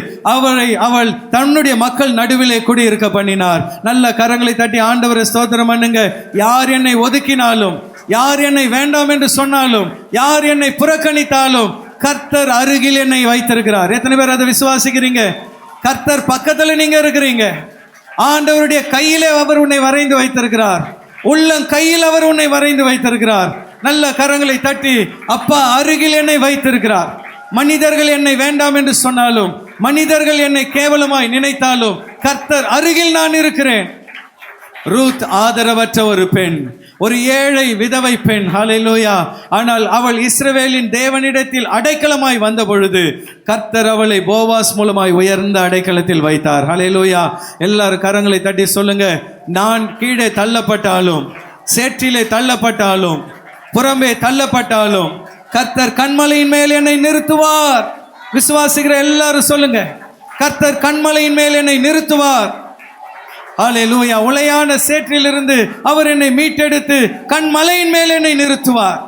அவள் தன்னுடைய மக்கள் நடுவிலே குடியிருக்க பண்ணினார். நல்ல கரங்களை தட்டி ஆண்டவரை ஸ்தோத்திரம் பண்ணுங்க. யார் என்னை ஒதுக்கினாலும், யார் என்னை வேண்டாம் என்று சொன்னாலும், யார் என்னை புறக்கணித்தாலும் கர்த்தர் அருகில் என்னை வைத்திருக்கிறார். எத்தனை பேர் அதை விசுவாசிக்கிறீங்க? கர்த்தர் பக்கத்துல நீங்க இருக்கிறீங்க. ஆண்டவருடைய கையிலே அவர் உன்னை வரைந்து வைத்திருக்கிறார். உள்ளம் கையில் அவர் உன்னை வரைந்து வைத்திருக்கிறார். நல்ல கரங்களை தட்டி, அப்பா அருகில் என்னை வைத்திருக்கிறார். மனிதர்கள் என்னை வேண்டாம் என்று சொன்னாலும், மனிதர்கள் என்னை கேவலமாய் நினைத்தாலும் கர்த்தர் அருகில் நான் இருக்கிறேன். ரூத் ஆதரவற்ற ஒரு பெண், ஒரு ஏழை விதவை பெண். ஹல்லேலூயா. ஆனால் அவள் இஸ்ரவேலின் தேவனிடத்தில் அடைக்கலமாய் வந்த பொழுது கர்த்தர் அவளை போவாஸ் மூலமாய் உயர்ந்த அடைக்கலத்தில் வைத்தார். ஹல்லேலூயா. எல்லாரும் கரங்களை தட்டி சொல்லுங்க, நான் கீழே தள்ளப்பட்டாலும், சேற்றிலே தள்ளப்பட்டாலும், புறம்பே தள்ளப்பட்டாலும் கர்த்தர் கன்மலையின் மேல் என்னை நிறுத்துவார். விசுவாசிக்கிற எல்லாரும் சொல்லுங்க, கர்த்தர் கன்மலையின் மேல் என்னை நிறுத்துவார். ஹல்லேலூயா. உளையான சேற்றிலிருந்து அவர் என்னை மீட்டெடுத்து கண்மலையின் மேல் என்னை நிறுத்துவார்.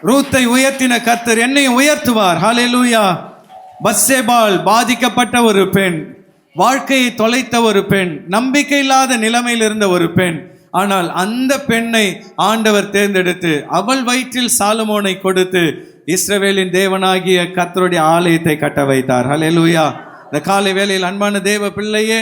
ரூத்தை உயர்த்தின கர்த்தர் என்னையும் உயர்த்துவார். ஹல்லேலூயா. பத்சேபாள் பாதிக்கப்பட்ட ஒரு பெண், வாழ்க்கையை தொலைத்த ஒரு பெண், நம்பிக்கை இல்லாத நிலைமையில் இருந்த ஒரு பெண். ஆனால் அந்த பெண்ணை ஆண்டவர் தேர்ந்தெடுத்து அவள் வயிற்றில் சாலமோனை கொடுத்து இஸ்ரவேலின் தேவனாகிய கர்த்தருடைய ஆலயத்தை கட்ட வைத்தார். ஹல்லேலூயா. இந்த காலை வேளையில் அன்பான தேவ பிள்ளையே,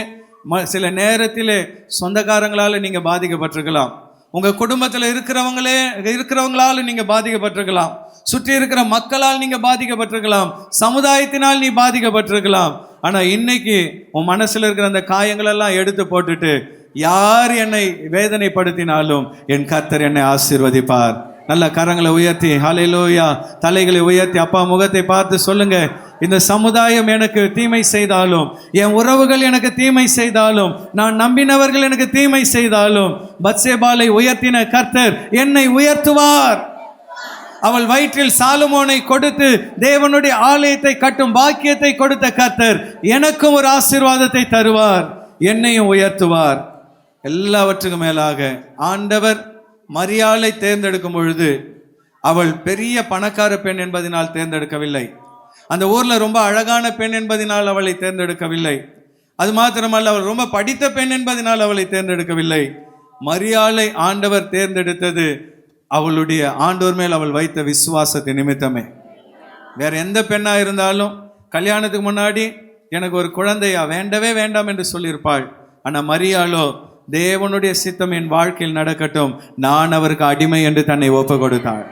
சில நேரத்திலே சொந்தக்காரங்களால் நீங்கள் பாதிக்கப்பட்டிருக்கலாம், உங்கள் குடும்பத்தில் இருக்கிறவங்களால நீங்கள் பாதிக்கப்பட்டிருக்கலாம், சுற்றி இருக்கிற மக்களால் நீங்கள் பாதிக்கப்பட்டிருக்கலாம், சமுதாயத்தினால் நீ பாதிக்கப்பட்டிருக்கலாம். ஆனால் இன்னைக்கு உன் மனசில் இருக்கிற அந்த காயங்களெல்லாம் எடுத்து போட்டுட்டு, யார் என்னை வேதனைப்படுத்தினாலும் என் கர்த்தர் என்னை ஆசீர்வதிப்பார். நல்ல கரங்களை உயர்த்தி ஹல்லேலூயா, தலைகளை உயர்த்தி அப்பா முகத்தை பார்த்து சொல்லுங்க, இந்த சமுதாயம் எனக்கு தீமை செய்தாலும், என் உறவுகள் எனக்கு தீமை செய்தாலும், நான் நம்பினவர்கள் எனக்கு தீமை செய்தாலும், பத்சேபாளை உயர்த்தின கர்த்தர் என்னை உயர்த்துவார். அவள் வயிற்றில் சாலமோனை கொடுத்து தேவனுடைய ஆலயத்தை கட்டும் பாக்கியத்தை கொடுத்த கர்த்தர் எனக்கும் ஒரு ஆசீர்வாதத்தை தருவார், என்னையும் உயர்த்துவார். எல்லாவற்றுக்கும் மேலாக ஆண்டவர் மரியாளை தேர்ந்தெடுக்கும் பொழுது அவள் பெரிய பணக்கார பெண் என்பதனால் தேர்ந்தெடுக்கவில்லை, அந்த ஊர்ல ரொம்ப அழகான பெண் என்பதனால் அவளை தேர்ந்தெடுக்கவில்லை, அது மாத்திரமல்ல அவள் ரொம்ப படித்த பெண் என்பதனால் அவளை தேர்ந்தெடுக்கவில்லை. மரியாளை ஆண்டவர் தேர்ந்தெடுத்தது அவளுடைய ஆண்டவர் மேல் அவள் வைத்த விசுவாசத்தை நிமித்தமே. வேற எந்த பெண்ணா இருந்தாலும் கல்யாணத்துக்கு முன்னாடி எனக்கு ஒரு குழந்தையா வேண்டவே வேண்டாம் என்று சொல்லியிருப்பாள். ஆனா மரியாளோ தேவனுடைய சித்தம் என் வாழ்க்கையில் நடக்கட்டும், நான் அவருக்கு அடிமை என்று தன்னை ஒப்பு கொடுத்தாள்.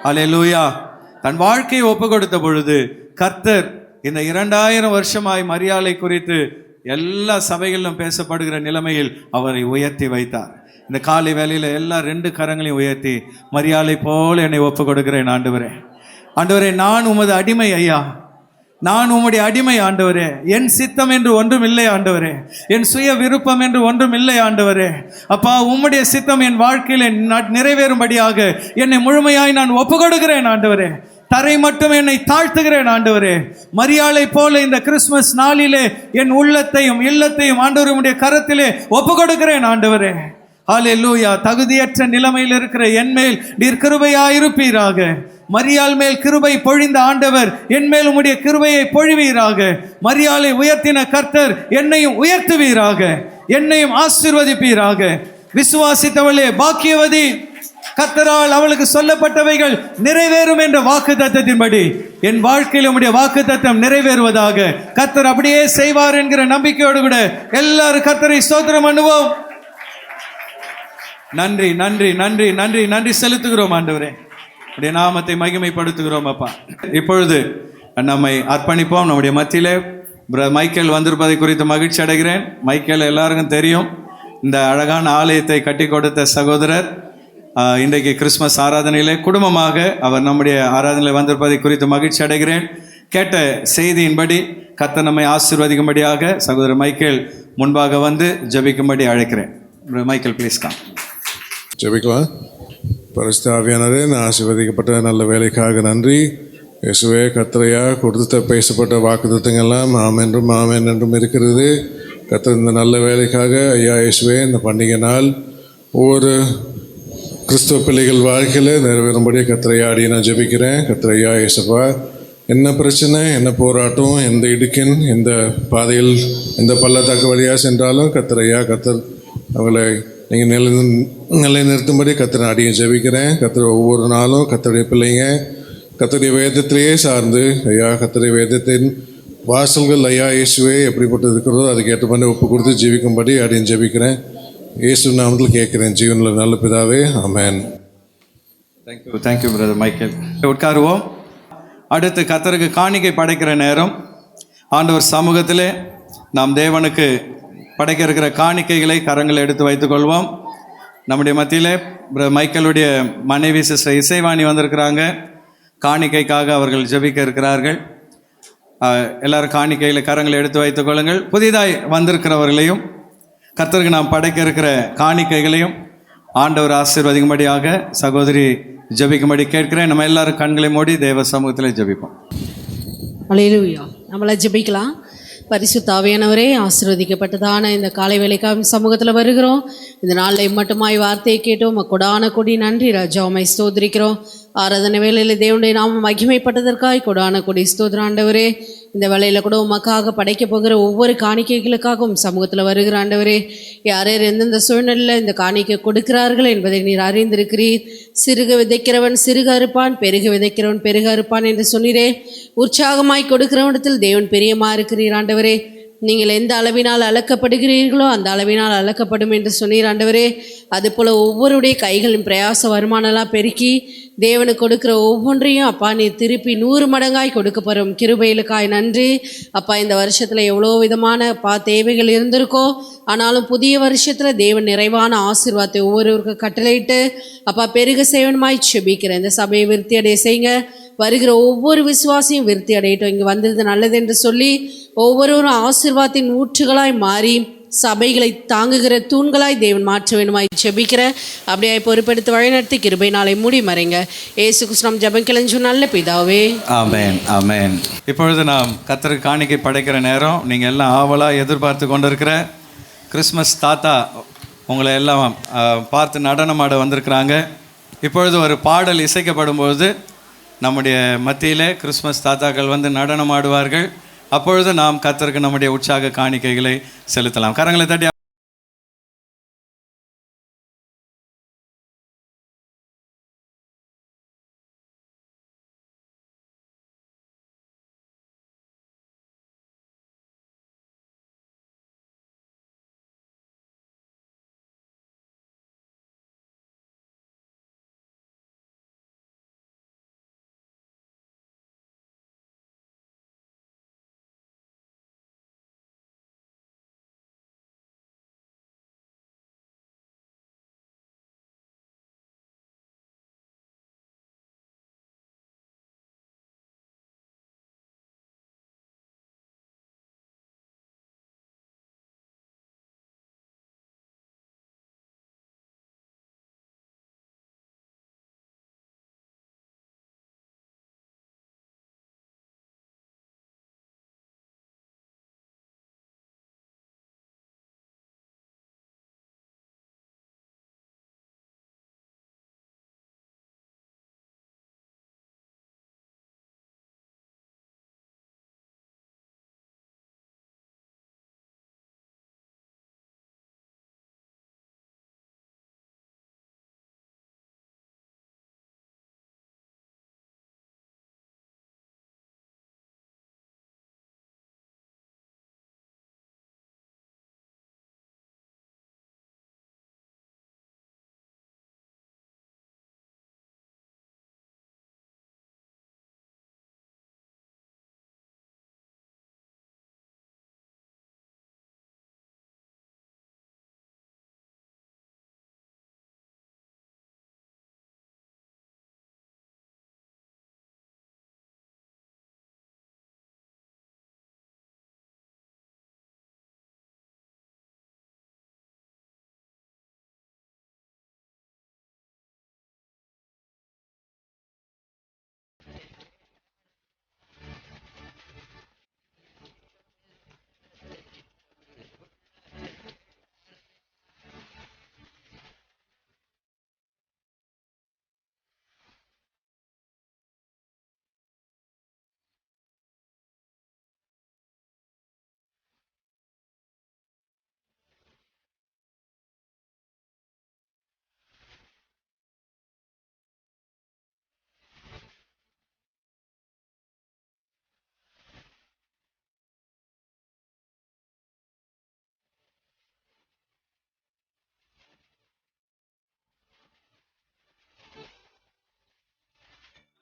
ஹல்லேலூயா. தன் வாழ்க்கையை ஒப்பு கொடுத்த பொழுது கர்த்தர் இந்த 2000 வருஷமாய் மரியாளை குறித்து எல்லா சபைகளிலும் பேசப்படுகிற நிலைமையில் அவரை உயர்த்தி வைத்தார். இந்த காலை வேளையில எல்லா 2 கரங்களையும் உயர்த்தி, மரியாளை போல என்னை ஒப்பு கொடுக்கிறேன் ஆண்டவரே. ஆண்டவரே, நான் உமது அடிமை ஐயா, நான் உம்முடைய அடிமை ஆண்டவரே. என் சித்தம் என்று ஒன்றும் இல்லை ஆண்டவரே, என் சுய விருப்பம் என்று ஒன்றும் இல்லை ஆண்டவரே. அப்பா, உம்முடைய சித்தம் என் வாழ்க்கையில் நிறைவேறும்படியாக என்னை முழுமையாய் நான் ஒப்பு கொடுக்கிறேன் ஆண்டவரே. தரை மட்டும் என்னை தாழ்த்துகிறேன் ஆண்டவரே. மரியாளை போல இந்த கிறிஸ்துமஸ் நாளிலே என் உள்ளத்தையும் இல்லத்தையும் ஆண்டவர் உம்முடைய கரத்திலே ஒப்பு கொடுக்கிறேன் ஆண்டவரே. ஹல்லேலூயா. தகுதியற்ற நிலைமையில் இருக்கிற என் மேல் நீர் கிருபையாயிருப்பீராக. மரியாள் மேல் கிருபை பொழிந்த ஆண்டவர் என் மேல் உம்முடைய கிருபையை பொழிவீராக. மரியாளை உயர்த்தின கர்த்தர் என்னையும் உயர்த்துவீராக, என்னையும் ஆசீர்வதிப்பீராக. விசுவாசித்தவளே பாக்கியவதி, கர்த்தரால் அவளுக்கு சொல்லப்பட்டவைகள் நிறைவேறும் என்ற வாக்கு தத்தத்தின்படி என் வாழ்க்கையில் உம்முடைய வாக்கு தத்தம் நிறைவேறுவதாக. கர்த்தர் அப்படியே செய்வார் என்கிற நம்பிக்கையோடு கூட எல்லாரும் கர்த்தரை ஸ்தோத்திரம் பண்ணுவோம். நன்றி நன்றி நன்றி நன்றி நன்றி செலுத்துகிறோம் ஆண்டவரே, உடைய நாமத்தை மகிமைப்படுத்துகிறோம் அப்பா. இப்பொழுது நம்மை அர்ப்பணிப்போம். நம்முடைய மத்தியிலே மைக்கேல் வந்திருப்பதை குறித்து மகிழ்ச்சி அடைகிறேன். மைக்கேல் எல்லாருக்கும் தெரியும், இந்த அழகான ஆலயத்தை கட்டி கொடுத்த சகோதரர். இன்றைக்கு கிறிஸ்மஸ் ஆராதனையிலே குடும்பமாக அவர் நம்முடைய ஆராதனையில் வந்திருப்பதை குறித்து மகிழ்ச்சி அடைகிறேன். கேட்ட செய்தியின்படி கர்த்தர் நம்மை ஆசீர்வதிக்கும்படியாக சகோதரர் மைக்கேல் முன்பாக வந்து ஜெபிக்கும்படி அழைக்கிறேன். Michael please come. ஜெபிக்கலாம். பரிசுத்த ஆவியானவரே, நான் ஆசீர்வதிக்கப்பட்ட நல்ல வேலைக்காக நன்றி. இயேசுவே, கர்த்தரையா கொடுத்த பேசப்பட்ட வாக்குத்தத்தங்கள்லாம் ஆமென்றும் ஆமென் என்றும் இருக்கிறது. கர்த்தர் இந்த நல்ல வேலைக்காக ஐயா இயேசுவே, இந்த பண்டிகை நாள் ஒவ்வொரு கிறிஸ்துவ பிள்ளைகள் வாழ்க்கையில் நிறைவேறும்படி கர்த்தரையா அடி நான் ஜெபிக்கிறேன். கர்த்தரையா இயேசுப்பா, என்ன பிரச்சனை, என்ன போராட்டம், எந்த இடுக்கின், எந்த பாதையில், எந்த பள்ளத்தாக்கு வழியாக சென்றாலும் கர்த்தரையா கர்த்தர் அவங்களை நீங்கள் நிலைநிறுத்தும்படி கர்த்தரை அடியை ஜெபிக்கிறேன். கர்த்தர் ஒவ்வொரு நாளும் கர்த்தருடைய பிள்ளைங்க கர்த்தருடைய வேதத்திலேயே சார்ந்து ஐயா கர்த்தருடைய வேதத்தின் வாசல்கள் ஐயா இயேசுவே எப்படிப்பட்டு இருக்கிறதோ அதுக்கேற்ற பண்ணி ஒப்பு கொடுத்து ஜீவிக்கும்படி அடியும் ஜெபிக்கிறேன். இயேசு நாமத்தில் கேட்குறேன், ஜீவனில் நல்ல பிதாவே, ஆமென். Thank you thank you brother Michael. உட்காருவோம். அடுத்து கர்த்தருக்கு காணிக்கை படைக்கிற நேரம். ஆண்டவர் சமூகத்திலே நாம் தேவனுக்கு படைக்க இருக்கிற காணிக்கைகளை கரங்களை எடுத்து வைத்துக்கொள்வோம். நம்முடைய மத்தியிலே மைக்கேலுடைய மனைவி சிஸ்டர் இசைவாணி வந்திருக்கிறாங்க. காணிக்கைக்காக அவர்கள் ஜெபிக்க இருக்கிறார்கள். எல்லாரும் காணிக்கையில் கரங்களை எடுத்து வைத்துக் கொள்ளுங்கள். புதிதாய் வந்திருக்கிறவர்களையும் கர்த்தருக்கு நாம் படைக்க இருக்கிற காணிக்கைகளையும் ஆண்டவர் ஆசீர்வதிக்கும்படியாக சகோதரி ஜெபிக்கும்படி கேட்கிறேன். நம்ம எல்லாரும் கண்களை மூடி தேவ சமூகத்தில் ஜெபிப்போம். அல்லேலூயா. நம்மள ஜெபிக்கலாம். பரிசுத்த ஆவியானவரே, ஆசீர்வதிக்கப்பட்டதான இந்த காலை வேளைக்காக சமூகத்தில் வருகிறோம். இந்த நாளில் மட்டுமாய் வார்த்தையை கேட்டோம். கொடான கொடி நன்றி ராஜா, உம்மை ஸ்தோத்திரிக்கிறோம். ஆராதனை வேளையில் தேவனுடைய நாமம் மகிமைப்பட்டதற்காய் கொடான கொடி ஸ்தோத்திரம் ஆண்டவரே. இந்த வேளையில் கூட உமக்காக படைக்க போகிற ஒவ்வொரு காணிக்கைகளுக்காகவும் சமூகத்தில் வருகிற ஆண்டவரே, யார் யார் எந்தெந்த சூழ்நிலையில் இந்த காணிக்கை கொடுக்கிறார்கள் என்பதை நீர் அறிந்திருக்கிறீர். சிறுக விதைக்கிறவன் சிறுக அறுப்பான், பெருக விதைக்கிறவன் பெருக அறுப்பான் என்று சொன்னீரே. உற்சாகமாய் கொடுக்கிறவனிடத்தில் தேவன் பிரியமாக இருக்கிறீர் ஆண்டவரே. நீங்கள் எந்த அளவினால் அளக்கப்படுகிறீர்களோ அந்த அளவினால் அளக்கப்படும் என்று சொன்னீர் ஆண்டவரே. அதுபோல் ஒவ்வொருடைய கைகளின் பிரயாச வருமானம்லாம் பெருக்கி தேவனுக்கு கொடுக்குற ஒவ்வொன்றையும் அப்பா நீர் திருப்பி 100 மடங்காய் கொடுக்கப்படும் கிருபைகளுக்காய் நன்றி அப்பா. இந்த வருஷத்தில் எவ்வளோ விதமான தேவைகள் இருந்திருக்கோ, ஆனாலும் புதிய வருஷத்தில் தேவன் நிறைவான ஆசீர்வாதத்தை ஒவ்வொருவருக்கும் கட்டளையிட்டு அப்பா பெருக சேவனமாய் செபிக்கிறேன். இந்த சபையை விருத்தி அடைய செய்யுங்க. வருகிற ஒவ்வொரு விசுவாசியும் விருத்தி அடையட்டும். இங்கே வந்தது நல்லது என்று சொல்லி ஒவ்வொருவரும் ஆசீர்வாதத்தின் ஊற்றுகளாய் மாறி சபைகளை தாங்குகிற தூண்களாய் தேவன் மாற்ற வேண்டுமாய் ஜெபிக்கிற அப்படியே பொறுப்பெடுத்து வழிநடத்தி கிருபை நாளை மூடி மறைங்க. ஏசு கிறிஸ்து ஜெபம் கிளஞ்சு நல்ல பிதாவே, ஆமென் ஆமென். இப்பொழுது நாம் கர்த்தருக்கு காணிக்கை படைக்கிற நேரம். நீங்கள் எல்லாம் ஆவலாக எதிர்பார்த்து கொண்டிருக்கிற கிறிஸ்மஸ் தாத்தா உங்களை எல்லாம் பார்த்து நடனமாட வந்திருக்கிறாங்க. இப்பொழுது ஒரு பாடல் இசைக்கப்படும்போது நம்முடைய மத்தியிலே கிறிஸ்மஸ் தாத்தாக்கள் வந்து நடனம் ஆடுவார்கள். அப்பொழுது நாம் கர்த்தருக்கு நம்முடைய உற்சாக காணிக்கைகளை செலுத்தலாம். கரங்களை தட்டி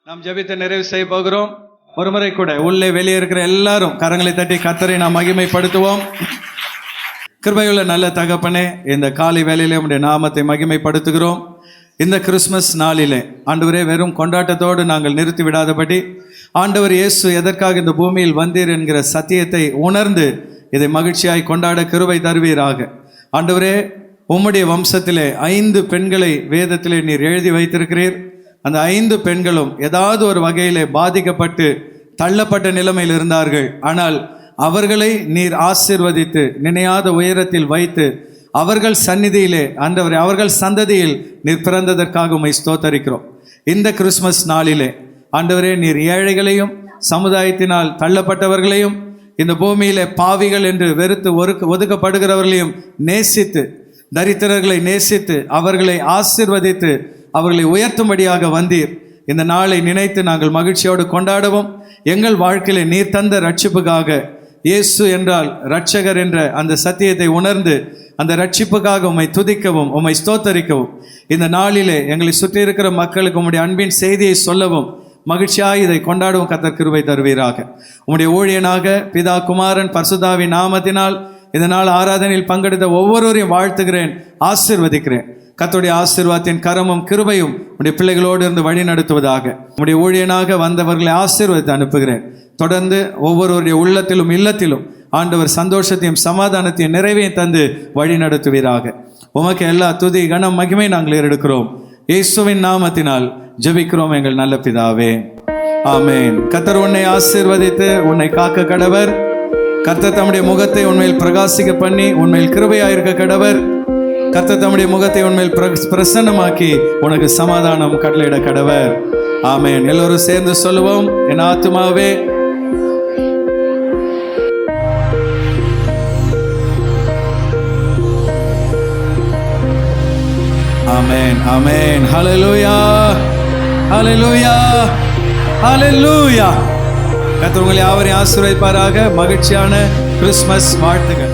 நாம் ஜெபித்து நிறைவு செய்ய போகிறோம். ஒரு முறை கூட உள்ளே வெளியே இருக்கிற எல்லாரும் கரங்களை தட்டி கர்த்தரை நாம் மகிமைப்படுத்துவோம். கிருபையுள்ள நல்ல தகப்பனே, இந்த காலை வேளையிலே உம்முடைய நாமத்தை மகிமைப்படுத்துகிறோம். இந்த கிறிஸ்மஸ் நாளிலே ஆண்டவரே, வெறும் கொண்டாட்டத்தோடு நாங்கள் நிறுத்தி விடாதபடி ஆண்டவர் இயேசு எதற்காக இந்த பூமியில் வந்தீர் என்கிற சத்தியத்தை உணர்ந்து இதை மகிழ்ச்சியாய் கொண்டாட கிருபை தருவீராக. ஆண்டவரே, உம்முடைய வம்சத்திலே 5 பெண்களை வேதத்திலே நீர் எழுதி வைத்திருக்கிறீர். அந்த 5 பெண்களும் ஏதாவது ஒரு வகையிலே பாதிக்கப்பட்டு தள்ளப்பட்ட நிலைமையில் இருந்தார்கள். ஆனால் அவர்களை நீர் ஆசீர்வதித்து நினையாத உயரத்தில் வைத்து அவர்கள் சந்நிதியிலே ஆண்டவரே அவர்கள் சந்ததியில் நீர் பிறந்ததற்காக உம்மை ஸ்தோத்தரிக்கிறோம். இந்த கிறிஸ்மஸ் நாளிலே ஆண்டவரே நீர் ஏழைகளையும் சமுதாயத்தினால் தள்ளப்பட்டவர்களையும் இந்த பூமியிலே பாவிகள் என்று வெறுத்து ஒதுக்கப்படுகிறவர்களையும் நேசித்து தரித்திரர்களை நேசித்து அவர்களை ஆசீர்வதித்து அவர்களை உயர்த்தும்படியாக வந்தீர். இந்த நாளை நினைத்து நாங்கள் மகிழ்ச்சியோடு கொண்டாடவும் எங்கள் வாழ்க்கையிலே நீர் தந்த ரட்சிப்புக்காக இயேசு என்றால் இரட்சகர் என்ற அந்த சத்தியத்தை உணர்ந்து அந்த ரட்சிப்புக்காக உம்மை துதிக்கவும் உம்மை ஸ்தோத்தரிக்கவும் இந்த நாளிலே எங்களை சுற்றி இருக்கிற மக்களுக்கு உம்முடைய அன்பின் செய்தியை சொல்லவும் மகிழ்ச்சியாக இதை கொண்டாடவும் கர்த்தர் கிருபை தருவீராக. உம்முடைய ஊழியனாக பிதா குமாரன் பரிசுத்தாவின் நாமத்தினால் இந்த நாள் ஆராதனையில் பங்கெடுத்த ஒவ்வொருவரையும் வாழ்த்துகிறேன், ஆசீர்வதிக்கிறேன். கர்த்தருடைய ஆசீர்வாதத்தின் கரமும் கிருபையும் உடைய பிள்ளைகளோடு இருந்து வழி நடத்துவதாக. உம்முடைய ஊழியனாக வந்தவர்களை ஆசீர்வதித்து அனுப்புகிறேன். தொடர்ந்து ஒவ்வொருவருடைய உள்ளத்திலும் இல்லத்திலும் ஆண்டவர் சந்தோஷத்தையும் சமாதானத்தையும் நிறைவையும் தந்து வழி நடத்துவீராக. உமக்கு எல்லா துதி கனம் மகிமை நாங்கள் ஏறெடுக்கிறோம். இயேசுவின் நாமத்தினால் ஜெபிக்கிறோம் எங்கள் நல்ல பிதாவே, ஆமேன். கர்த்தர் உன்னை ஆசீர்வதித்து உன்னை காக்க கடவர். கர்த்தர் தம்முடைய முகத்தை உன்மேல் பிரகாசிக்க பண்ணி உன்மேல் கிருபையாயிருக்க கடவர். கர்த்தர் தம்முடைய முகத்தை உன்மேல் பிரசன்னமாக்கி உனக்கு சமாதானம் கட்டளையிட கடவர். ஆமேன். எல்லோரும் சேர்ந்து சொல்லுவோம், என் ஆத்துமாவே ஆமென் ஆமென். ஹல்லேலூயா ஹல்லேலூயா ஹல்லேலூயா. கர்த்தர் உங்களை யாவரையும் ஆசீர்வதிப்பாராக. மகிழ்ச்சியான கிறிஸ்மஸ் வாழ்த்துக்கள்.